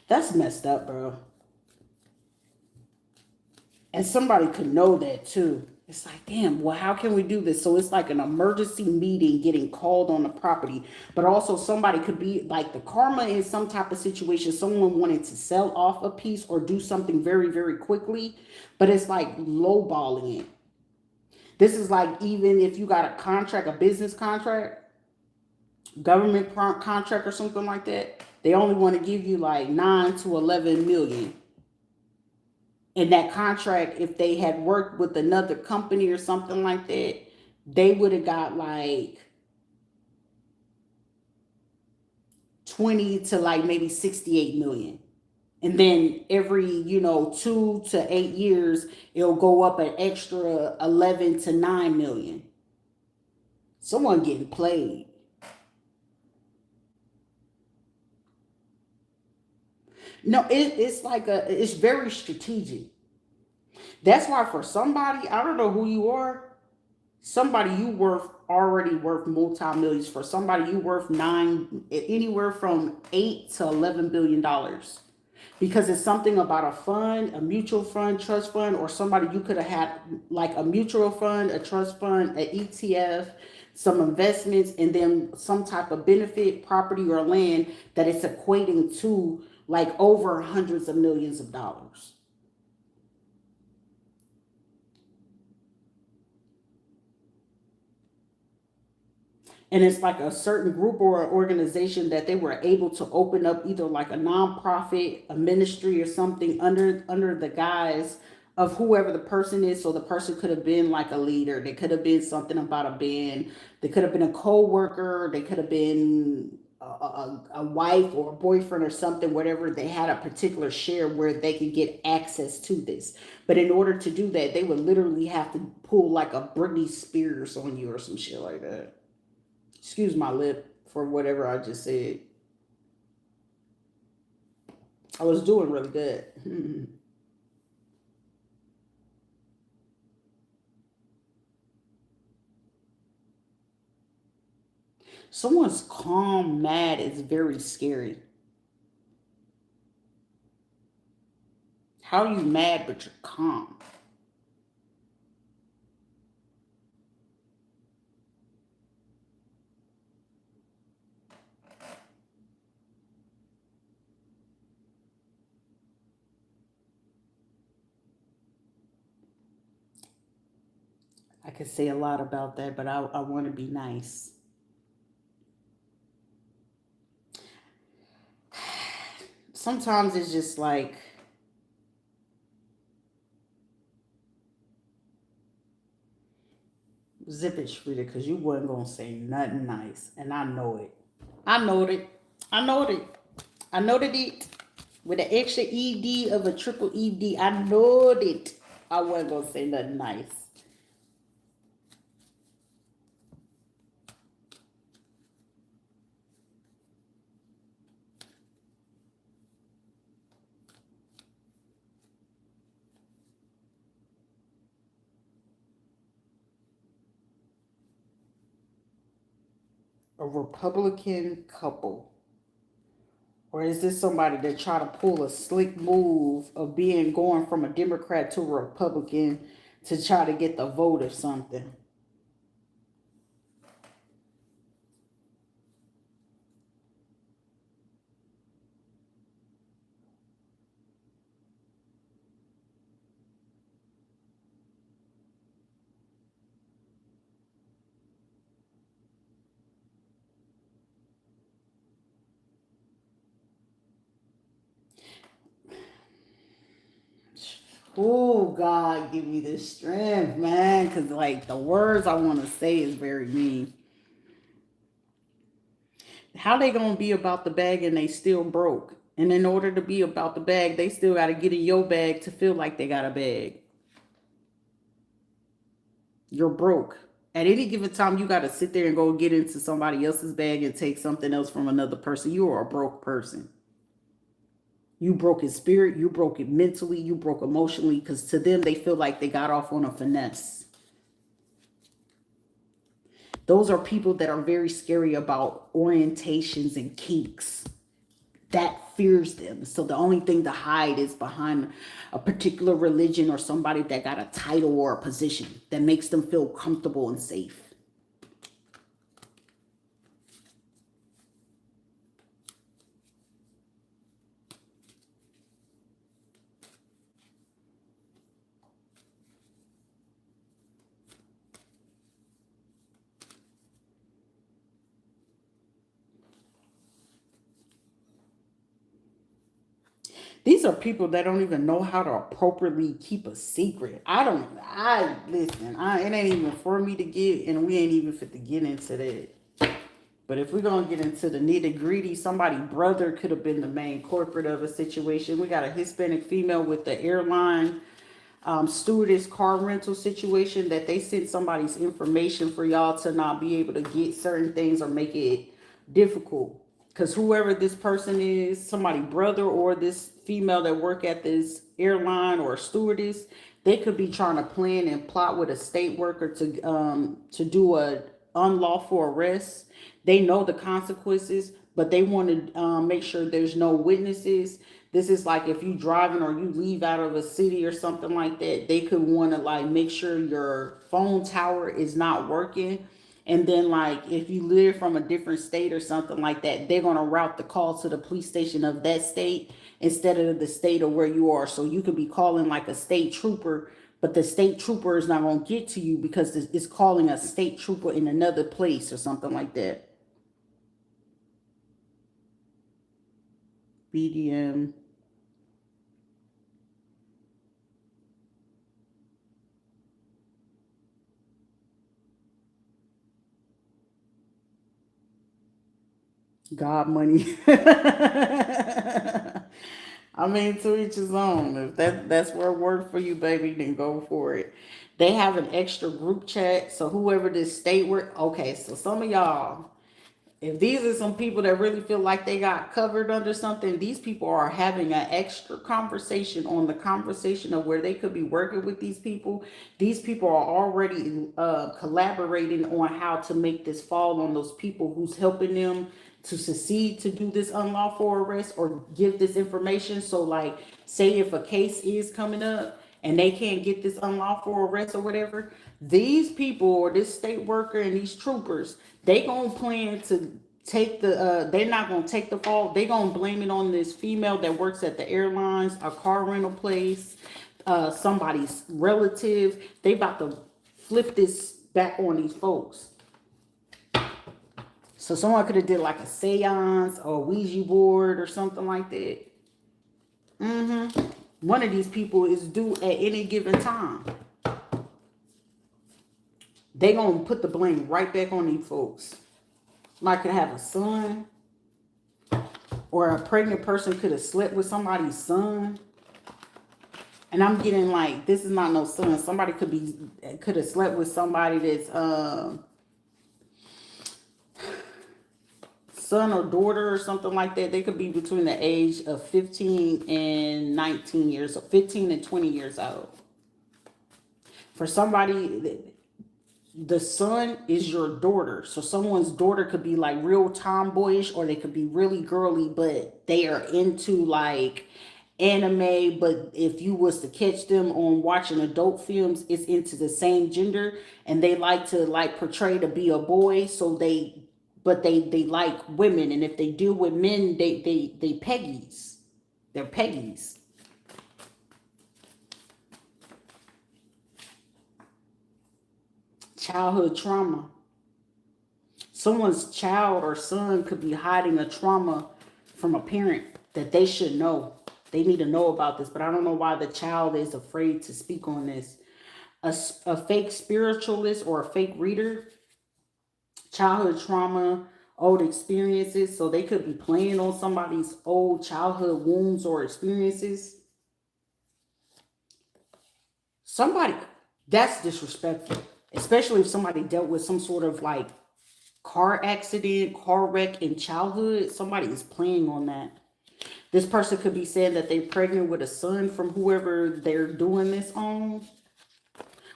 That's messed up, bro. And somebody could know that too. It's like, damn, well, how can we do this? So it's like an emergency meeting getting called on the property. But also somebody could be like the karma in some type of situation, someone wanting to sell off a piece or do something very, very quickly. But it's like lowballing it. This is like, even if you got a contract, a business contract, government contract or something like that, they only want to give you like 9 to 11 million. In that contract, if they had worked with another company or something like that, they would have got like 20 to like maybe 68 million. And then every, 2 to 8 years, it'll go up an extra 11 to 9 million. Someone getting played. No, it's very strategic. That's why for somebody, I don't know who you are, somebody you already worth multi-millions. For somebody you worth anywhere from 8 to 11 billion dollars. Because it's something about a fund, a mutual fund, trust fund, or somebody you could have had like a mutual fund, a trust fund, an ETF, some investments, and then some type of benefit, property or land that it's equating to like over hundreds of millions of dollars. And it's like a certain group or organization that they were able to open up either like a nonprofit, a ministry or something under the guise of whoever the person is. So the person could have been like a leader, they could have been something about a band, they could have been a co-worker, they could have been a wife or a boyfriend or something, whatever. They had a particular share where they could get access to this. But in order to do that, they would literally have to pull like a Britney Spears on you or some shit like that. Excuse my lip for whatever I just said. I was doing really good. Someone's calm, mad is very scary. How are you mad but you're calm? I could say a lot about that, but I want to be nice. Sometimes it's just like, zip it, Rita, because you wasn't going to say nothing nice. And I know it. I know it. I know it. I know it. With an extra ED of a triple ED, I know it. I wasn't going to say nothing nice. A Republican couple? Or is this somebody that try to pull a slick move of being going from a Democrat to a Republican to try to get the vote or something? Oh, God, give me the strength, man. Because, like, the words I want to say is very mean. How they going to be about the bag and they still broke? And in order to be about the bag, they still got to get in your bag to feel like they got a bag. You're broke. At any given time, you got to sit there and go get into somebody else's bag and take something else from another person. You are a broke person. You broke in spirit, you broke it mentally, you broke emotionally, because to them, they feel like they got off on a finesse. Those are people that are very scary about orientations and kinks. That fears them. So the only thing to hide is behind a particular religion or somebody that got a title or a position that makes them feel comfortable and safe. These are people that don't even know how to appropriately keep a secret. I listen, it ain't even for me to get, and we ain't even fit to get into that. But if we're gonna get into the nitty gritty, somebody brother could have been the main corporate of a situation. We got a Hispanic female with the airline stewardess car rental situation that they sent somebody's information for y'all to not be able to get certain things or make it difficult. Because whoever this person is, somebody brother or this female that work at this airline or stewardess, they could be trying to plan and plot with a state worker to do a unlawful arrest. They know the consequences, but they want to make sure there's no witnesses. This is like if you driving or you leave out of a city or something like that, they could want to like make sure your phone tower is not working. And then like if you live from a different state or something like that, they're gonna route the call to the police station of that state instead of the state of where you are. So you could be calling like a state trooper but the state trooper is not going to get to you because it's calling a state trooper in another place or something like that. BDM. God money. I mean, to each his own. If that's where it worked for you, baby, then go for it. They have an extra group chat, so whoever this state work. Okay, so some of y'all, if these are some people that really feel like they got covered under something, these people are having an extra conversation on the conversation of where they could be working with these people. These people are already collaborating on how to make this fall on those people who's helping them to succeed to do this unlawful arrest or give this information. So, like, say if a case is coming up and they can't get this unlawful arrest or whatever, these people or this state worker and these troopers, they gonna plan to take the they're not gonna take the fault. They gonna blame it on this female that works at the airlines, a car rental place, somebody's relative. They about to flip this back on these folks. So someone could have did like a seance or a Ouija board or something like that. One of these people is due at any given time. They gonna put the blame right back on these folks. Like could have a son, or a pregnant person could have slept with somebody's son. And I'm getting like, this is not no son. Somebody could have slept with somebody that's son or daughter or something like that. They could be between the age of 15 and 19 years, so 15 and 20 years old. For somebody, the son is your daughter. So someone's daughter could be like real tomboyish, or they could be really girly, but they are into like anime. But if you was to catch them on watching adult films, it's into the same gender, and they like to like portray to be a boy. So they like women, and if they deal with men, they peggies. They're peggies. Childhood trauma. Someone's child or son could be hiding a trauma from a parent that they should know. They need to know about this, but I don't know why the child is afraid to speak on this. A fake spiritualist or a fake reader, childhood trauma, old experiences. So they could be playing on somebody's old childhood wounds or experiences. Somebody, that's disrespectful, especially if somebody dealt with some sort of like car accident, car wreck in childhood. Somebody is playing on that. This person could be saying that they're pregnant with a son from whoever they're doing this on.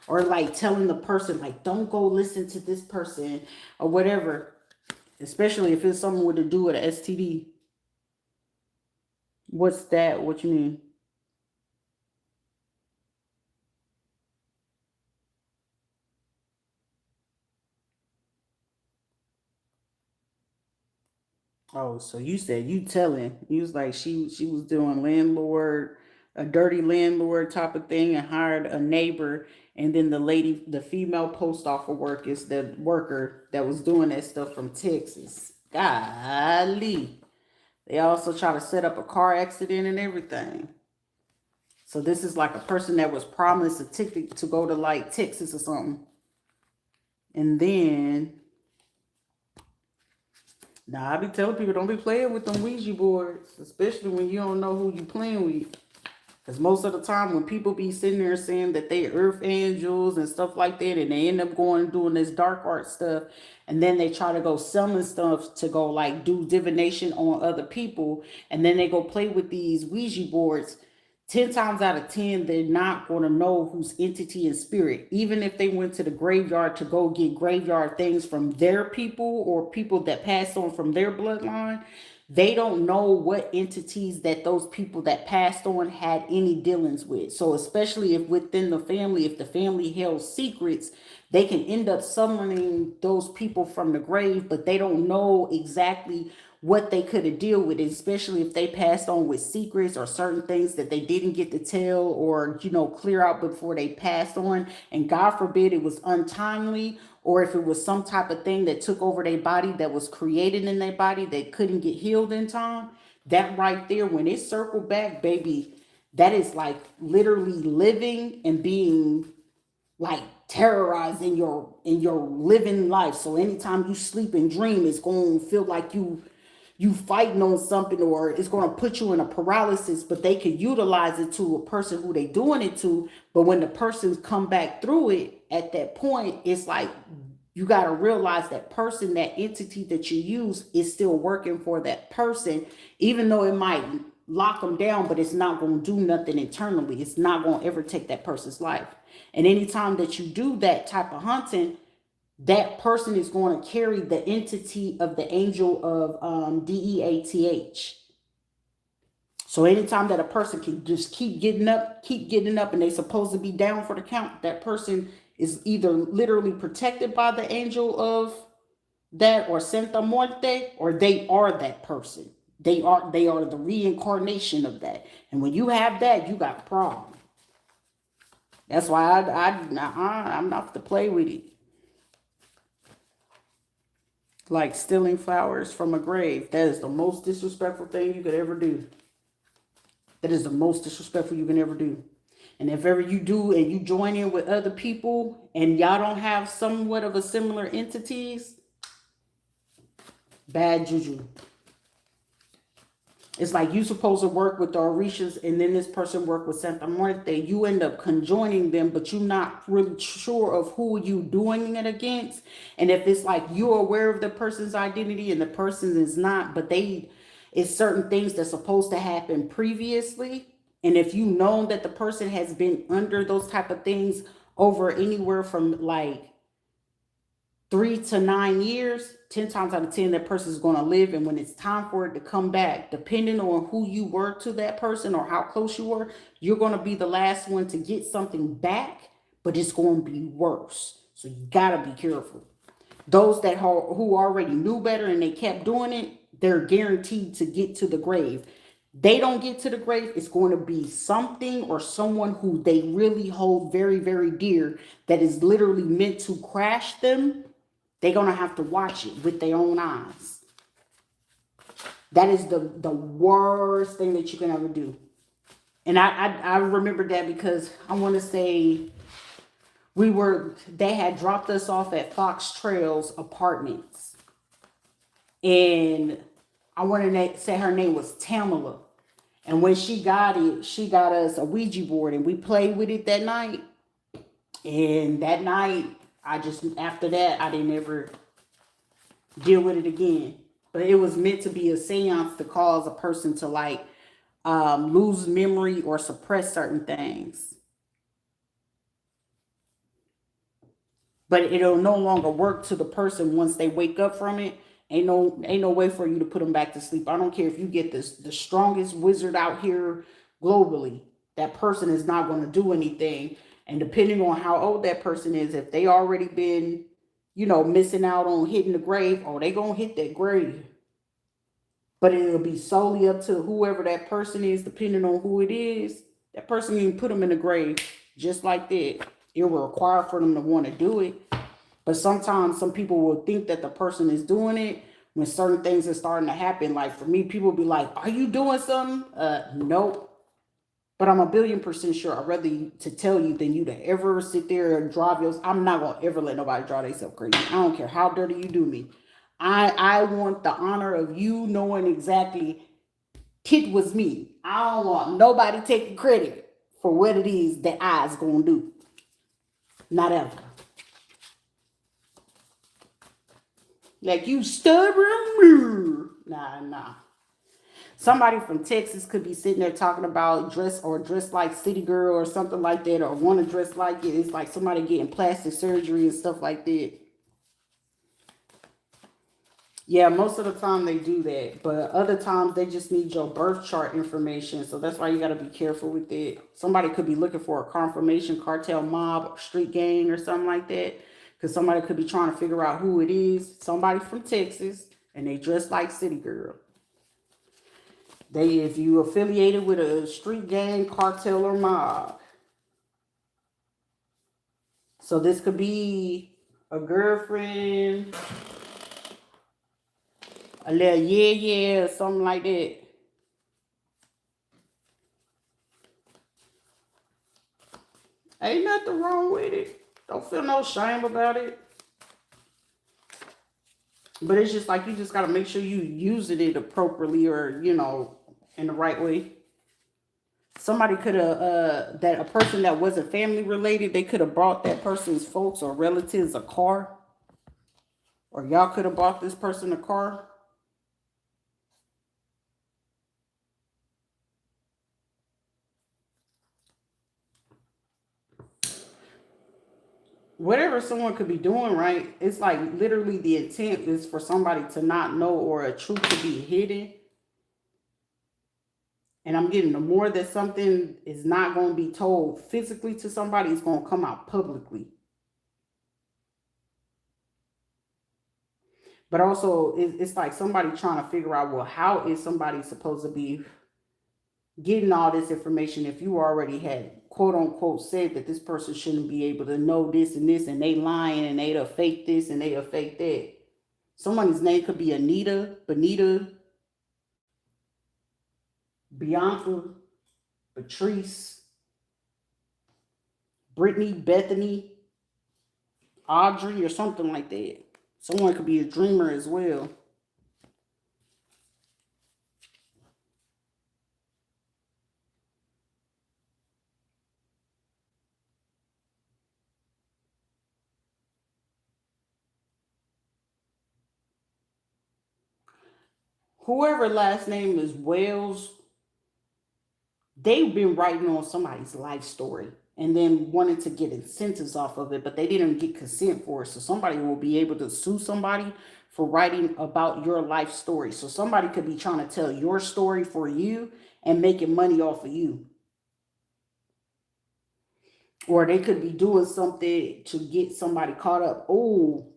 Or like telling the person, like, don't go listen to this person or whatever. Especially if it's something with to do with an STD. What's that? What you mean? Oh, so you said you telling. You was like she was doing landlord, a dirty landlord type of thing, and hired a neighbor, and then the lady, the female post office worker, is the worker that was doing that stuff from Texas. Golly. They also try to set up a car accident and everything. So this is like a person that was promised a ticket to go to like Texas or something. And then, now I be telling people don't be playing with them Ouija boards, especially when you don't know who you playing with. Because most of the time when people be sitting there saying that they earth angels and stuff like that, and they end up going and doing this dark art stuff, and then they try to go selling stuff to go like do divination on other people, and then they go play with these Ouija boards, 10 times out of 10, they're not going to know who's entity and spirit. Even if they went to the graveyard to go get graveyard things from their people or people that passed on from their bloodline, they don't know what entities that those people that passed on had any dealings with. So especially if within the family, if the family held secrets, they can end up summoning those people from the grave, but they don't know exactly what they could have dealt with, especially if they passed on with secrets or certain things that they didn't get to tell or, clear out before they passed on. And God forbid it was untimely, or if it was some type of thing that took over their body that was created in their body that couldn't get healed in time. That right there, when it circled back, baby, that is like literally living and being like terrorized in your living life. So anytime you sleep and dream, it's going to feel like you fighting on something, or it's going to put you in a paralysis. But they could utilize it to a person who they doing it to. But when the person's come back through it, at that point, it's like you got to realize that person, that entity that you use, is still working for that person, even though it might lock them down, but it's not going to do nothing internally. It's not going to ever take that person's life. And anytime that you do that type of hunting, that person is going to carry the entity of the angel of DEATH. So anytime that a person can just keep getting up, and they supposed to be down for the count, that person is either literally protected by the angel of that, or Santa Muerte, or they are that person. They are the reincarnation of that. And when you have that, you got a problem. That's why I'm not to play with it. Like stealing flowers from a grave. That is the most disrespectful thing you could ever do. That is the most disrespectful you can ever do. And if ever you do and you join in with other people and y'all don't have somewhat of a similar entities, bad juju. It's like you supposed to work with the Orishas, and then this person work with Santa Muerte. You end up conjoining them, but you're not really sure of who you doing it against. And if it's like you're aware of the person's identity and the person is not, but it's certain things that's supposed to happen previously. And if you know that the person has been under those type of things over anywhere from like 3 to 9 years, 10 times out of 10, that person is going to live. And when it's time for it to come back, depending on who you were to that person or how close you were, you're going to be the last one to get something back, but it's going to be worse. So you got to be careful. Those who already knew better and they kept doing it, they're guaranteed to get to the grave. They don't get to the grave, it's going to be something or someone who they really hold very, very dear that is literally meant to crash them. They're going to have to watch it with their own eyes. That is the worst thing that you can ever do. And I remember that because I want to say they had dropped us off at Fox Trails Apartments. And I want to say her name was Tamala. And when she got it, she got us a Ouija board and we played with it that night. And that night, after that, I didn't ever deal with it again. But it was meant to be a seance to cause a person to like lose memory or suppress certain things. But it'll no longer work to the person once they wake up from it. Ain't no way for you to put them back to sleep. I don't care if you get the strongest wizard out here globally. That person is not going to do anything. And depending on how old that person is, if they already been, missing out on hitting the grave, they going to hit that grave. But it'll be solely up to whoever that person is, depending on who it is. That person can put them in the grave just like that. It will require for them to want to do it. But sometimes some people will think that the person is doing it when certain things are starting to happen. Like for me, people will be like, are you doing something? Nope. But I'm 1,000,000,000% sure I'd rather to tell you than you to ever sit there and drive yours. I'm not going to ever let nobody drive themselves crazy. I don't care how dirty you do me. I want the honor of you knowing exactly it was me. I don't want nobody taking credit for what it is that I's going to do. Not ever. Like you stubborn. Nah. Somebody from Texas could be sitting there talking about dress like City Girl or something like that, or want to dress like it. It's like somebody getting plastic surgery and stuff like that. Yeah, most of the time they do that, but other times they just need your birth chart information. So that's why you got to be careful with it. Somebody could be looking for a confirmation cartel mob, street gang or something like that. Because somebody could be trying to figure out who it is. Somebody from Texas. And they dress like city girl. They, if you affiliated with a street gang, cartel, or mob. So this could be a girlfriend, a little yeah, something like that. Ain't nothing wrong with it. Don't feel no shame about it. But it's just like you just got to make sure you using it appropriately or, you know, in the right way. Somebody could have, that a person that wasn't family related, they could have brought that person's folks or relatives a car. Or y'all could have bought this person a car. Whatever someone could be doing, right? It's like literally the intent is for somebody to not know or a truth to be hidden. And I'm getting the more that something is not going to be told physically to somebody, it's going to come out publicly. But also, it's like somebody trying to figure out, well, how is somebody supposed to be getting all this information if you already had, quote unquote, said that this person shouldn't be able to know this, and they lying, and they'll fake this, and they'll fake that. Somebody's name could be Anita, Benita, Bianca, Patrice, Brittany, Bethany, Audrey, or something like that. Someone could be a dreamer as well. Whoever last name is Wells, they've been writing on somebody's life story and then wanted to get incentives off of it, but they didn't get consent for it. So somebody will be able to sue somebody for writing about your life story. So somebody could be trying to tell your story for you and making money off of you. Or they could be doing something to get somebody caught up. Oh,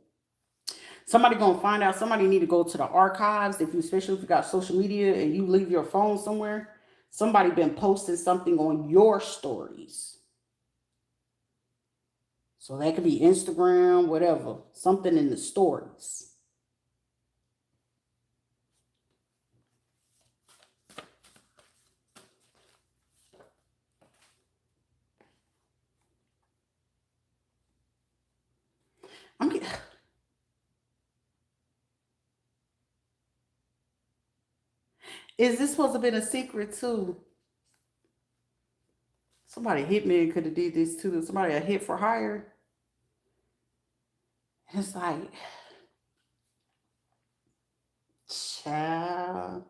somebody gonna find out. Somebody need to go to the archives, if you, especially if you got social media and you leave your phone somewhere. Somebody been posting something on your stories. So that could be Instagram, whatever, something in the stories. I'm get- Is this supposed to have been a secret too? Somebody hit me and could have did this too. Somebody a hit for hire. It's like, child.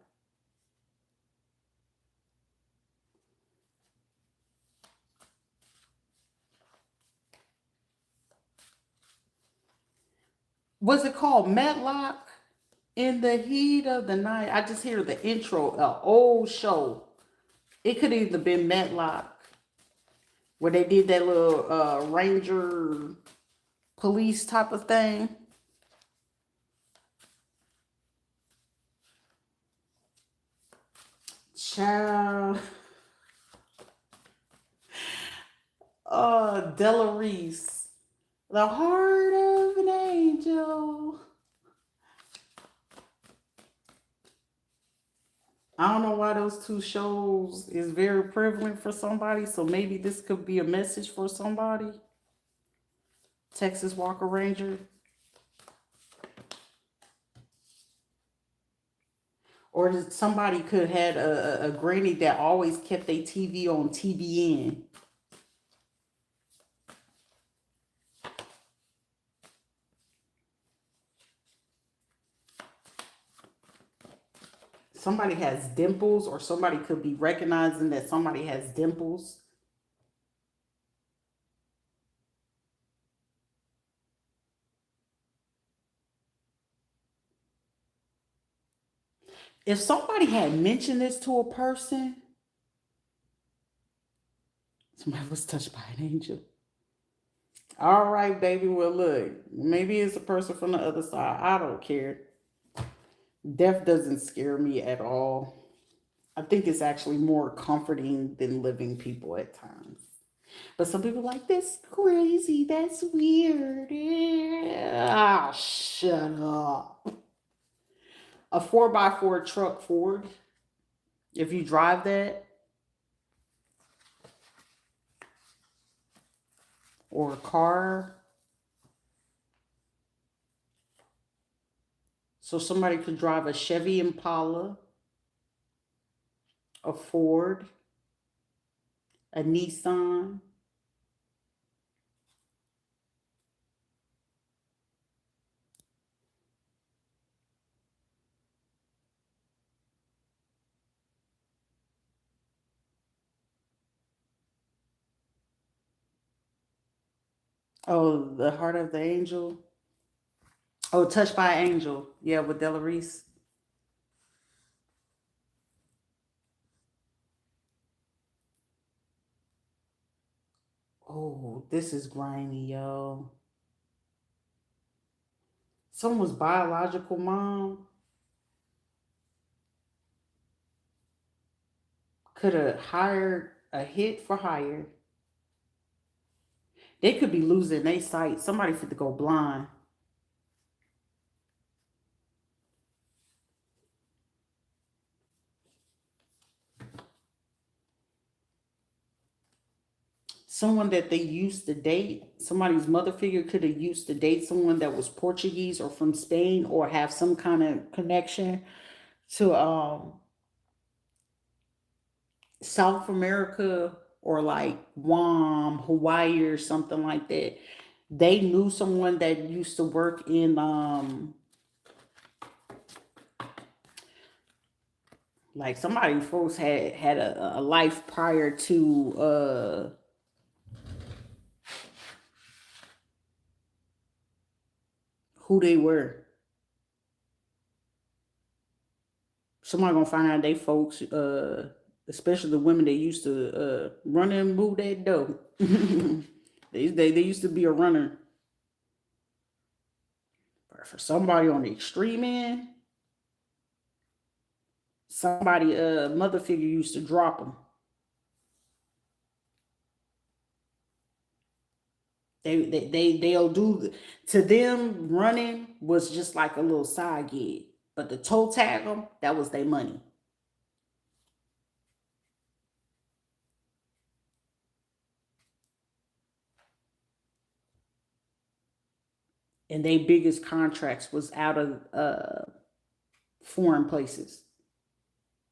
Was it called Matlock? In the heat of the night. I just hear the intro, an old show. It could either been Matlock, where they did that little ranger police type of thing. Child. Della Reese. The Heart of an Angel. I don't know why those two shows is very prevalent for somebody, so maybe this could be a message for somebody. Texas Walker Ranger. Or somebody could have had a granny that always kept their TV on TBN. Somebody has dimples, or somebody could be recognizing that somebody has dimples. If somebody had mentioned this to a person, somebody was touched by an angel. All right, baby. Well, look, maybe it's a person from the other side. I don't care. Death doesn't scare me at all. I think it's actually more comforting than living people at times. But some people are like, that's crazy, that's weird. Ah, shut up. A 4x4 truck Ford, if you drive that, or a car, so somebody could drive a Chevy Impala, a Ford, a Nissan. Oh, the Heart of the Angel. Oh, Touched by an Angel. Yeah, with Della Reese. Oh, this is grimy, yo. Someone's biological mom could have hired a hit for hire. They could be losing their sight. Somebody fit to go blind. Someone that they used to date, somebody's mother figure could have used to date someone that was Portuguese or from Spain or have some kind of connection to South America or like Guam, Hawaii or something like that. They knew someone that used to work in like somebody folks had a life prior to who they were. Somebody gonna find out they folks, especially the women that used to run and move that dough. They used to be a runner. But for somebody on the extreme end, somebody mother figure used to drop them. They'll do to them running was just like a little side gig, but the toe tag them that was their money, and their biggest contracts was out of foreign places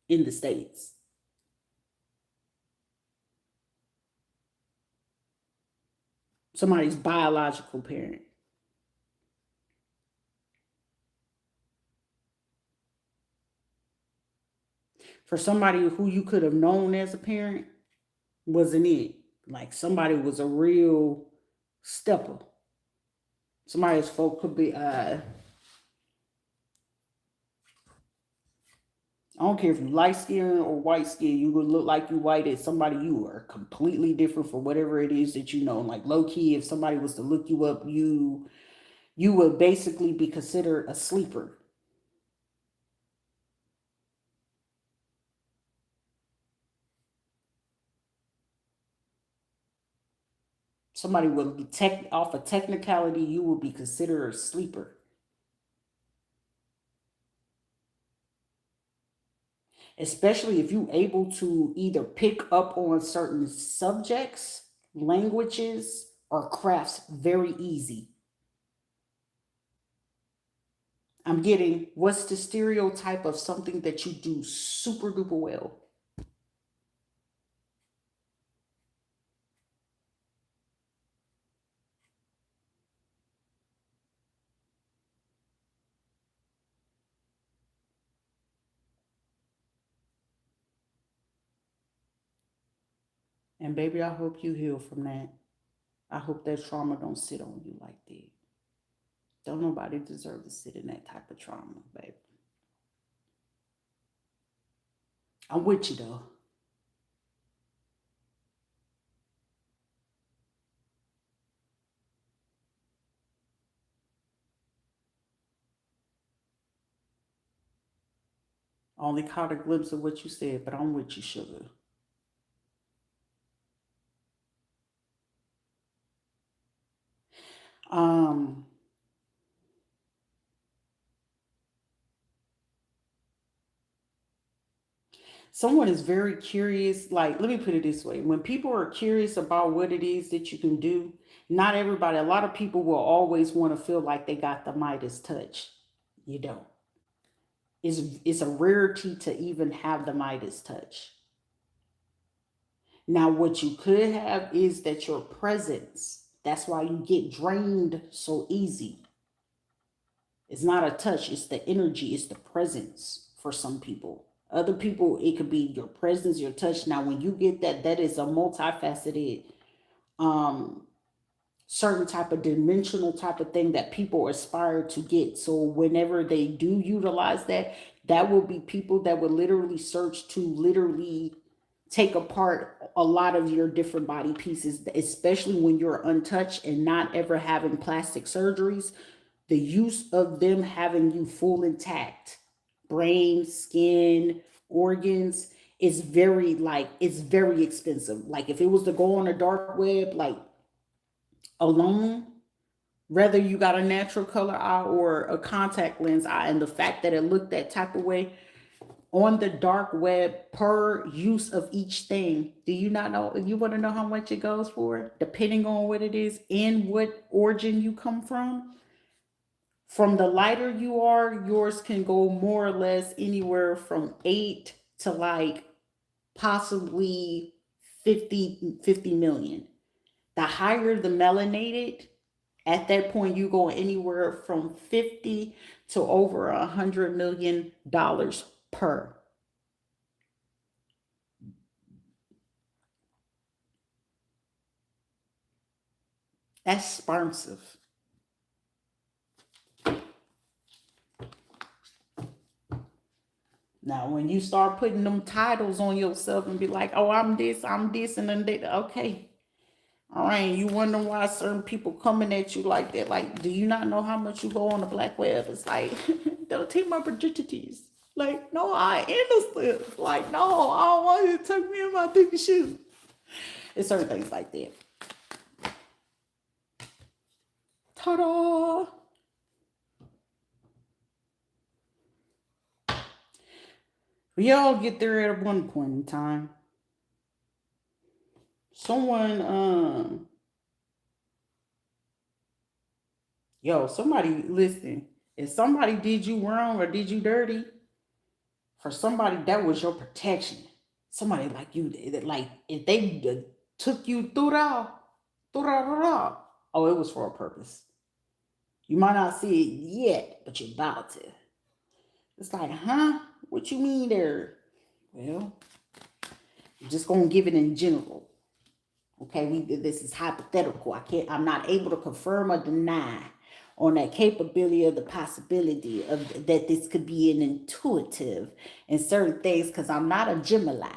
in the states. Somebody's biological parent. For somebody who you could have known as a parent, wasn't it? Like somebody was a real stepper. Somebody's folk could be I don't care if you light skin or white skin, you would look like you white as somebody you are completely different for whatever it is that you know. Like low key, if somebody was to look you up, you would basically be considered a sleeper. Somebody would be tech off a technicality, you would be considered a sleeper. Especially if you able to either pick up on certain subjects, languages, or crafts very easy. I'm getting what's the stereotype of something that you do super duper well. And baby, I hope you heal from that. I hope that trauma don't sit on you like that. Don't nobody deserve to sit in that type of trauma, baby. I'm with you though. I only caught a glimpse of what you said, but I'm with you, sugar. Um, Someone is very curious. Like, let me put it this way: when people are curious about what it is that you can do, not everybody, a lot of people will always want to feel like they got the Midas touch. You don't. It's a rarity to even have the Midas touch. Now, what you could have is that your presence, that's why you get drained so easy. It's not a touch, it's the energy, it's the presence for some people. Other people, it could be your presence, your touch. Now, when you get that, that is a multifaceted, um, certain type of dimensional type of thing that people aspire to get. So whenever they do utilize that, that will be people that would literally search to literally take apart a lot of your different body pieces, especially when you're untouched and not ever having plastic surgeries. The use of them having you full intact, brain, skin, organs, is very, like, it's very expensive. Like, if it was to go on a dark web, like, alone, whether you got a natural color eye or a contact lens eye, and the fact that it looked that type of way on the dark web per use of each thing, do you not know? You want to know how much it goes for, depending on what it is and what origin you come from? From the lighter you are, yours can go more or less anywhere from 8 to like possibly 50 million. The higher the melanated, at that point you go anywhere from 50 to over $100 million per. That's expensive. Now, when you start putting them titles on yourself and be like, "Oh, I'm this, and then that," okay, all right, you wonder why certain people coming at you like that. Like, do you not know how much you go on the black web? It's like, don't take my virginities. Like, no, I innocent. Like, no, I don't want you to tuck me in my dicky shoes. It's certain things like that. Ta-da! We all get there at one point in time. Someone, yo, somebody, listen. If somebody did you wrong or did you dirty, for somebody that was your protection. Somebody like you, like if they took you through that, oh, it was for a purpose. You might not see it yet, but you're about to. It's like, huh? What you mean there? Well, I'm just gonna give it in general. Okay, this is hypothetical. I'm not able to confirm or deny on that capability of the possibility of that this could be an intuitive in certain things, because I'm not a Gemini,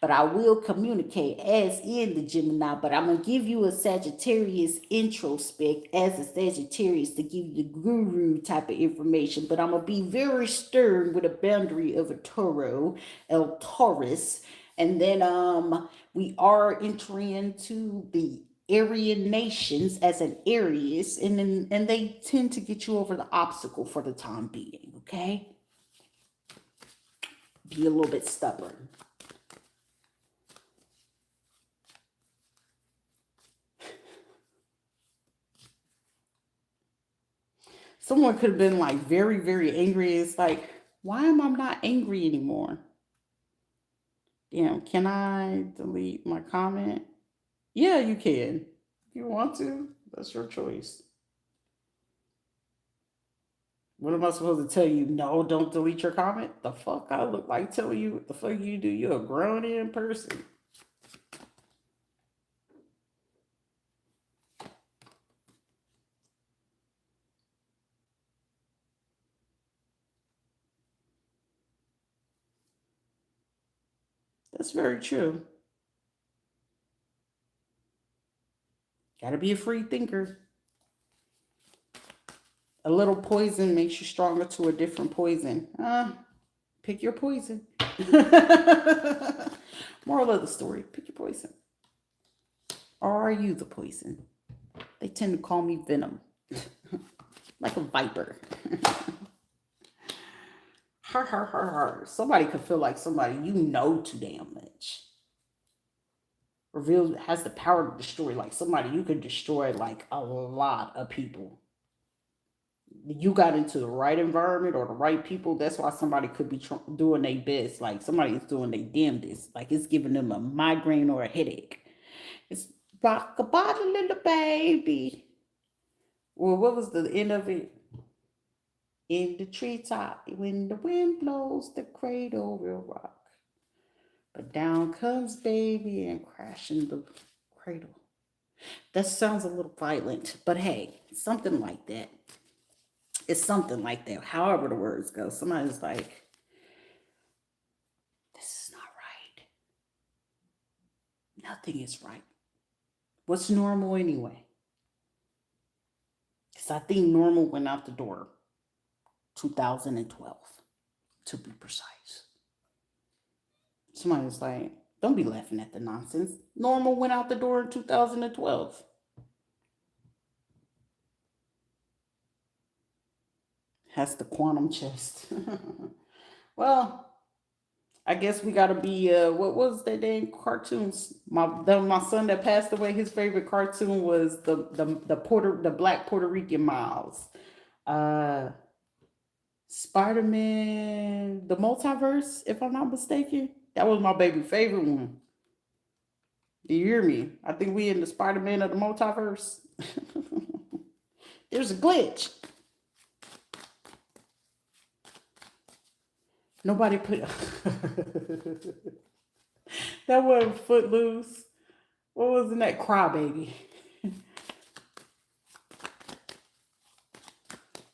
but I will communicate as in the Gemini. But I'm gonna give you a Sagittarius introspect as a Sagittarius to give you the guru type of information. But I'm gonna be very stern with a boundary of a Toro, El Taurus, and then we are entering into the Aryan nations as an Aries, and they tend to get you over the obstacle for the time being. Okay, be a little bit stubborn. Someone could have been like very, very angry. It's like, why am I not angry anymore? Damn, can I delete my comment? Yeah, you can. If you want to, that's your choice. What am I supposed to tell you? No, don't delete your comment? The fuck I look like telling you what the fuck you do? You're a grown in person. That's very true. Gotta be a free thinker. A little poison makes you stronger to a different poison. Pick your poison. Moral of the story, pick your poison. Or are you the poison? They tend to call me Venom. Like a viper. Har, har, har, har. Somebody could feel like somebody you know too damn much. Reveals has the power to destroy, like somebody you could destroy like a lot of people. You got into the right environment or the right people. That's why somebody could be doing their best. Like somebody is doing their damnedest. Like it's giving them a migraine or a headache. It's rock a bottle, little baby. Well, what was the end of it? In the treetop, when the wind blows, the cradle will rock. But down comes baby and crashing the cradle. That sounds a little violent, but hey, something like that. It's something like that. However the words go, somebody's like, "This is not right. Nothing is right. What's normal anyway?" Because I think normal went out the door 2012, to be precise. Somebody's like, "Don't be laughing at the nonsense. Normal went out the door in 2012. Has the quantum chest. Well, I guess we gotta be what was that dang cartoons? My son that passed away, his favorite cartoon was the black Puerto Rican Miles. Uh Spider-Man, the multiverse, if I'm not mistaken. That was my baby favorite one. Do you hear me? I think we in the Spider-Man of the multiverse. There's a glitch. Nobody put that wasn't Footloose. What was in that Crybaby?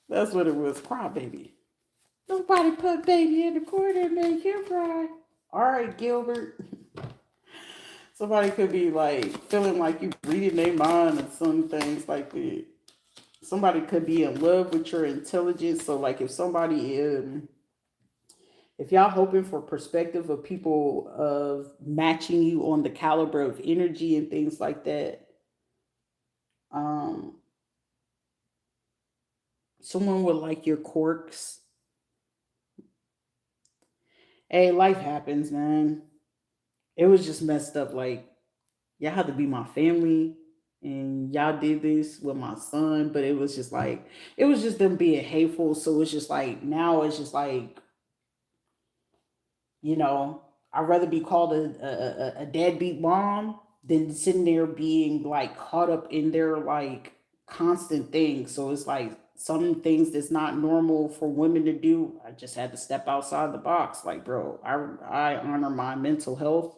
That's what it was, Crybaby. Nobody put baby in the corner and make him cry. All right, Gilbert. Somebody could be like feeling like you reading their mind and some things like that. Somebody could be in love with your intelligence. So like if y'all hoping for perspective of people of matching you on the caliber of energy and things like that, um, someone with like your quirks. Hey, life happens, man. It was just messed up. Like y'all had to be my family, and y'all did this with my son, but it was just like it was just them being hateful. So it's just like now it's just like you know, I'd rather be called a deadbeat mom than sitting there being like caught up in their like constant things. So it's like some things that's not normal for women to do. I just had to step outside the box. Like, bro, I honor my mental health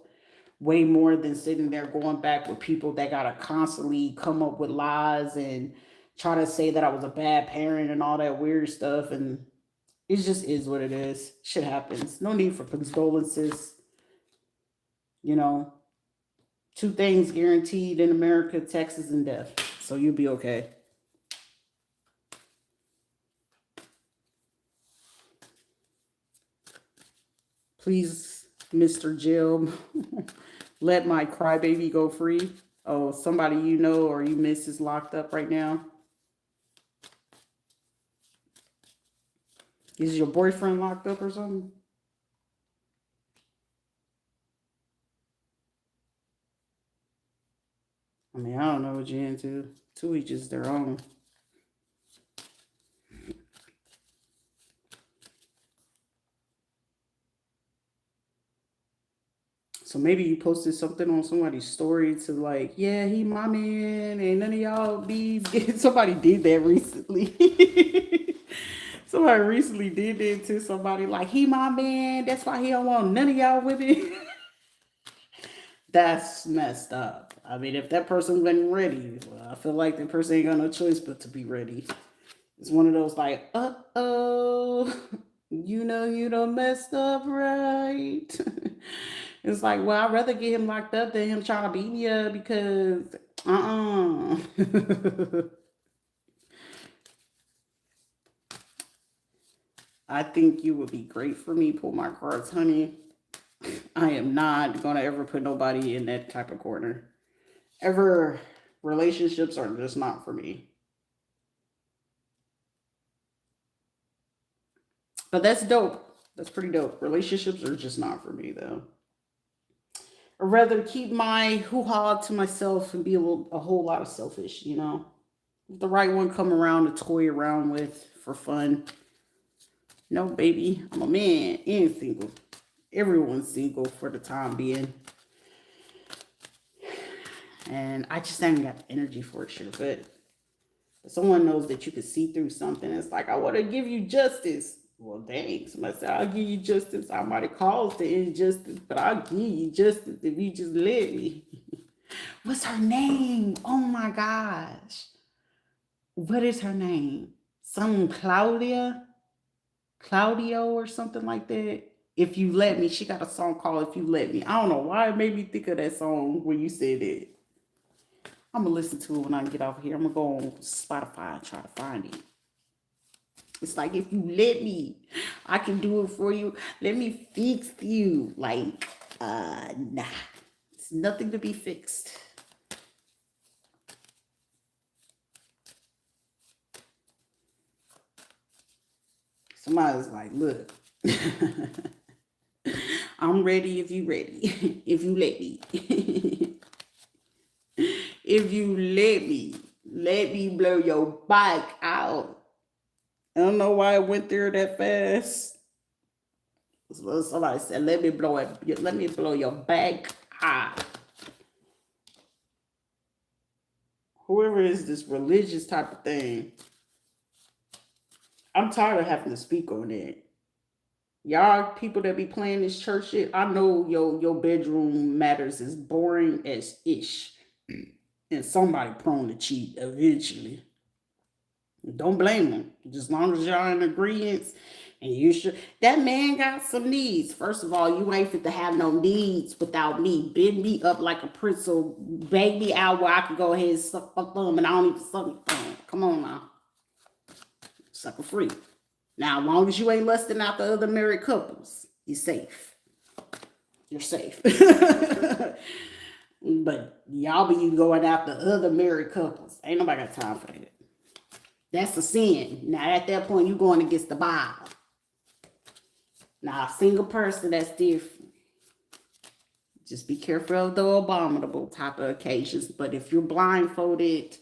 way more than sitting there going back with people that gotta constantly come up with lies and try to say that I was a bad parent and all that weird stuff. And it just is what it is. Shit happens. No need for condolences. You know, two things guaranteed in America: taxes and death. So you'll be okay. Please, Mr. Jim, let my crybaby go free. Oh, somebody you know or you miss is locked up right now. Is your boyfriend locked up or something? I mean, I don't know what you're into. To each is their own. So maybe you posted something on somebody's story to like, yeah, he my man, and none of y'all bees. Somebody did that recently. Somebody recently did that to somebody like, he my man. That's why he don't want none of y'all with him. That's messed up. I mean, if that person wasn't ready, well, I feel like that person ain't got no choice but to be ready. It's one of those like, oh, you know you done messed up, right? It's like, well, I'd rather get him locked up than him trying to beat me up because, uh-uh. I think you would be great for me. Pull my cards, honey. I am not gonna ever put nobody in that type of corner. Ever. Relationships are just not for me. But that's dope. That's pretty dope. Relationships are just not for me though. I'd rather keep my hoo ha to myself and be a whole lot of selfish, you know? If the right one come around to toy around with for fun. No, baby, I'm a man and single. Everyone's single for the time being. And I just haven't got the energy for it, sure. But if someone knows that you can see through something, it's like, I want to give you justice. Well, dang, somebody said, I'll give you justice. I might have caused the injustice, but I'll give you justice if you just let me. What's her name? Oh my gosh. What is her name? Some Claudio or something like that. If you let me, she got a song called If You Let Me. I don't know why it made me think of that song when you said it. I'm gonna listen to it when I get off here. I'm gonna go on Spotify and try to find it. It's like, if you let me, I can do it for you. Let me fix you. Like, nah. It's nothing to be fixed. Somebody's like, look, I'm ready if you ready. If you let me. If you let me blow your bike out. I don't know why it went there that fast. Somebody said, let me blow your back out. Whoever is this religious type of thing, I'm tired of having to speak on it. Y'all people that be playing this church shit, I know your bedroom matters is boring as ish. And somebody prone to cheat eventually. Don't blame them. Just as long as y'all in agreement and you should. That man got some needs. First of all, you ain't fit to have no needs without me. Bend me up like a pretzel. Bang me out where I can go ahead and suck my thumb and I don't even suck my thumb. Come on now. Sucker free. Now, as long as you ain't lusting out the other married couples, you're safe. You're safe. But y'all be going after other married couples. Ain't nobody got time for that. That's a sin. Now, at that point, you going against the Bible. Now, a single person, that's different. Just be careful of the abominable type of occasions. But if you're blindfolded,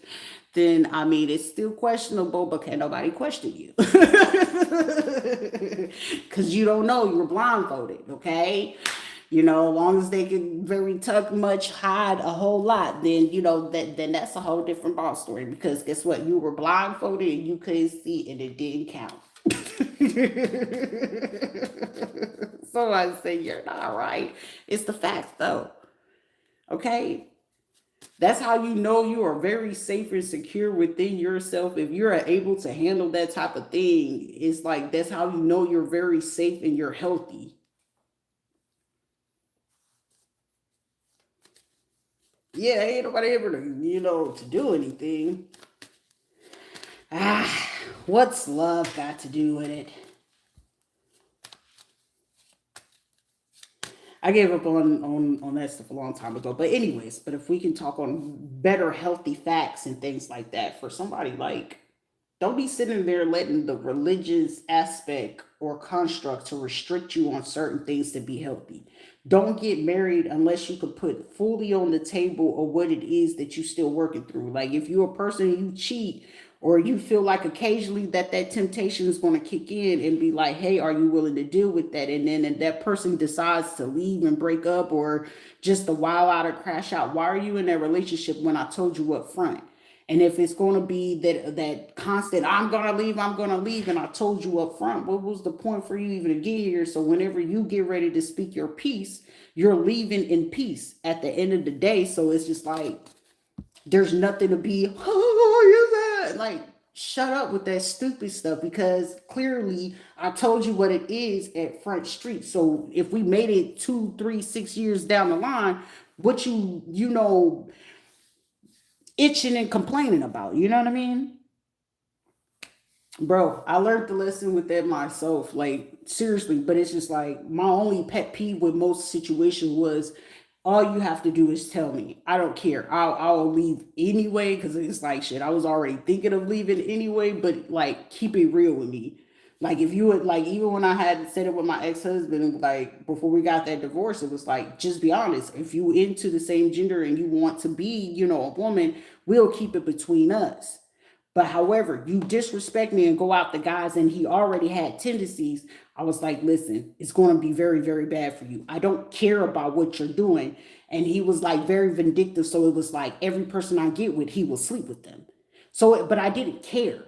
then, I mean, it's still questionable, but can't nobody question you. Because you don't know you're blindfolded, okay? You know, as long as they can very tuck much, hide a whole lot, then, you know, then that's a whole different ball story. Because guess what? You were blindfolded and you couldn't see and it didn't count. So I say, you're not right. It's the fact, though. Okay? That's how you know you are very safe and secure within yourself. If you're able to handle that type of thing, it's like that's how you know you're very safe and you're healthy. Yeah, ain't nobody ever to do anything. Ah, what's love got to do with it? I gave up on that stuff a long time ago. But anyways, but if we can talk on better healthy facts and things like that for somebody, like, don't be sitting there letting the religious aspect or construct to restrict you on certain things to be healthy. Don't get married unless you could put fully on the table of what it is that you still working through. Like, if you're a person you cheat, or you feel like occasionally that temptation is going to kick in and be like, hey, are you willing to deal with that? And then that person decides to leave and break up, or just to wild out or crash out. Why are you in that relationship when I told you up front? And if it's going to be that constant, I'm gonna leave, and I told you up front, what was the point for you even to get here? So whenever you get ready to speak your piece, you're leaving in peace at the end of the day. So it's just like, there's nothing to be, oh, you're that. Like, shut up with that stupid stuff, because clearly I told you what it is at Front Street. So if we made it 2, 3, 6 years down the line, what itching and complaining about, you know what I mean? Bro, I learned the lesson with that myself, like seriously. But it's just like my only pet peeve with most situations was all you have to do is tell me. I don't care. I'll leave anyway because it's like shit. I was already thinking of leaving anyway, but like keep it real with me. Like if you would like even when I had said it with my ex-husband, like before we got that divorce, it was like just be honest. If you into the same gender and you want to be, a woman, we'll keep it between us. But however, you disrespect me and go out the guys, and he already had tendencies. I was like, listen, it's going to be very, very bad for you. I don't care about what you're doing. And he was like very vindictive. So it was like every person I get with, he will sleep with them. So, but I didn't care.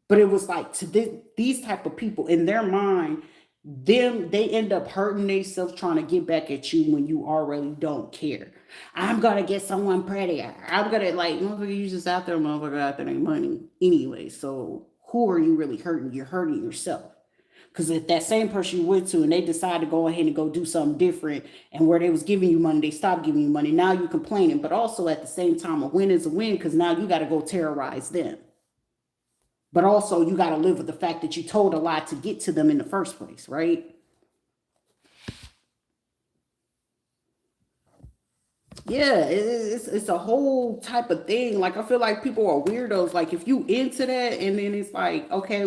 But it was like to these type of people in their mind, they end up hurting themselves trying to get back at you when you already don't care. I'm gonna get someone prettier. I'm gonna like motherfucker. You just out there, motherfucker. Out there ain't money anyway. So who are you really hurting? You're hurting yourself. Because if that same person you went to and they decide to go ahead and go do something different, and where they was giving you money, they stopped giving you money. Now you complaining, but also at the same time, a win is a win because now you got to go terrorize them. But also you got to live with the fact that you told a lie to get to them in the first place, right? Yeah, it's a whole type of thing. Like I feel like people are weirdos. Like if you into that, and then it's like, okay,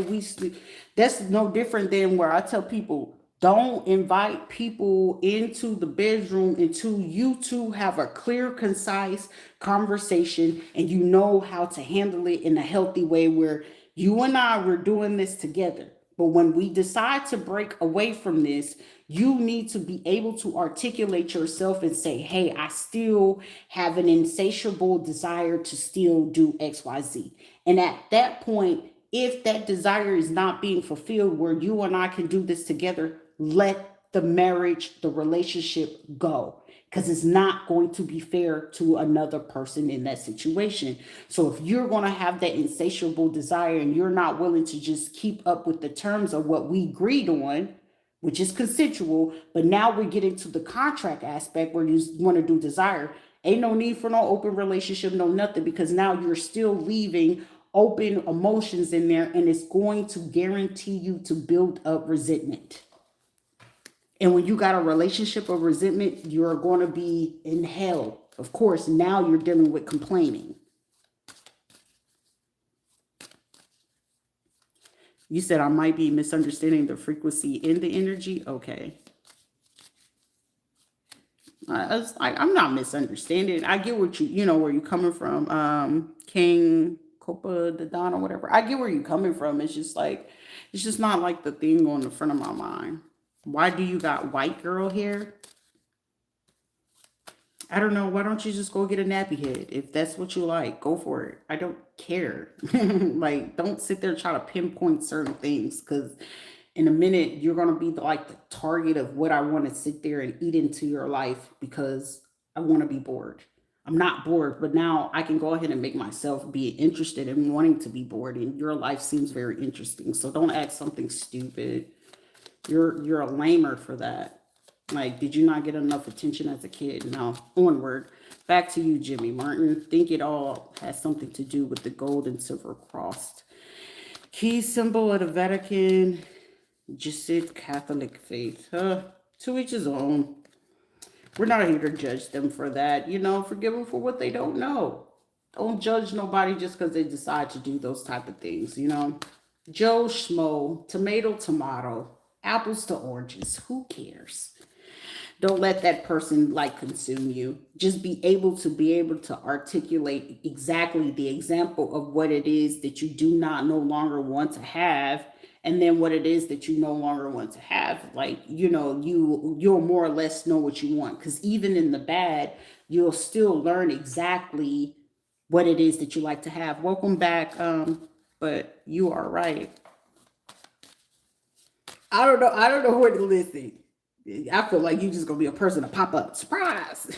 that's no different than where I tell people don't invite people into the bedroom until you two have a clear, concise conversation and you know how to handle it in a healthy way where you and I were doing this together. But when we decide to break away from this, you need to be able to articulate yourself and say, hey, I still have an insatiable desire to still do XYZ. And at that point, if that desire is not being fulfilled where you and I can do this together, let the marriage, the relationship go, because it's not going to be fair to another person in that situation. So if you're going to have that insatiable desire and you're not willing to just keep up with the terms of what we agreed on, which is consensual, but now we're getting to the contract aspect where you want to do desire. Ain't no need for no open relationship, no nothing, because now you're still leaving open emotions in there, and it's going to guarantee you to build up resentment. And when you got a relationship of resentment, you're going to be in hell. Of course, now you're dealing with complaining. You said I might be misunderstanding the frequency in the energy. Okay. I'm not misunderstanding. I get what where you're coming from. King Copa the Don or whatever. I get where you're coming from. It's just not like the thing on the front of my mind. Why do you got white girl hair? I don't know. Why don't you just go get a nappy head? If that's what you like, go for it. I don't care. Like, don't sit there and try to pinpoint certain things because in a minute you're gonna be like the target of what I want to sit there and eat into your life because I want to be bored. I'm not bored, but now I can go ahead and make myself be interested in wanting to be bored, and your life seems very interesting. So don't act something stupid. You're a lamer for that. Like, did you not get enough attention as a kid? No. Onward. Back to you, Jimmy Martin. Think it all has something to do with the gold and silver cross. Key symbol of the Vatican, Jesuit Catholic faith. To each his own. We're not here to judge them for that. Forgive them for what they don't know. Don't judge nobody just because they decide to do those type of things. Joe Schmo, tomato, apples to oranges. Who cares? Don't let that person like consume you. Just be able to articulate exactly the example of what it is that you do not no longer want to have, and then what it is that you no longer want to have. Like, you'll more or less know what you want, because even in the bad, you'll still learn exactly what it is that you like to have. Welcome back. But you are right. I don't know where to listen. I feel like you just gonna be a person to pop up. Surprise!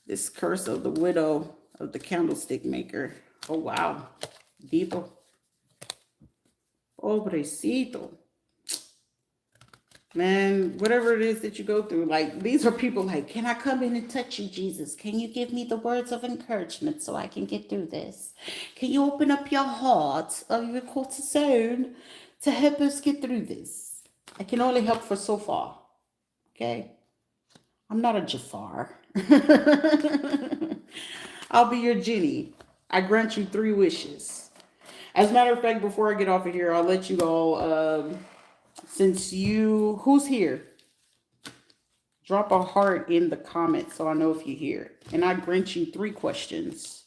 This curse of the widow of the candlestick maker. Oh wow. Dito. Pobrecito. Man, whatever it is that you go through, like these are people like, can I come in and touch you, Jesus? Can you give me the words of encouragement so I can get through this? Can you open up your heart of your cortisone to help us get through this? I can only help for so far. Okay? I'm not a Jafar. I'll be your genie. I grant you 3 wishes. As a matter of fact, before I get off of here, I'll let you all, who's here? Drop a heart in the comments so I know if you're here. And I grant you 3 questions.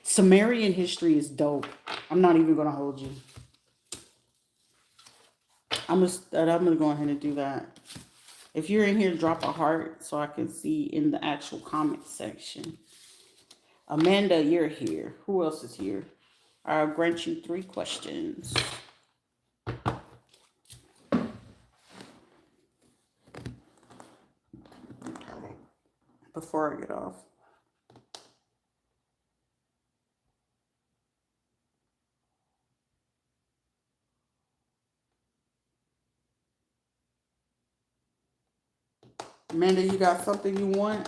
Sumerian history is dope. I'm not even going to hold you. I'm gonna go ahead and do that. If you're in here, drop a heart so I can see in the actual comment section. Amanda, you're here. Who else is here? I'll grant you 3 questions. Before I get off. Amanda, you got something you want?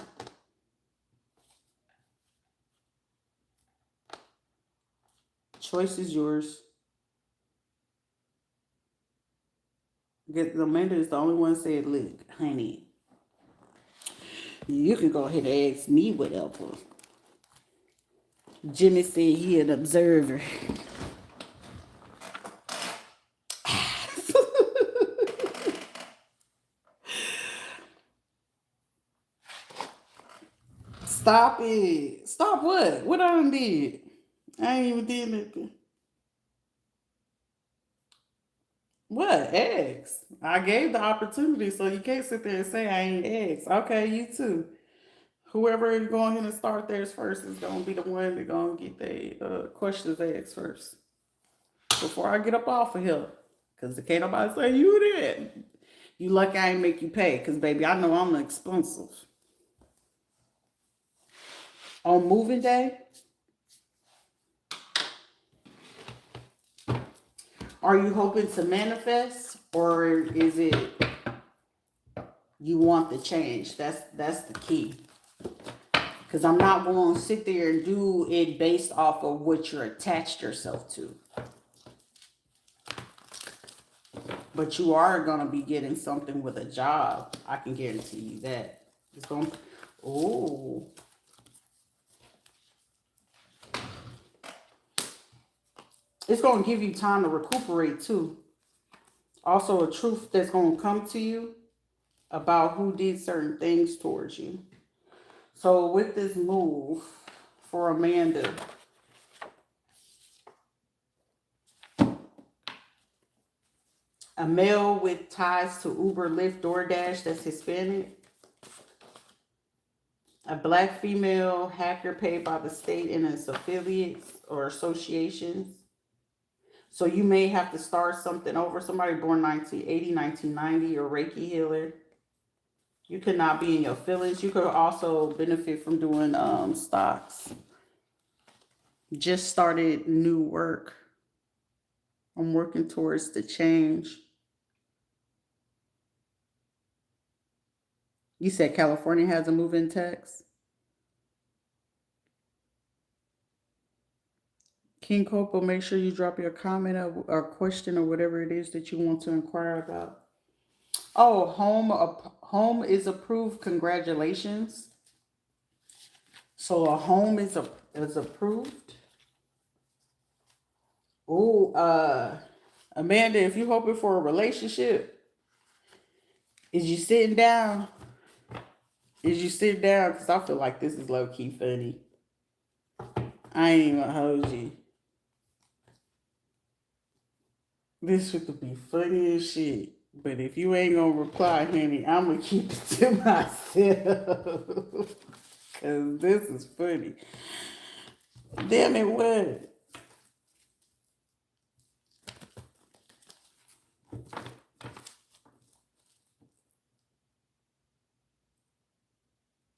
Choice is yours. Amanda is the only one that said, look, honey, you can go ahead and ask me whatever. Jimmy said he an observer. Stop it. Stop what? What I done did? I ain't even did nothing. What? Eggs. I gave the opportunity, so you can't sit there and say I ain't eggs. Okay, you too. Whoever is going ahead and start theirs first is going to be the one that going to get their questions asked first. Before I get up off of here. Because can't nobody say you did. You lucky I ain't make you pay. Because, baby, I know I'm expensive. On moving day, are you hoping to manifest, or is it you want the change? That's the key. Because I'm not going to sit there and do it based off of what you're attached yourself to. But you are going to be getting something with a job. I can guarantee you that. It's going to, oh. It's going to give you time to recuperate too. Also a truth that's going to come to you about who did certain things towards you. So with this move for Amanda, a male with ties to Uber, Lyft, DoorDash that's Hispanic, a black female hacker paid by the state and its affiliates or associations. So you may have to start something over. Somebody born 1980, 1990, or Reiki healer. You could not be in your feelings. You could also benefit from doing stocks. Just started new work. I'm working towards the change. You said California has a move-in tax? King Copo, make sure you drop your comment or question or whatever it is that you want to inquire about. Oh, home is approved. Congratulations. So a home is approved. Oh, Amanda, if you're hoping for a relationship, is you sitting down? Is you sitting down? Because I feel like this is low-key funny. I ain't even gonna hold you. This would be funny as shit. But if you ain't gonna reply, honey, I'm gonna keep it to myself. Cause this is funny. Damn it, what?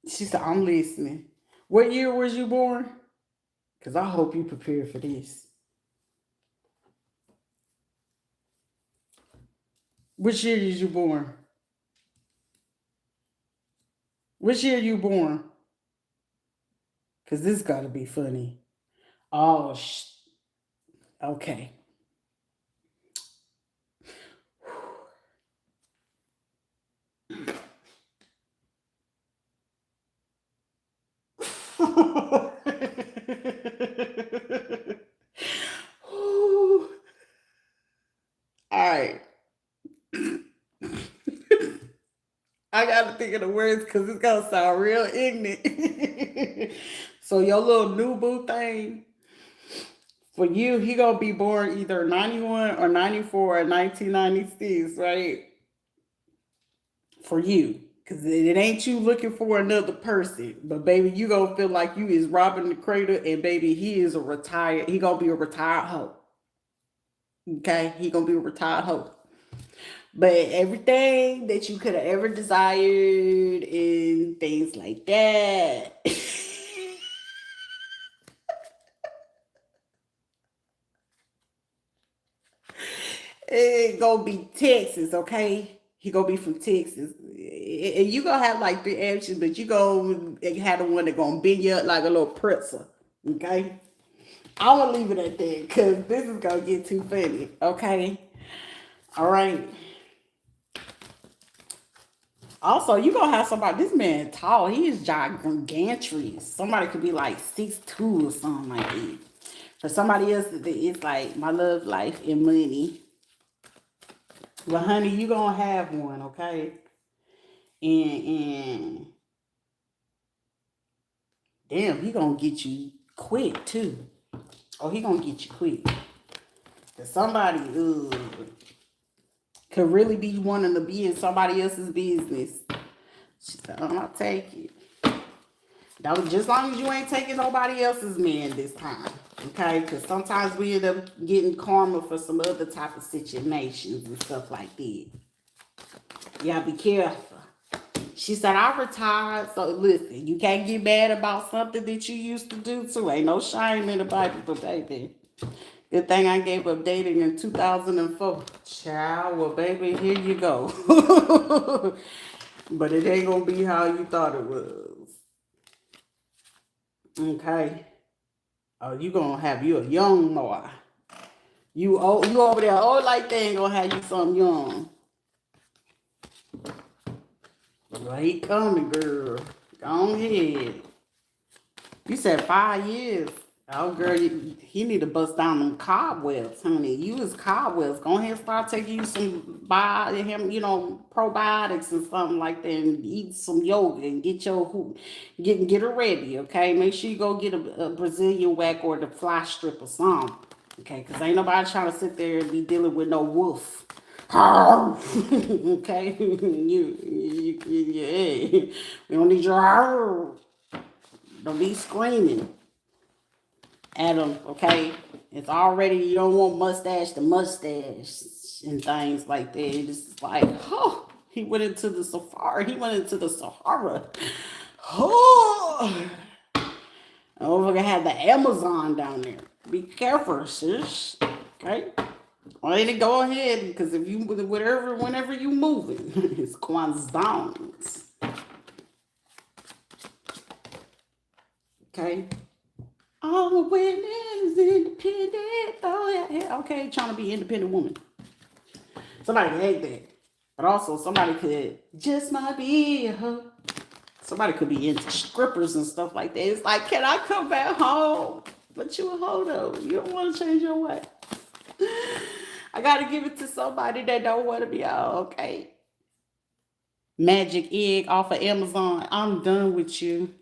She said, I'm listening. What year was you born? Cause I hope you prepared for this. Which year is you born? Which year you born? Cause this gotta be funny. Oh, okay. All right. I gotta think of the words because it's gonna sound real ignorant. So your little new boo thing for you, he gonna be born either 91 or 94 or 1996, right? For you. Cause it ain't you looking for another person. But baby, you gonna feel like you is robbing the cradle and baby, he gonna be a retired hoe. Okay? He gonna be a retired hoe. But everything that you could have ever desired and things like that. It gonna be Texas, okay? He gonna be from Texas. And you gonna have like three options, but you gonna have the one that gonna bend you up like a little pretzel. Okay? I'm gonna leave it at that because this is gonna get too funny. Okay? All right. Also, you gonna have somebody. This man tall. He is gigantrous. Somebody could be like 6'2" or something like that. For somebody else, it's like my love life and money. Well, honey, you gonna have one, okay? And damn, he gonna get you quick too. Oh, he gonna get you quick. Cause somebody could really be wanting to be in somebody else's business. She said, I'm not taking it. That was just long as you ain't taking nobody else's man this time. Okay? Because sometimes we end up getting karma for some other type of situations and stuff like that. You gotta be careful. She said, I retired, so listen, you can't get mad about something that you used to do too. Ain't no shame in the Bible, but baby. Good thing I gave up dating in 2004. Child, well, baby, here you go. But it ain't gonna be how you thought it was. Okay. Oh, you gonna have you a young boy. You over there old like they ain't gonna have you something young. Well, he coming, girl. Go ahead. You said 5 years. Oh, girl, he need to bust down them cobwebs, honey. You is cobwebs. Go ahead and start taking you some probiotics and something like that, and eat some yoga and get her ready, okay? Make sure you go get a Brazilian whack or the fly strip or something, okay? Because ain't nobody trying to sit there and be dealing with no wolf. Okay, yeah. We don't need your don't be screaming at them, okay? It's already, you don't want mustache to mustache and things like that. It's like, oh, he went into the safari. He went into the Sahara. Oh, we're gonna have the Amazon down there. Be careful, sis. Okay? Well, then go ahead, because if you, whenever you moving, it's Kwanzaa. Okay? All women is independent. Oh, yeah. Okay, trying to be independent woman. Somebody could hate that. But also, somebody could just might be a hoe. Somebody could be into strippers and stuff like that. It's like, can I come back home? But you a hoe, though. You don't want to change your way. I got to give it to somebody that don't want to be out, okay? Magic egg off of Amazon. I'm done with you.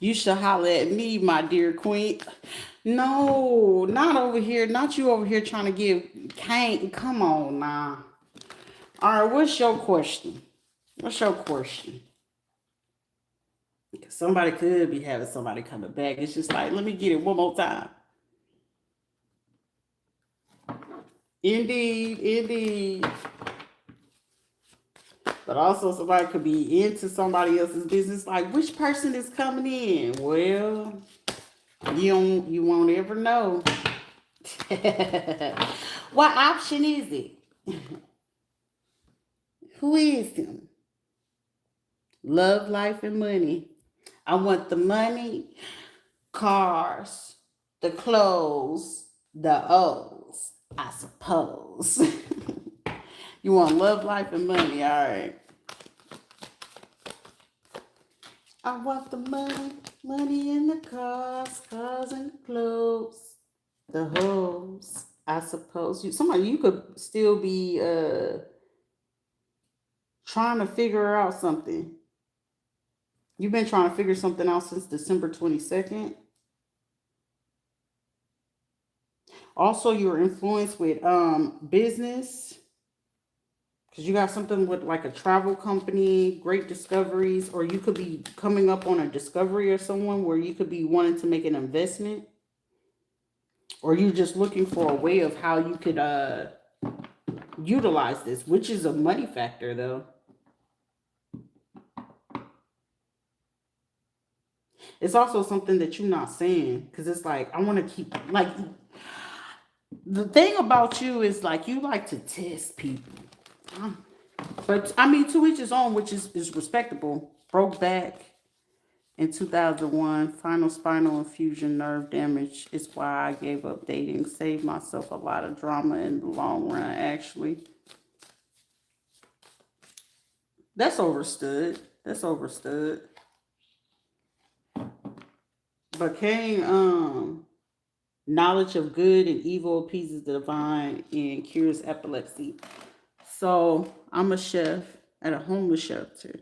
You should holler at me, my dear queen. No, not over here. Not you over here trying to give. Can't. Come on now. All right, what's your question? What's your question? Because somebody could be having somebody coming back. It's just like, let me get it one more time. Indeed, indeed. But also somebody could be into somebody else's business. Like, which person is coming in? Well, you won't ever know. What option is it? Who is him? Love, life, and money. I want the money, cars, the clothes, the O's, I suppose. You want love, life, and money. All right. I want the money, money in the cars, cars and the clothes, the hoes. I suppose you could still be trying to figure out something. You've been trying to figure something out since December 22nd. Also, you're influenced with business because you got something with like a travel company, great discoveries, or you could be coming up on a discovery or someone where you could be wanting to make an investment, or you just looking for a way of how you could utilize this, which is a money factor though. It's also something that you're not saying because it's like I want to keep like the thing about you is like you like to test people. But I mean, to each his own, which is respectable. Broke back in 2001, final spinal infusion nerve damage is why I gave up dating. Saved myself a lot of drama in the long run, actually. That's overstood. That's overstood. But Cain, knowledge of good and evil appeases the divine and cures epilepsy. So I'm a chef at a homeless shelter.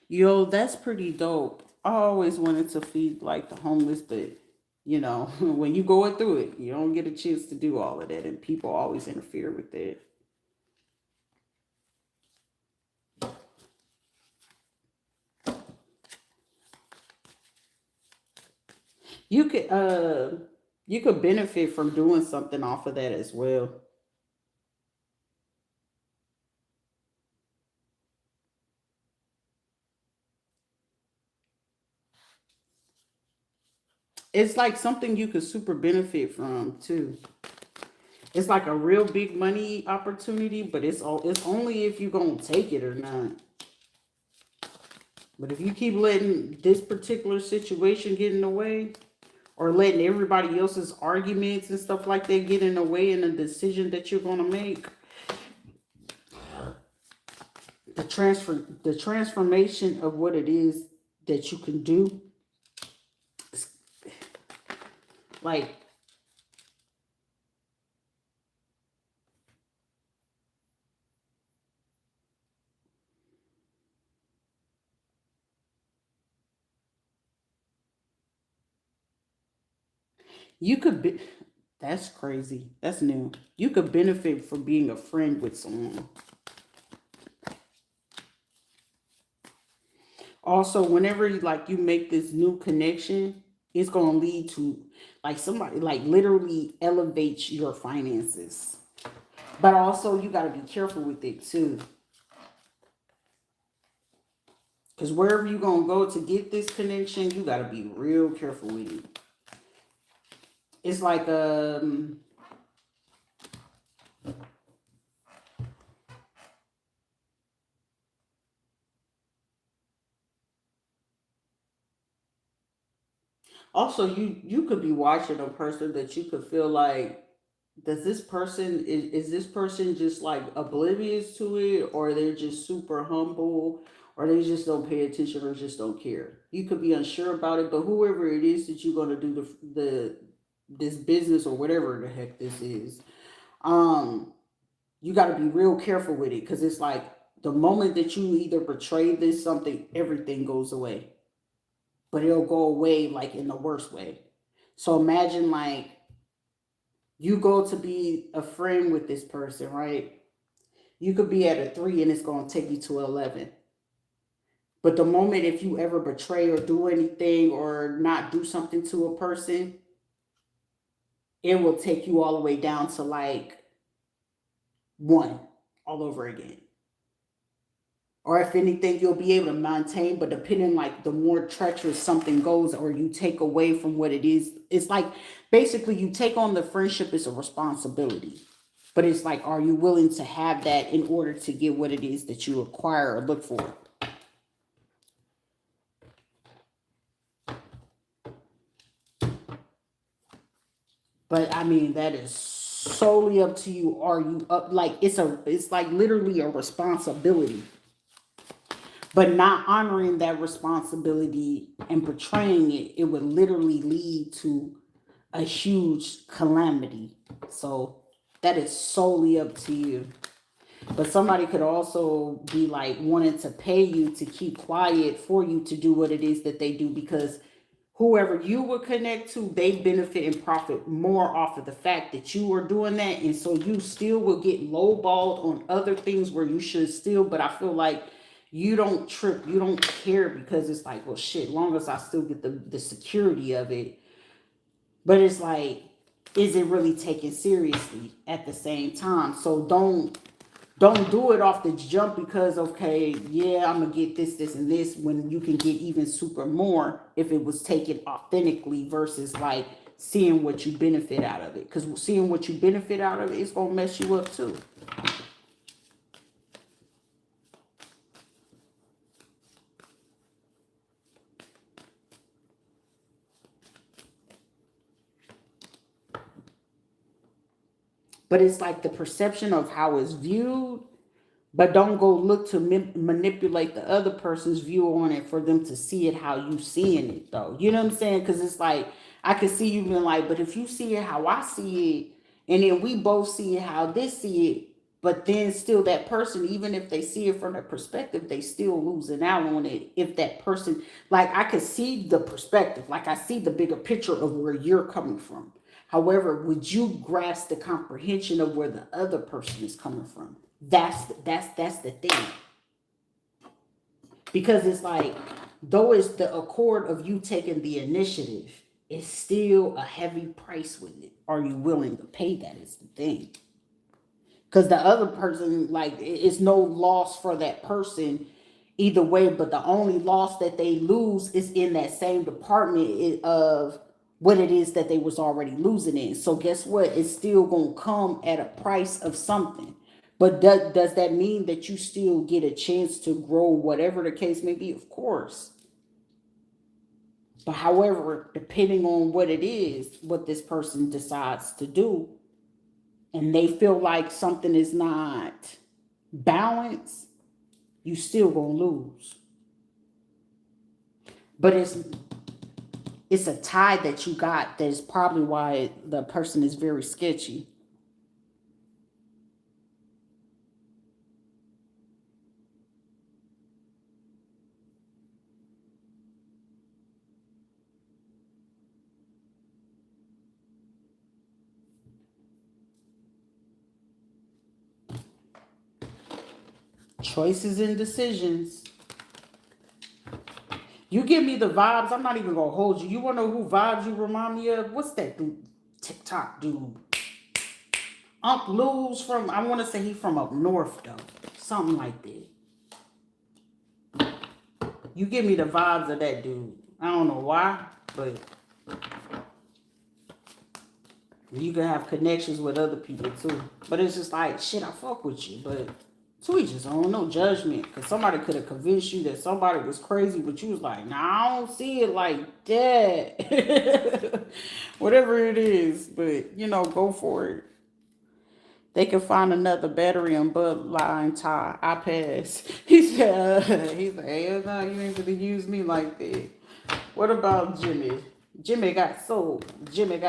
Yo, that's pretty dope. I always wanted to feed like the homeless, but when you going through it, you don't get a chance to do all of that, and people always interfere with that. You could you could benefit from doing something off of that as well. It's like something you could super benefit from too. It's like a real big money opportunity, but it's only if you gonna take it or not. But if you keep letting this particular situation get in the way, or letting everybody else's arguments and stuff like that get in the way in the decision that you're gonna make, the transformation of what it is that you can do, like you could be. That's crazy. That's new. You could benefit from being a friend with someone. Also, whenever you make this new connection, it's gonna lead to like somebody like literally elevates your finances. But also you gotta be careful with it too. Because wherever you're gonna go to get this connection, you gotta be real careful with it. It's like also you could be watching a person that you could feel like, does this person is this person just like oblivious to it, or they're just super humble, or they just don't pay attention or just don't care. You could be unsure about it, but whoever it is that you're going to do the this business or whatever the heck this is, um you got to be real careful with it because it's like the moment that you either betray this something, everything goes away, but it'll go away like in the worst way. So imagine like you go to be a friend with this person, right? You could be at a 3 and it's going to take you to 11. But the moment if you ever betray or do anything or not do something to a person, it will take you all the way down to like 1 all over again. Or if anything, you'll be able to maintain, but depending like the more treacherous something goes or you take away from what it is, it's like basically you take on the friendship as a responsibility. But it's like, are you willing to have that in order to get what it is that you acquire or look for? But I mean, that is solely up to you. Are you up? Like, it's like literally a responsibility. But not honoring that responsibility and portraying it, it would literally lead to a huge calamity. So that is solely up to you. But somebody could also be like wanting to pay you to keep quiet for you to do what it is that they do, because whoever you would connect to, they benefit and profit more off of the fact that you are doing that. And so you still will get lowballed on other things where you should still, but I feel like you don't trip, you don't care, because it's like, well, shit, long as I still get the security of it. But it's like, is it really taken seriously at the same time? So don't do it off the jump because, okay, yeah, I'm gonna get this and this, when you can get even super more if it was taken authentically versus like seeing what you benefit out of it. Because seeing what you benefit out of it is gonna mess you up too. But it's like the perception of how it's viewed, but don't go look to manipulate the other person's view on it for them to see it how you seeing it, though. You know what I'm saying? Because it's like, I could see you being like, but if you see it how I see it, and then we both see it how this see it, but then still that person, even if they see it from a perspective, they still losing out on it. If that person, like, I could see the perspective, like I see the bigger picture of where you're coming from. However, would you grasp the comprehension of where the other person is coming from? That's the thing. Because it's like, though it's the accord of you taking the initiative, it's still a heavy price with it. Are you willing to pay that is the thing. Because the other person, like, it's no loss for that person either way, but the only loss that they lose is in that same department of what it is that they was already losing in. So guess what? It's still gonna come at a price of something. But does that mean that you still get a chance to grow, whatever the case may be? Of course. But however, depending on what it is, what this person decides to do, and they feel like something is not balanced, you still gonna lose. But it's a tie that you got that is probably why the person is very sketchy. Choices and decisions. You give me the vibes. I'm not even gonna hold you. You wanna know who vibes you remind me of? What's that dude? TikTok dude. Unc Lou's from. I want to say he from up north though. Something like that. You give me the vibes of that dude. I don't know why, but you can have connections with other people too. But it's just like, shit, I fuck with you, but to each his own, no judgment. Because somebody could have convinced you that somebody was crazy, but you was like, nah, I don't see it like that. Whatever it is, but go for it. They can find another battery and Bud line tie. I pass. He said, hell no, you ain't gonna use me like that. What about Jimmy? Jimmy got sold. Jimmy.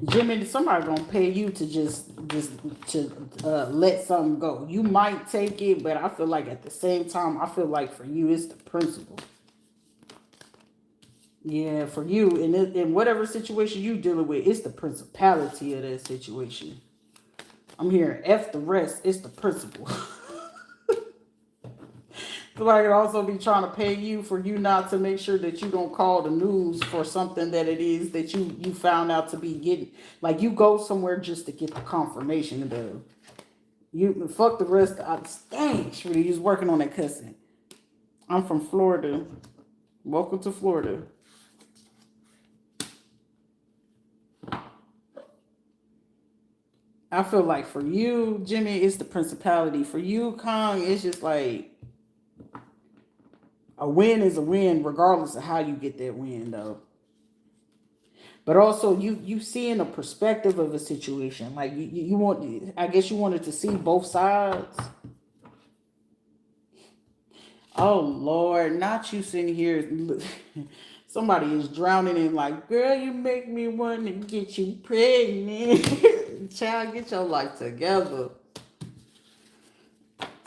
Jimmy, somebody gonna pay you to just to let something go. You might take it, but I feel like at the same time, I feel like for you, it's the principle. Yeah, for you, in whatever situation you dealing with, it's the principality of that situation. I'm hearing F the rest, it's the principle. Somebody could also be trying to pay you for you not to make sure that you don't call the news for something that it is that you found out to be getting. Like, you go somewhere just to get the confirmation of the. You fuck the rest. Dang, Shruti, you was working on that cussing. I'm from Florida. Welcome to Florida. I feel like for you, Jimmy, it's the principality. For you, Kong, it's just like a win is a win, regardless of how you get that win, though. But also, you seeing a perspective of a situation. Like you want, I guess you wanted to see both sides. Oh Lord, not you sitting here. Somebody is drowning in like, girl, you make me want to get you pregnant. Child, get your life together.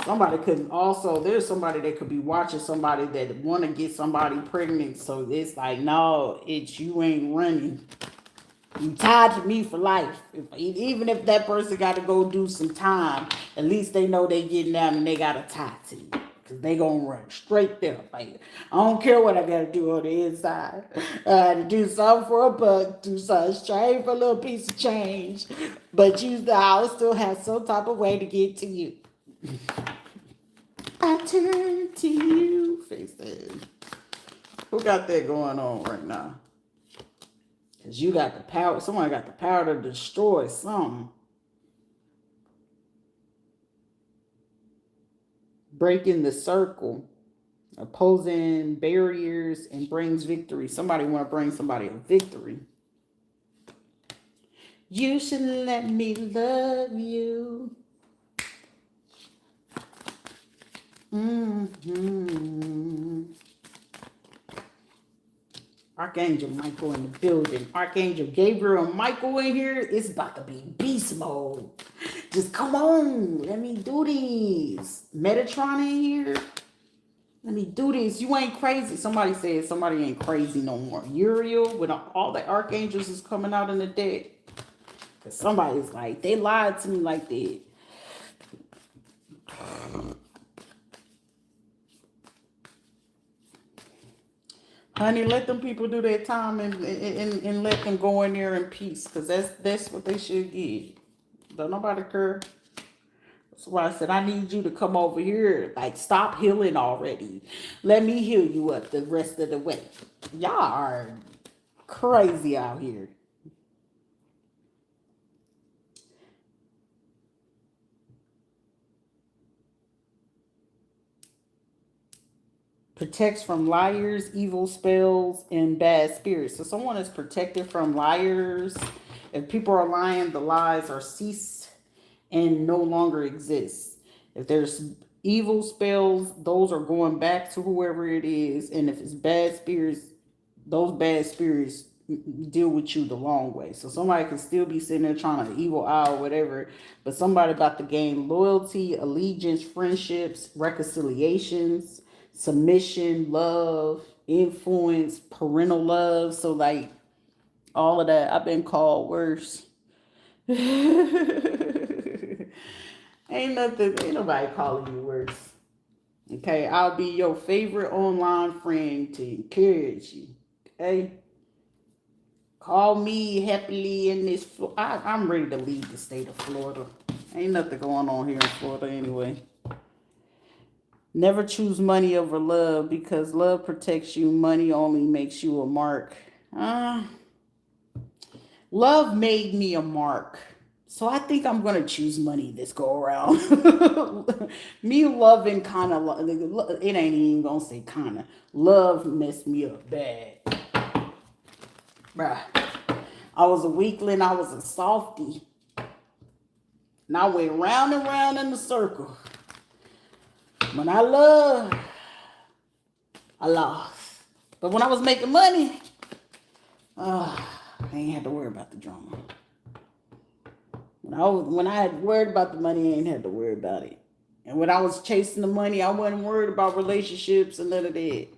Somebody could also, there's somebody that could be watching somebody that want to get somebody pregnant. So it's like, no, it's you ain't running. You tied to me for life. Even if that person got to go do some time, at least they know they getting down and they got a tie to you. Because they going to run straight there. Like, I don't care what I got to do on the inside. To do something for a buck, do something strange for a little piece of change. But I'll still have some type of way to get to you. I turn to you. Face that. Who got that going on right now? Because you got the power. Someone got the power to destroy something. Breaking the circle. Opposing barriers and brings victory. Somebody want to bring somebody a victory. You should let me love you. Archangel Michael in the building. Archangel Gabriel and Michael in here. It's about to be beast mode. Just come on. Let me do this. Metatron in here. Let me do this. You ain't crazy. Somebody said somebody ain't crazy no more. Uriel, with all the archangels is coming out in the deck. Because somebody's like, they lied to me like that. Honey, let them people do their time and let them go in there in peace. Because that's what they should get. Don't nobody care. That's why I said, I need you to come over here. Like, stop healing already. Let me heal you up the rest of the way. Y'all are crazy out here. Protects from liars, evil spells, and bad spirits. So someone is protected from liars. If people are lying, the lies are ceased and no longer exist. If there's evil spells, those are going back to whoever it is. And if it's bad spirits, those bad spirits deal with you the long way. So somebody can still be sitting there trying to evil eye or whatever, but somebody about to gain loyalty, allegiance, friendships, reconciliations, submission, love, influence, parental love. So like all of that, I've been called worse. Ain't nobody calling you worse. Okay, I'll be your favorite online friend to encourage you. Okay, call me happily in this. I'm ready to leave the state of Florida. Ain't nothing going on here in Florida anyway. Never choose money over love because love protects you. Money only makes you a mark. Love made me a mark. So I think I'm going to choose money this go around. Me loving kind of, it ain't even going to say kind of. Love messed me up bad. Bruh. I was a weakling. I was a softie. And I went round and round in the circle. When I loved, I lost. But when I was making money, I ain't had to worry about the drama. When I had worried about the money, I ain't had to worry about it. And when I was chasing the money, I wasn't worried about relationships and none of that.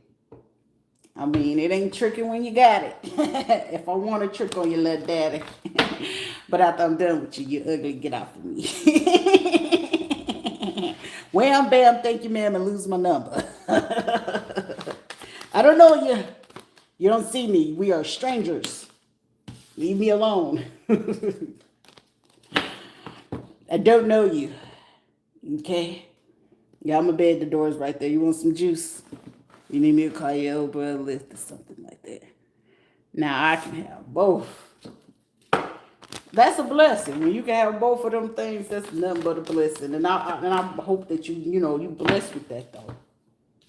I mean, it ain't tricking when you got it. If I want to trick on you, little daddy. But after I'm done with you, you ugly, get off of me. Wham, bam, thank you, ma'am, and lose my number. I don't know you. You don't see me. We are strangers. Leave me alone. I don't know you. Okay? Yeah, I'm going to bed. The door's right there. You want some juice? You need me to call you over a list or something like that. Now I can have both. That's a blessing. When you can have both of them things, that's nothing but a blessing. And I hope that you blessed with that though.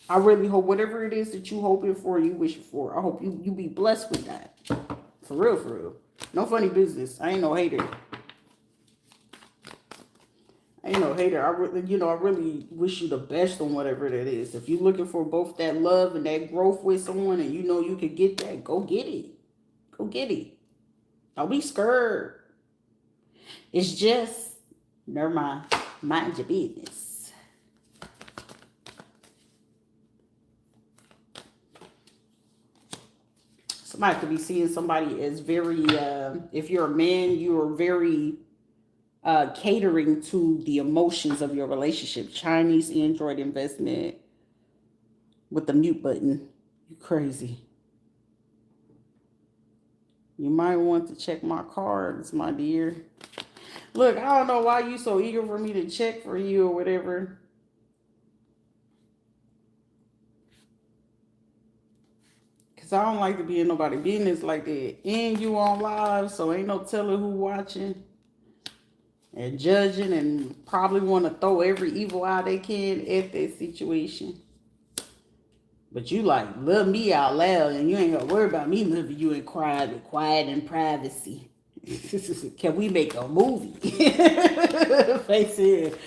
I really hope whatever it is that you hoping for, you wishing for. I hope you be blessed with that. For real, for real. No funny business. I ain't no hater. I really wish you the best on whatever that is. If you're looking for both that love and that growth with someone and you know you could get that, go get it. Go get it. Don't be scared. It's just, never mind. Mind your business. Somebody could be seeing somebody as very, if you're a man, you are very catering to the emotions of your relationship. Chinese Android investment with the mute button. You crazy. You might want to check my cards, my dear. Look, I don't know why you so eager for me to check for you or whatever. Because I don't like to be in nobody's business like that. And you on live, so ain't no telling who watching and judging and probably want to throw every evil eye they can at that situation. But you like love me out loud and you ain't gonna worry about me loving you in quiet and privacy. Can we make a movie? Face it.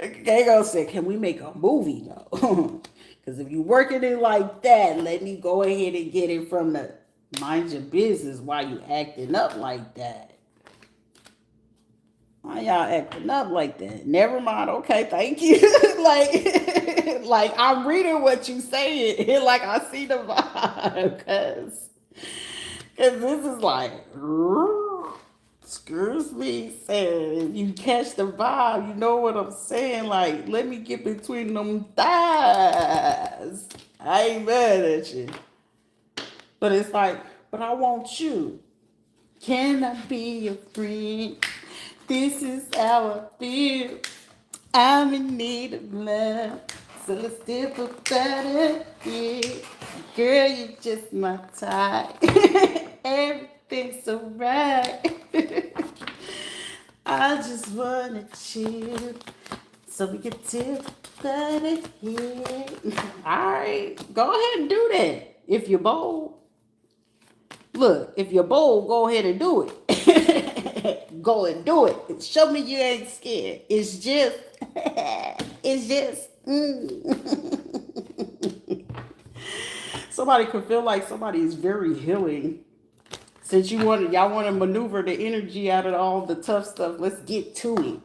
They gonna say, can we make a movie though? Because if you working it like that, let me go ahead and get it from the mind your business while you acting up like that. Why y'all acting up like that? Never mind. Okay, thank you. like I'm reading what you saying. Like I see the vibe. Cause this is like, excuse me, saying if you catch the vibe, you know what I'm saying? Like, let me get between them thighs. I ain't mad at you. But it's like, but I want you. Can I be your friend? This is how I feel. I'm in need of love. So let's dip about it. Yeah. Girl, you just my type. Everything's so right. I just wanna chill. So we can dip about it. Yeah. Alright. Go ahead and do that. If you're bold. Look, if you're bold, go ahead and do it. Go and do it. Show me you ain't scared. It's just, Somebody could feel like somebody is very healing. Since y'all want to maneuver the energy out of all the tough stuff, let's get to it.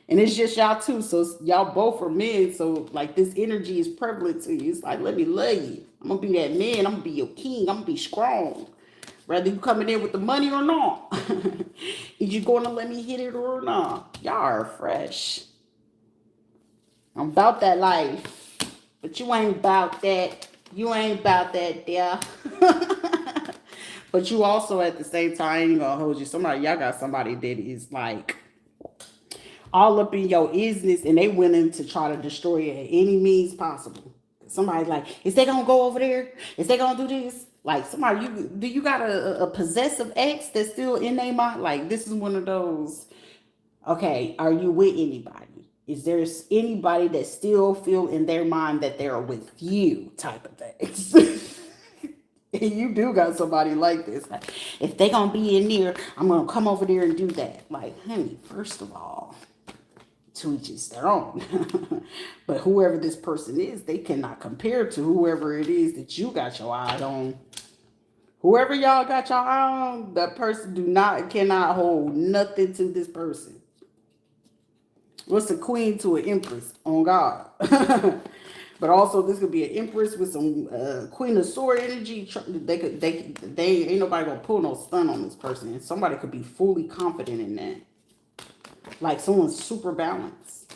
And it's just y'all two, so y'all both are men, so like this energy is prevalent to you. It's like, let me love you. I'm gonna be that man. I'm gonna be your king. I'm gonna be strong. Whether you coming in with the money or not. Is you going to let me hit it or not? Y'all are fresh. I'm about that life. But you ain't about that. You ain't about that, there. But you also at the same time, I ain't gonna hold you. Y'all got somebody that is like all up in your business and they willing to try to destroy it at any means possible. Somebody like, is they gonna go over there? Is they gonna do this? Like somebody, do you got a possessive ex that's still in their mind? Like this is one of those. Okay, are you with anybody? Is there anybody that still feel in their mind that they're with you? Type of things. And you do got somebody like this. Like, if they gonna be in there, I'm gonna come over there and do that. Like, honey, first of all, to each is their own. But whoever this person is, they cannot compare to whoever it is that you got your eye on. Whoever y'all got your eye on, that person cannot hold nothing to this person. What's a queen to an empress on God? But also this could be an empress with some queen of sword energy. They ain't nobody gonna pull no stun on this person. And somebody could be fully confident in that. Like someone's super balanced.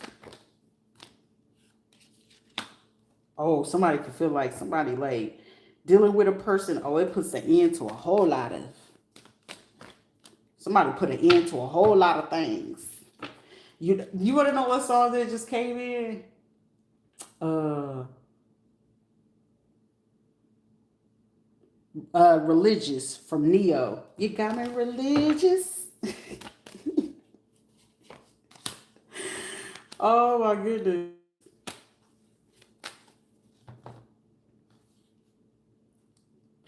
Oh, somebody could feel like somebody like dealing with a person. Oh, it puts an end to a whole lot of. Somebody put an end to a whole lot of things. You want to know what song that just came in? Religious from Neo. You got me religious. Oh my goodness.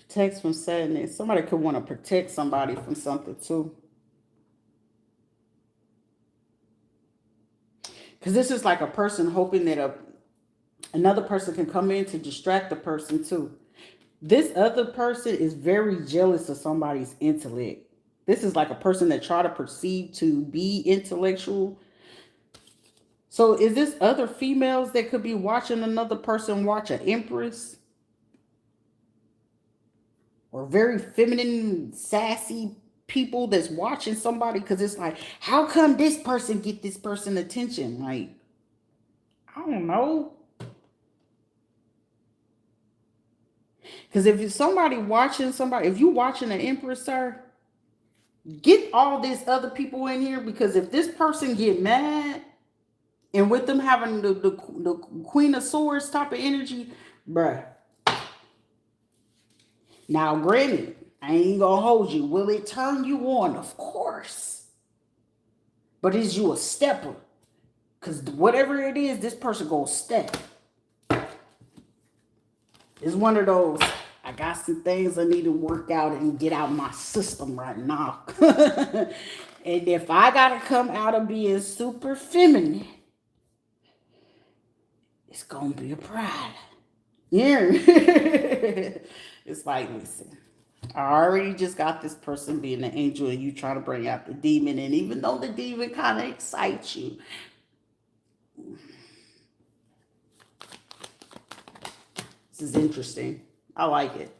Protects from sadness. Somebody could want to protect somebody from something too. Because this is like a person hoping that another person can come in to distract the person too. This other person is very jealous of somebody's intellect. This is like a person that try to perceive to be intellectual. So is this other females that could be watching another person watch an empress, or very feminine, sassy people that's watching somebody? Because it's like, how come this person get this person attention? Like, I don't know. Because if it's somebody watching somebody, if you watching an empress, sir, get all these other people in here. Because if this person get mad, and with them having the Queen of Swords type of energy, bruh. Now, granted, I ain't gonna hold you. Will it turn you on? Of course. But is you a stepper? Because whatever it is, this person gonna step. It's one of those, I got some things I need to work out and get out of my system right now. And if I gotta come out of being super feminine, it's gonna be a pride. Yeah. It's like, listen, I already just got this person being an angel and you trying to bring out the demon. And even though the demon kind of excites you, this is interesting. I like it.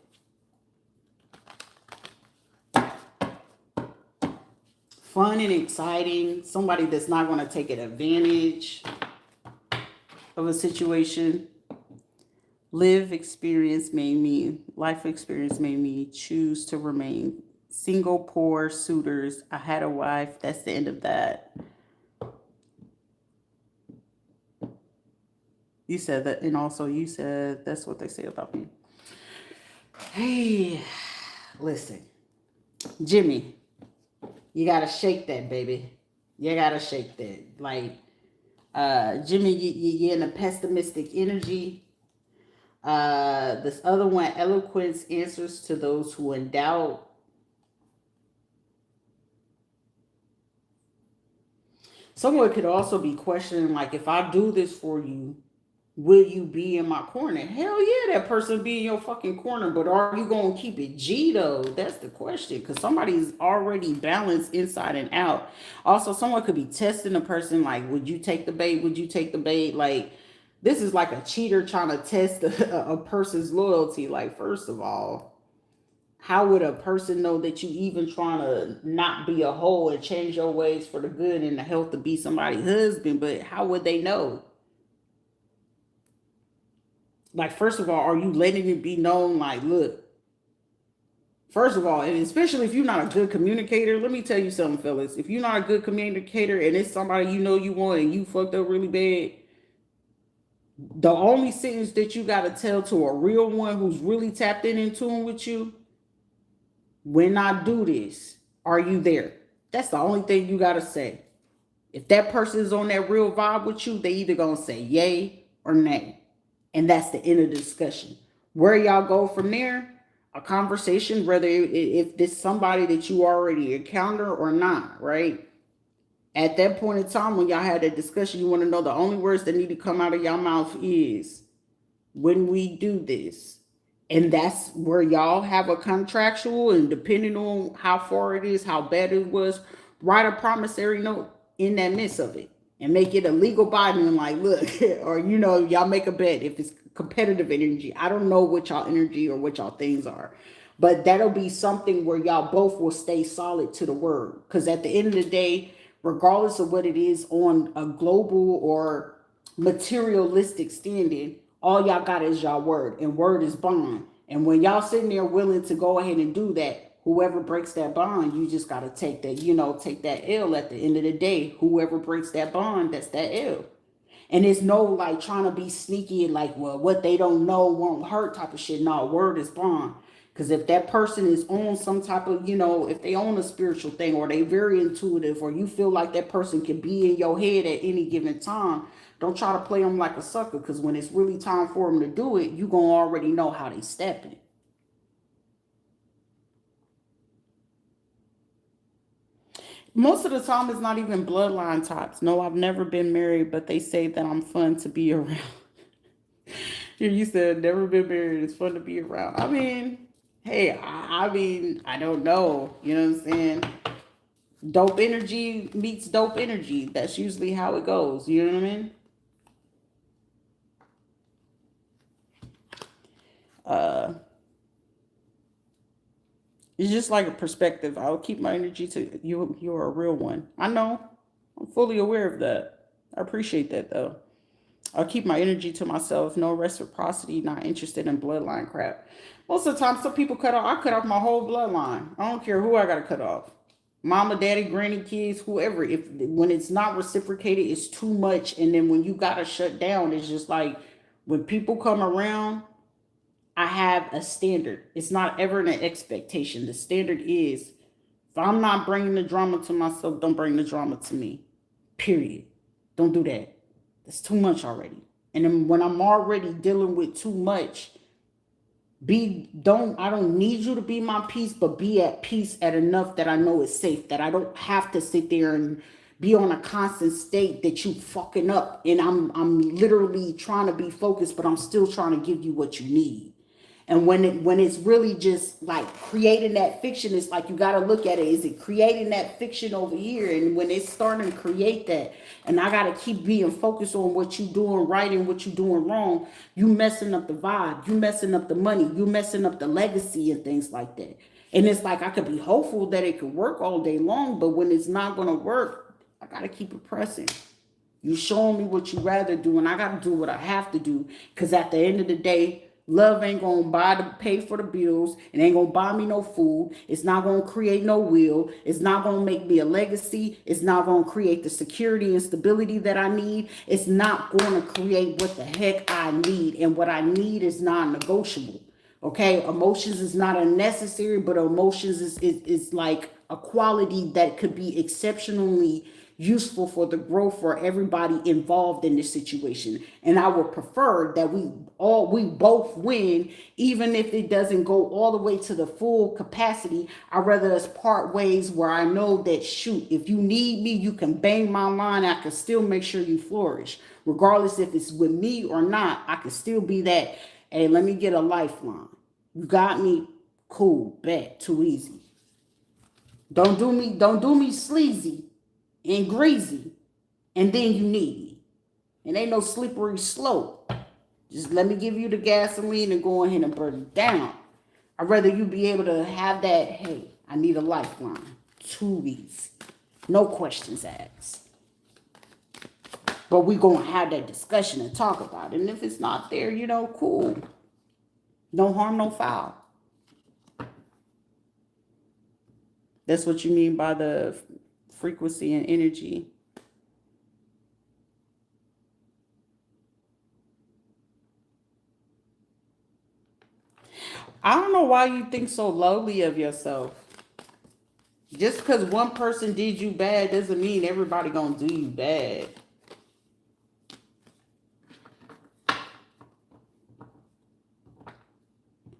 Fun and exciting. Somebody that's not going to take advantage of a situation. Life experience made me choose to remain single. Poor suitors. I had a wife. That's the end of that. You said that, and also you said that's what they say about me. Hey, listen, Jimmy, you gotta shake that, baby. You gotta shake that. Like, Jimmy, you're in a pessimistic energy. This other one, eloquence, answers to those who in doubt. Someone could also be questioning, like, if I do this for you, will you be in my corner? Hell yeah, that person be in your fucking corner. But are you gonna keep it G though? That's the question. Because somebody's already balanced inside and out. Also, someone could be testing a person, like, would you take the bait? Would you take the bait? Like, this is like a cheater trying to test a person's loyalty. Like, first of all, how would a person know that you even trying to not be a hoe and change your ways for the good and the health to be somebody's husband? But how would they know? Like, first of all, are you letting it be known, like, look, first of all, and especially if you're not a good communicator, let me tell you something, fellas. If you're not a good communicator and it's somebody you know you want and you fucked up really bad, the only sentence that you got to tell to a real one who's really tapped in tune with you, when I do this, are you there? That's the only thing you got to say. If that person is on that real vibe with you, they either going to say yay or nay. And that's the end of the discussion. Where y'all go from there, a conversation, whether if this somebody that you already encounter or not, right? At that point in time when y'all had that discussion, you want to know the only words that need to come out of your mouth is, when we do this. And that's where y'all have a contractual, and depending on how far it is, how bad it was, write a promissory note in that midst of it and make it a legal binding, like, look, or, y'all make a bet if it's competitive energy. I don't know what y'all energy or what y'all things are, but that'll be something where y'all both will stay solid to the word. Because at the end of the day, regardless of what it is on a global or materialistic standing, all y'all got is y'all word, and word is bond. And when y'all sitting there willing to go ahead and do that, whoever breaks that bond, you just got to take that, take that L at the end of the day. Whoever breaks that bond, that's that L. And it's no like trying to be sneaky and like, well, what they don't know won't hurt type of shit. No, word is bond. Because if that person is on some type of, if they own a spiritual thing, or they very intuitive, or you feel like that person can be in your head at any given time, don't try to play them like a sucker. Because when it's really time for them to do it, you going to already know how they stepping. Most of the time, it's not even bloodline types. No, I've never been married, but they say that I'm fun to be around. You said never been married. It's fun to be around. I mean, hey, I don't know. You know what I'm saying? Dope energy meets dope energy. That's usually how it goes. You know what I mean? Uh, it's just like a perspective. I'll keep my energy to you. You're a real one. I know. I'm fully aware of that. I appreciate that though. I'll keep my energy to myself. No reciprocity. Not interested in bloodline crap. Most of the time, some people cut off. I cut off my whole bloodline. I don't care who I gotta cut off. Mama, daddy, granny, kids, whoever. If when it's not reciprocated, it's too much. And then when you gotta shut down, it's just like when people come around, I have a standard. It's not ever an expectation. The standard is if I'm not bringing the drama to myself, don't bring the drama to me. Period. Don't do that. That's too much already. And then when I'm already dealing with too much, I don't need you to be my peace, but be at peace at enough that I know it's safe, that I don't have to sit there and be on a constant state that you fucking up, and I'm literally trying to be focused, but I'm still trying to give you what you need. And when it's really just like creating that fiction, it's like you got to look at it. Is it creating that fiction over here? And when it's starting to create that, and I got to keep being focused on what you doing right and what you doing wrong, you messing up the vibe, you messing up the money, you messing up the legacy and things like that. And it's like I could be hopeful that it could work all day long, but when it's not going to work, I got to keep it pressing. You showing me what you rather do, and I got to do what I have to do. Because at the end of the day, love ain't gonna pay for the bills. It ain't gonna buy me no food. It's not gonna create no will. It's not gonna make me a legacy. It's not gonna create the security and stability that I need. It's not gonna create what the heck I need. And what I need is non-negotiable. Okay, emotions is not unnecessary, but emotions is like a quality that could be exceptionally useful for the growth for everybody involved in this situation. And I would prefer that we both win, even if it doesn't go all the way to the full capacity. I'd rather us part ways where I know that, shoot, if you need me, you can bang my line. I can still make sure you flourish. Regardless if it's with me or not, I can still be that, hey, let me get a lifeline. You got me? Cool, bet, too easy. Don't do me sleazy and greasy, and then you need me. And ain't no slippery slope. Just let me give you the gasoline and go ahead and burn it down. I'd rather you be able to have that, hey, I need a lifeline. Too easy. No questions asked. But we going to have that discussion and talk about it. And if it's not there, cool. No harm, no foul. That's what you mean by the frequency and energy. I don't know why you think so lowly of yourself. Just because one person did you bad doesn't mean everybody gonna do you bad.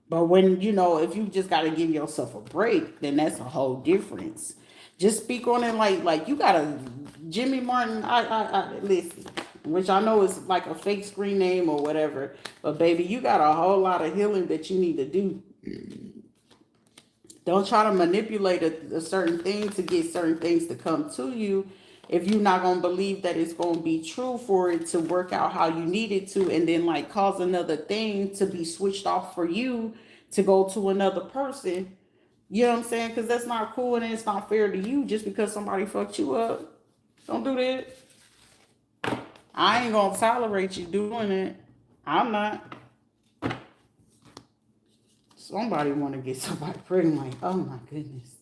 But when, if you just got to give yourself a break, then that's a whole difference. Just speak on it like you got to, Jimmy Martin, I listen, which I know is like a fake screen name or whatever. But baby, you got a whole lot of healing that you need to do. Don't try to manipulate a certain thing to get certain things to come to you if you're not going to believe that it's going to be true for it to work out how you need it to, and then like cause another thing to be switched off for you to go to another person. You know what I'm saying? Because that's not cool and it's not fair to you just because somebody fucked you up. Don't do that. I ain't going to tolerate you doing it. I'm not. Somebody want to get somebody pregnant, like, oh my goodness.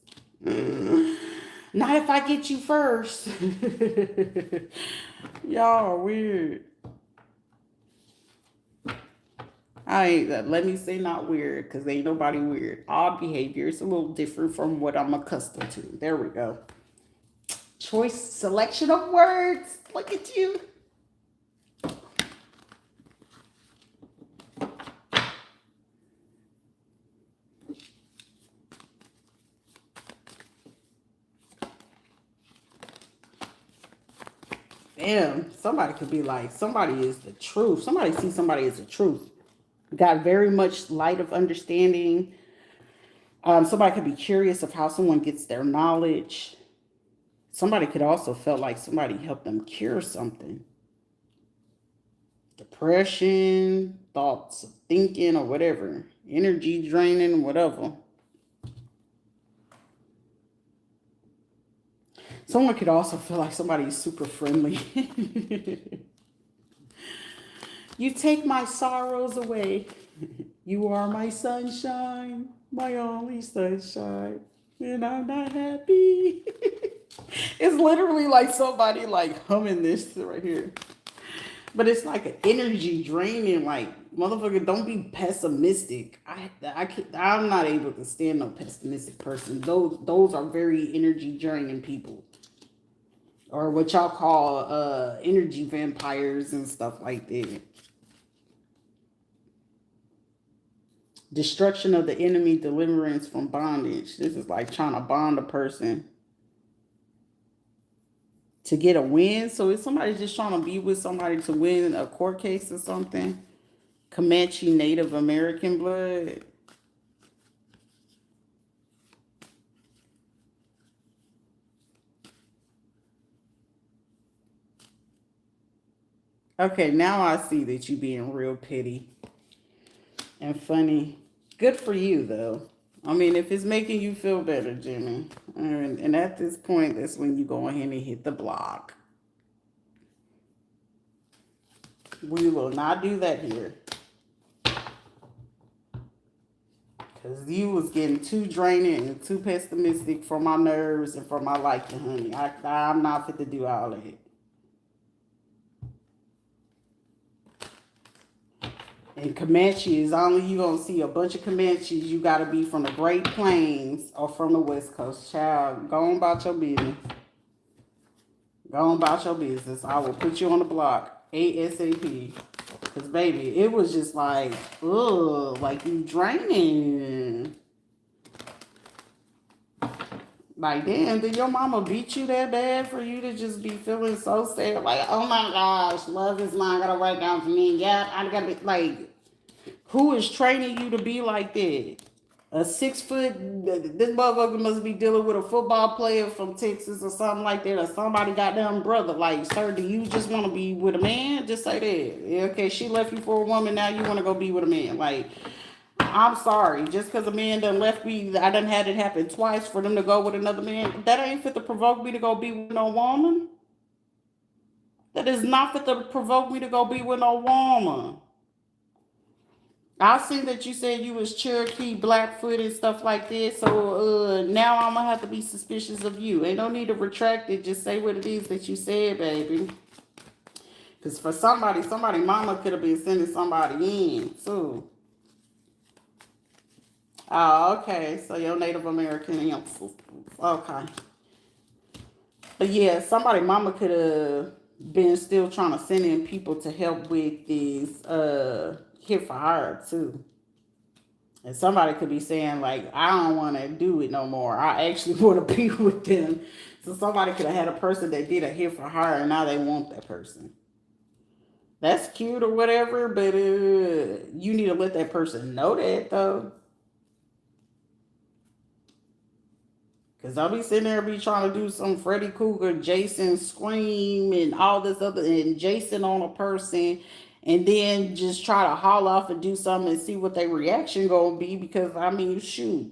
Not if I get you first. Y'all are weird. I let me say not weird, because ain't nobody weird. Odd behavior is a little different from what I'm accustomed to. There we go. Choice selection of words. Look at you. Damn, somebody could be like, somebody is the truth. Somebody sees somebody as the truth. Got very much light of understanding. Somebody could be curious of how someone gets their knowledge. Somebody could also feel like somebody helped them cure something. Depression, thoughts of thinking or whatever. Energy draining, whatever. Someone could also feel like somebody is super friendly. You take my sorrows away. You are my sunshine, my only sunshine. And I'm not happy. It's literally like somebody like humming this right here. But it's like an energy draining, like, motherfucker, don't be pessimistic. I'm not able to stand no pessimistic person. Those are very energy draining people. Or what y'all call energy vampires and stuff like that. Destruction of the enemy, deliverance from bondage. This is like trying to bond a person to get a win. So if somebody's just trying to be with somebody to win a court case or something, Comanche Native American blood. Okay, now I see that you being real petty and funny. Good for you, though. I mean, if it's making you feel better, Jimmy. And at this point, that's when you go ahead and hit the block. We will not do that here. Because you was getting too draining and too pessimistic for my nerves and for my liking, honey. I'm not fit to do all that. And Comanches, only you gonna see a bunch of Comanches. You gotta be from the Great Plains or from the West Coast. Child, go on about your business. Go on about your business. I will put you on the block ASAP. Cause baby, it was just like, ugh, like you draining. Like, damn, did your mama beat you that bad for you to just be feeling so sad? Like, oh my gosh, love is not gonna work out for me. Yeah, I gotta be like, who is training you to be like that? A 6 foot, this motherfucker must be dealing with a football player from Texas or something like that, or somebody goddamn brother. Like, sir, do you just want to be with a man? Just say that. Yeah, okay, she left you for a woman, now you want to go be with a man. Like, I'm sorry, just because a man done left me, I done had it happen twice for them to go with another man. That ain't fit to provoke me to go be with no woman. That is not fit to provoke me to go be with no woman. I see that you said you was Cherokee, Blackfoot, and stuff like that. So now I'm gonna have to be suspicious of you. Ain't no need to retract it. Just say what it is that you said, baby. Because for somebody mama could have been sending somebody in too. Oh, okay. So your Native American ancestors. Okay. But yeah, somebody mama could have been still trying to send in people to help with this hit for hire too. And somebody could be saying like, I don't want to do it no more. I actually want to be with them. So somebody could have had a person that did a hit for hire and now they want that person. That's cute or whatever, but you need to let that person know that though. Because I'll be sitting there be trying to do some Freddy Krueger, Jason Scream, and all this other, and Jason on a person, and then just try to haul off and do something and see what their reaction gonna be. Because I mean, shoot,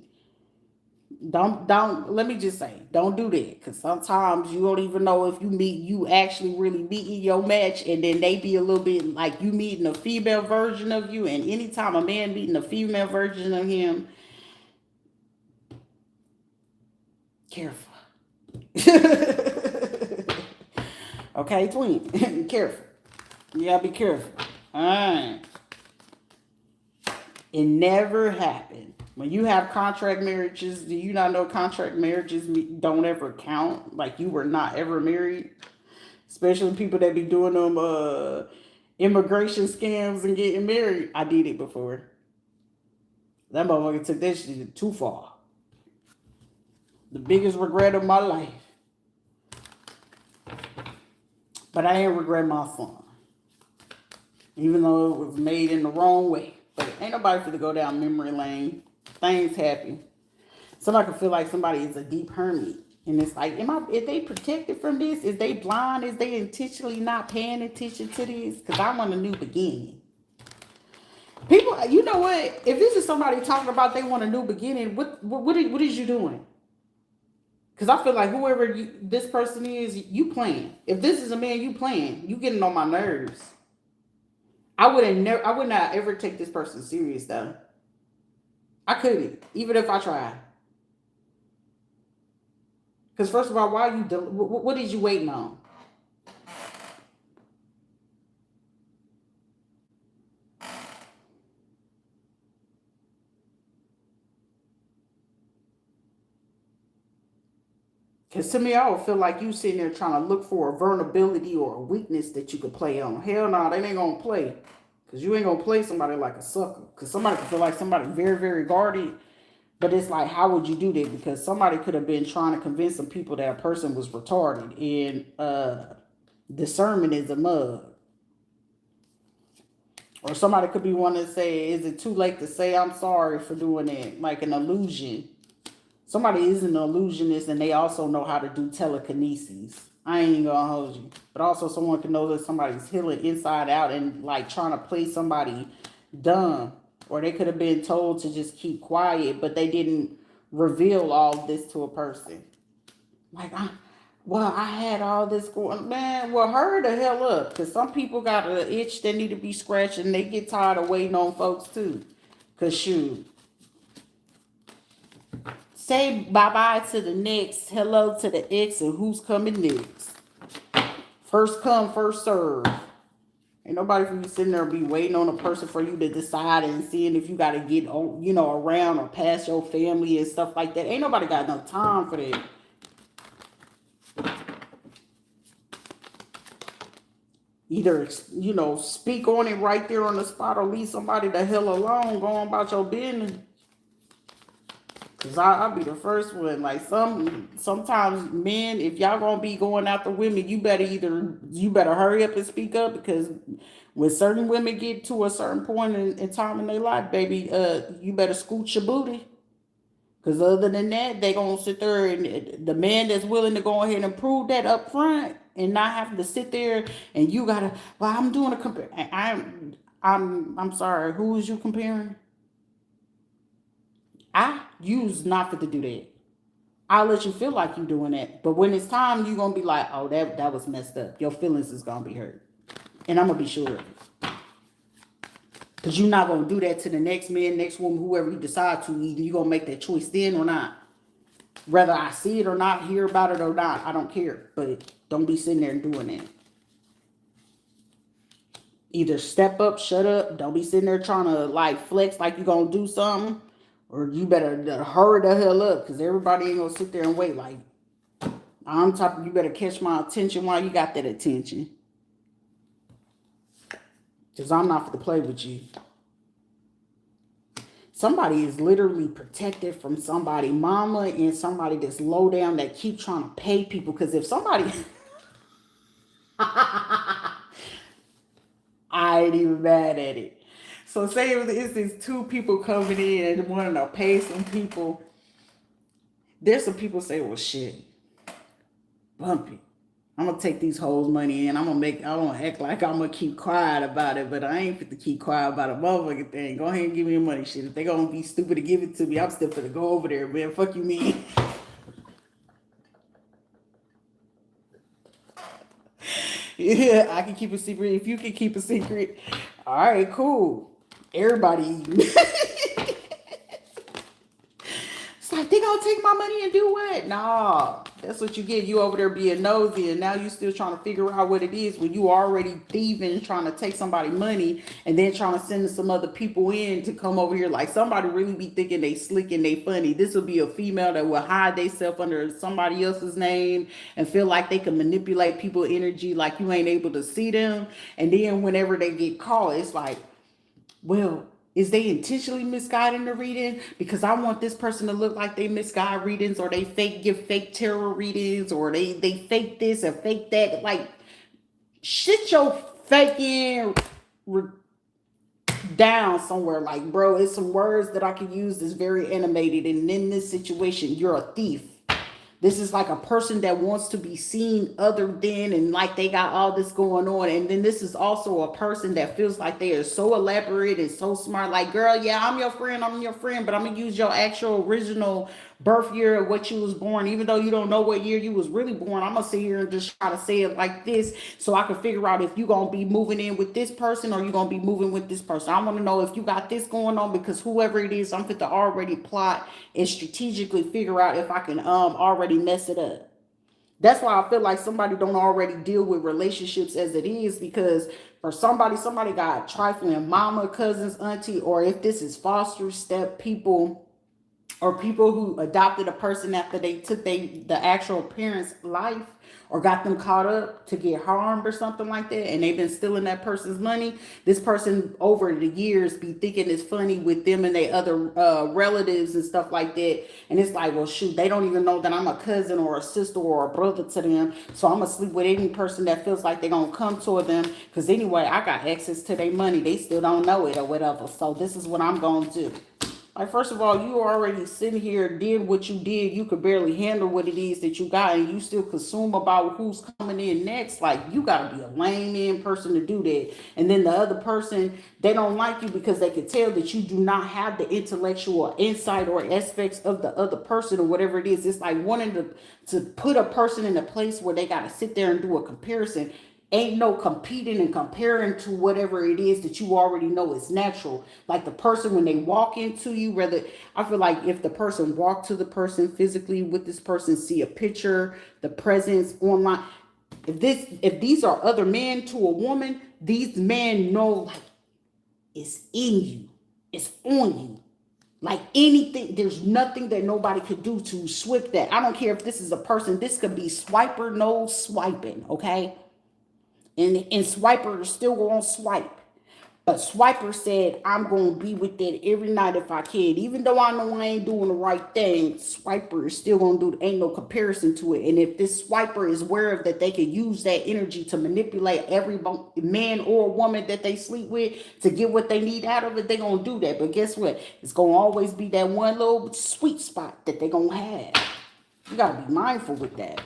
don't. Let me just say, don't do that. Because sometimes you don't even know if you actually really meeting your match, and then they be a little bit like you meeting a female version of you. And anytime a man meeting a female version of him, careful. Okay, twin. Careful. You gotta be careful. All right. It never happened. When you have contract marriages, do you not know contract marriages don't ever count? Like you were not ever married. Especially people that be doing them immigration scams and getting married. I did it before. That motherfucker took that shit too far. The biggest regret of my life. But I ain't regret my son. Even though it was made in the wrong way. But ain't nobody finna go down memory lane. Things happen. Somebody can feel like somebody is a deep hermit. And it's like, is they protected from this? Is they blind? Is they intentionally not paying attention to this? Because I want a new beginning. People, you know what? If this is somebody talking about they want a new beginning, what is you doing? Because I feel like whoever this person is, you playing. If this is a man, you playing. You getting on my nerves. I would not ever take this person serious though. I couldn't, even if I tried. Because first of all, why are you? What is you waiting on? Because to me, I would feel like you sitting there trying to look for a vulnerability or a weakness that you could play on. Hell no, they ain't gonna play. Because you ain't gonna play somebody like a sucker. Because somebody could feel like somebody very, very guarded. But it's like, how would you do that? Because somebody could have been trying to convince some people that a person was retarded. And discernment is a mug. Or somebody could be wanting to say, is it too late to say I'm sorry for doing that? Like an illusion. Somebody is an illusionist and they also know how to do telekinesis. I ain't gonna hold you. But also someone can know that somebody's healing inside out and like trying to play somebody dumb. Or they could have been told to just keep quiet, but they didn't reveal all this to a person. Like, I had all this going, man, well, hurry the hell up. Because some people got an itch that need to be scratched and they get tired of waiting on folks too. Because shoot. Say bye-bye to the next, hello to the ex, and who's coming next. First come, first serve. Ain't nobody for you sitting there be waiting on a person for you to decide and seeing if you got to get, around or past your family and stuff like that. Ain't nobody got no time for that. Either, speak on it right there on the spot or leave somebody the hell alone, go on about your business. Cause I'll be the first one. Like sometimes men, if y'all gonna be going after women, you better hurry up and speak up, because when certain women get to a certain point in time in their life, baby, you better scoot your booty. Cause other than that, they gonna sit there and the man that's willing to go ahead and prove that up front and not having to sit there and you gotta. Well, I'm doing a compare. I'm sorry. Who is you comparing? I use not for to do that. I'll let you feel like you doing that. But when it's time, you're going to be like, oh, that was messed up. Your feelings is going to be hurt. And I'm going to be sure of it. Because you're not going to do that to the next man, next woman, whoever you decide to. Either you're going to make that choice then or not. Whether I see it or not, hear about it or not, I don't care. But don't be sitting there and doing that. Either step up, shut up. Don't be sitting there trying to like flex like you're going to do something. Or you better hurry the hell up, because everybody ain't gonna sit there and wait. Like, you better catch my attention while you got that attention. Because I'm not for to play with you. Somebody is literally protected from somebody, mama, and somebody that's low down that keep trying to pay people. Because if somebody... I ain't even mad at it. So say if it's two people coming in and wanting to pay some people. There's some people say, well, shit, bumpy. I'm going to take these hoes money and I'm going to act like I'm going to keep quiet about it, but I ain't fit to keep quiet about a motherfucking thing. Go ahead and give me the money, shit. If they going to be stupid to give it to me, I'm still finna go over there, man. Fuck you, mean. Yeah, I can keep a secret. If you can keep a secret, all right, cool. Everybody. It's like, like, they gonna take my money and do what? Nah, that's what you get. You over there being nosy, and now you still trying to figure out what it is when you already thieving, trying to take somebody money, and then trying to send some other people in to come over here. Like, somebody really be thinking they slick and they funny. This will be a female that will hide themselves under somebody else's name and feel like they can manipulate people energy, like you ain't able to see them. And then whenever they get caught, it's like, well, is they intentionally misguiding the reading? Because I want this person to look like they misguide readings, or they give fake tarot readings, or they fake this or fake that. Like, shit your faking down somewhere. Like, bro, it's some words that I can use that's very animated. And in this situation, you're a thief. This is like a person that wants to be seen other than, and like they got all this going on. And then this is also a person that feels like they are so elaborate and so smart. Like, girl, yeah, I'm your friend, but I'm gonna use your actual original birth year of what you was born, even though you don't know what year you was really born. I'm gonna sit here and just try to say it like this so I can figure out if you gonna be moving in with this person or you gonna be moving with this person. I want to know if you got this going on, because whoever it is, I'm fit to already plot and strategically figure out if I can already mess it up. That's why I feel like somebody don't already deal with relationships as it is, because for somebody got trifling mama, cousins, auntie, or if this is foster step people, or people who adopted a person after they took the actual parent's life, or got them caught up to get harmed or something like that, and they've been stealing that person's money. This person over the years be thinking it's funny with them and their other relatives and stuff like that. And it's like, well, shoot, they don't even know that I'm a cousin or a sister or a brother to them, so I'm gonna sleep with any person that feels like they're gonna come toward them, because anyway, I got access to their money. They still don't know it or whatever, so this is what I'm gonna do. Like, first of all, you already sitting here, did what you did. You could barely handle what it is that you got, and you still consume about who's coming in next. Like, you got to be a lame in person to do that. And then the other person, they don't like you because they can tell that you do not have the intellectual insight or aspects of the other person or whatever it is. It's like wanting to put a person in a place where they got to sit there and do a comparison. Ain't no competing and comparing to whatever it is that you already know is natural. Like, the person, when they walk into you, whether, I feel like if the person walk to the person physically with this person, see a picture, the presence online, if these are other men to a woman, these men know, like, it's in you, it's on you. Like, anything, there's nothing that nobody could do to swip that. I don't care if this is a person. This could be swiper, no swiping, okay? And Swiper is still going to swipe. But Swiper said, I'm going to be with that every night if I can. Even though I know I ain't doing the right thing, Swiper is still going to do it. Ain't no comparison to it. And if this Swiper is aware of that, they can use that energy to manipulate every man or woman that they sleep with to get what they need out of it, they going to do that. But guess what? It's going to always be that one little sweet spot that they going to have. You got to be mindful with that.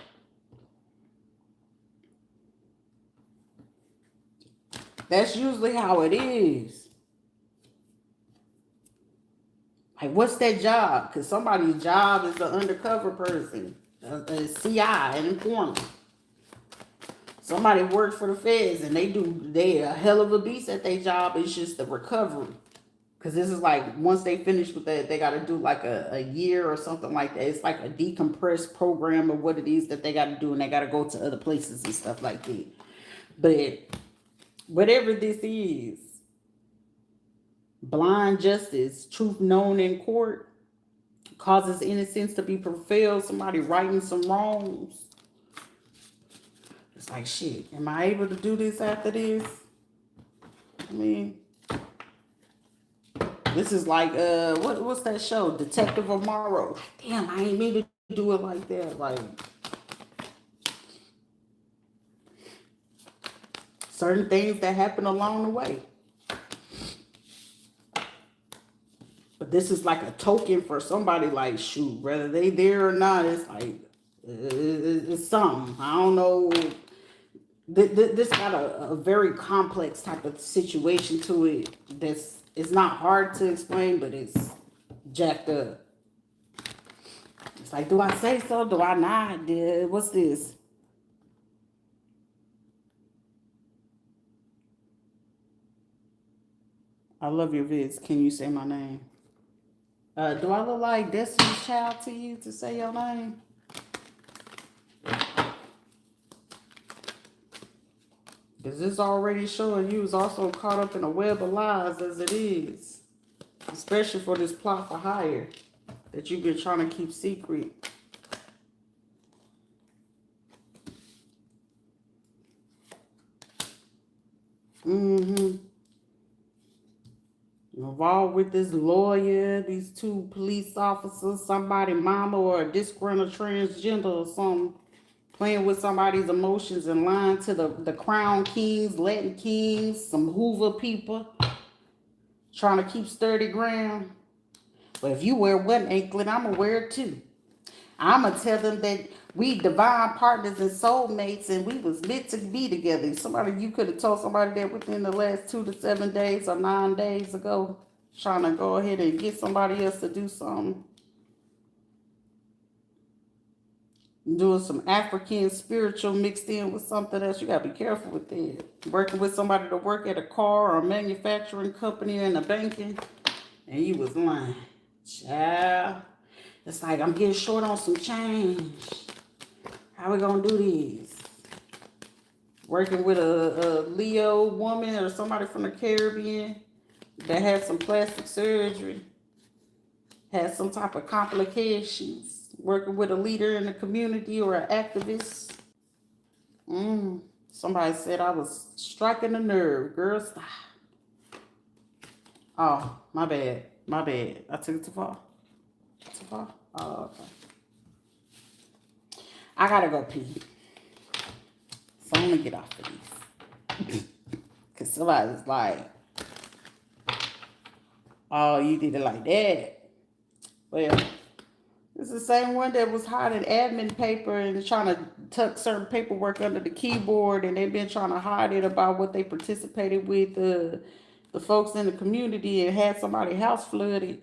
That's usually how it is. Like, what's that job? Because somebody's job is an undercover person, a CI, an informant. Somebody works for the feds and they a hell of a beast at their job. It's just the recovery. Because this is like, once they finish with that, they got to do like a year or something like that. It's like a decompressed program of what it is that they got to do, and they got to go to other places and stuff like that. But whatever this is, blind justice, truth known in court, causes innocence to be fulfilled, somebody righting some wrongs. It's like, shit, am I able to do this after this? I mean, this is like, what's that show? Detective Amaro. Damn, I ain't mean to do it like that. Like, certain things that happen along the way. But this is like a token for somebody, like, shoot, whether they there or not, it's like, it's something. I don't know. This got a very complex type of situation to it. It's not hard to explain, but it's jacked up. It's like, do I say so? Do I not? What's this? I love your vids. Can you say my name? Do I look like Destiny's Child to you to say your name? Because it's already showing you is also caught up in a web of lies as it is. Especially for this plot for hire that you've been trying to keep secret. Involved with this lawyer, these two police officers, somebody mama or a disgruntled transgender or something, playing with somebody's emotions and lying to the crown kings, Latin kings, some Hoover people, trying to keep sturdy ground. But if you wear one anklet, I'm going to wear it too. I'm going to tell them that we divine partners and soulmates and we was meant to be together. Somebody, you could have told somebody that within the last 2 to 7 days or 9 days ago, trying to go ahead and get somebody else to do something. Doing some African spiritual mixed in with something else. You got to be careful with that. Working with somebody to work at a car or a manufacturing company and a banking, and you was lying. Child. It's like, I'm getting short on some change. How we gonna do this? Working with a Leo woman or somebody from the Caribbean that had some plastic surgery, had some type of complications. Working with a leader in the community or an activist. Somebody said I was striking a nerve. Girl, stop. Oh, my bad. My bad. I took it too far. Too far? Oh, okay. I gotta go pee. So I'm gonna get off of these. Because somebody's like, oh, you did it like that. Well, it's the same one that was hiding admin paper and trying to tuck certain paperwork under the keyboard, and they've been trying to hide it about what they participated with the folks in the community and had somebody's house flooded.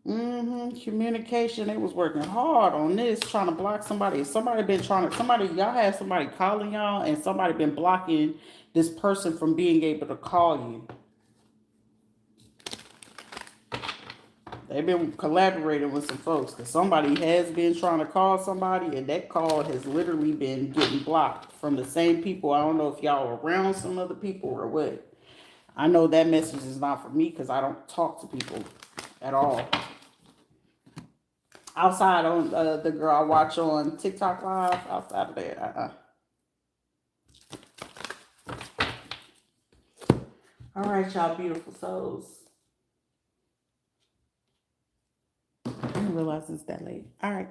Communication. They was working hard on this, trying to block somebody. Y'all have somebody calling y'all and somebody been blocking this person from being able to call you. They've been collaborating with some folks because somebody has been trying to call somebody and that call has literally been getting blocked from the same people. I don't know if y'all are around some other people or what. I know that message is not for me because I don't talk to people at all. Outside on the girl I watch on TikTok Live, outside of that, All right, y'all beautiful souls. I didn't realize it's that late. All right.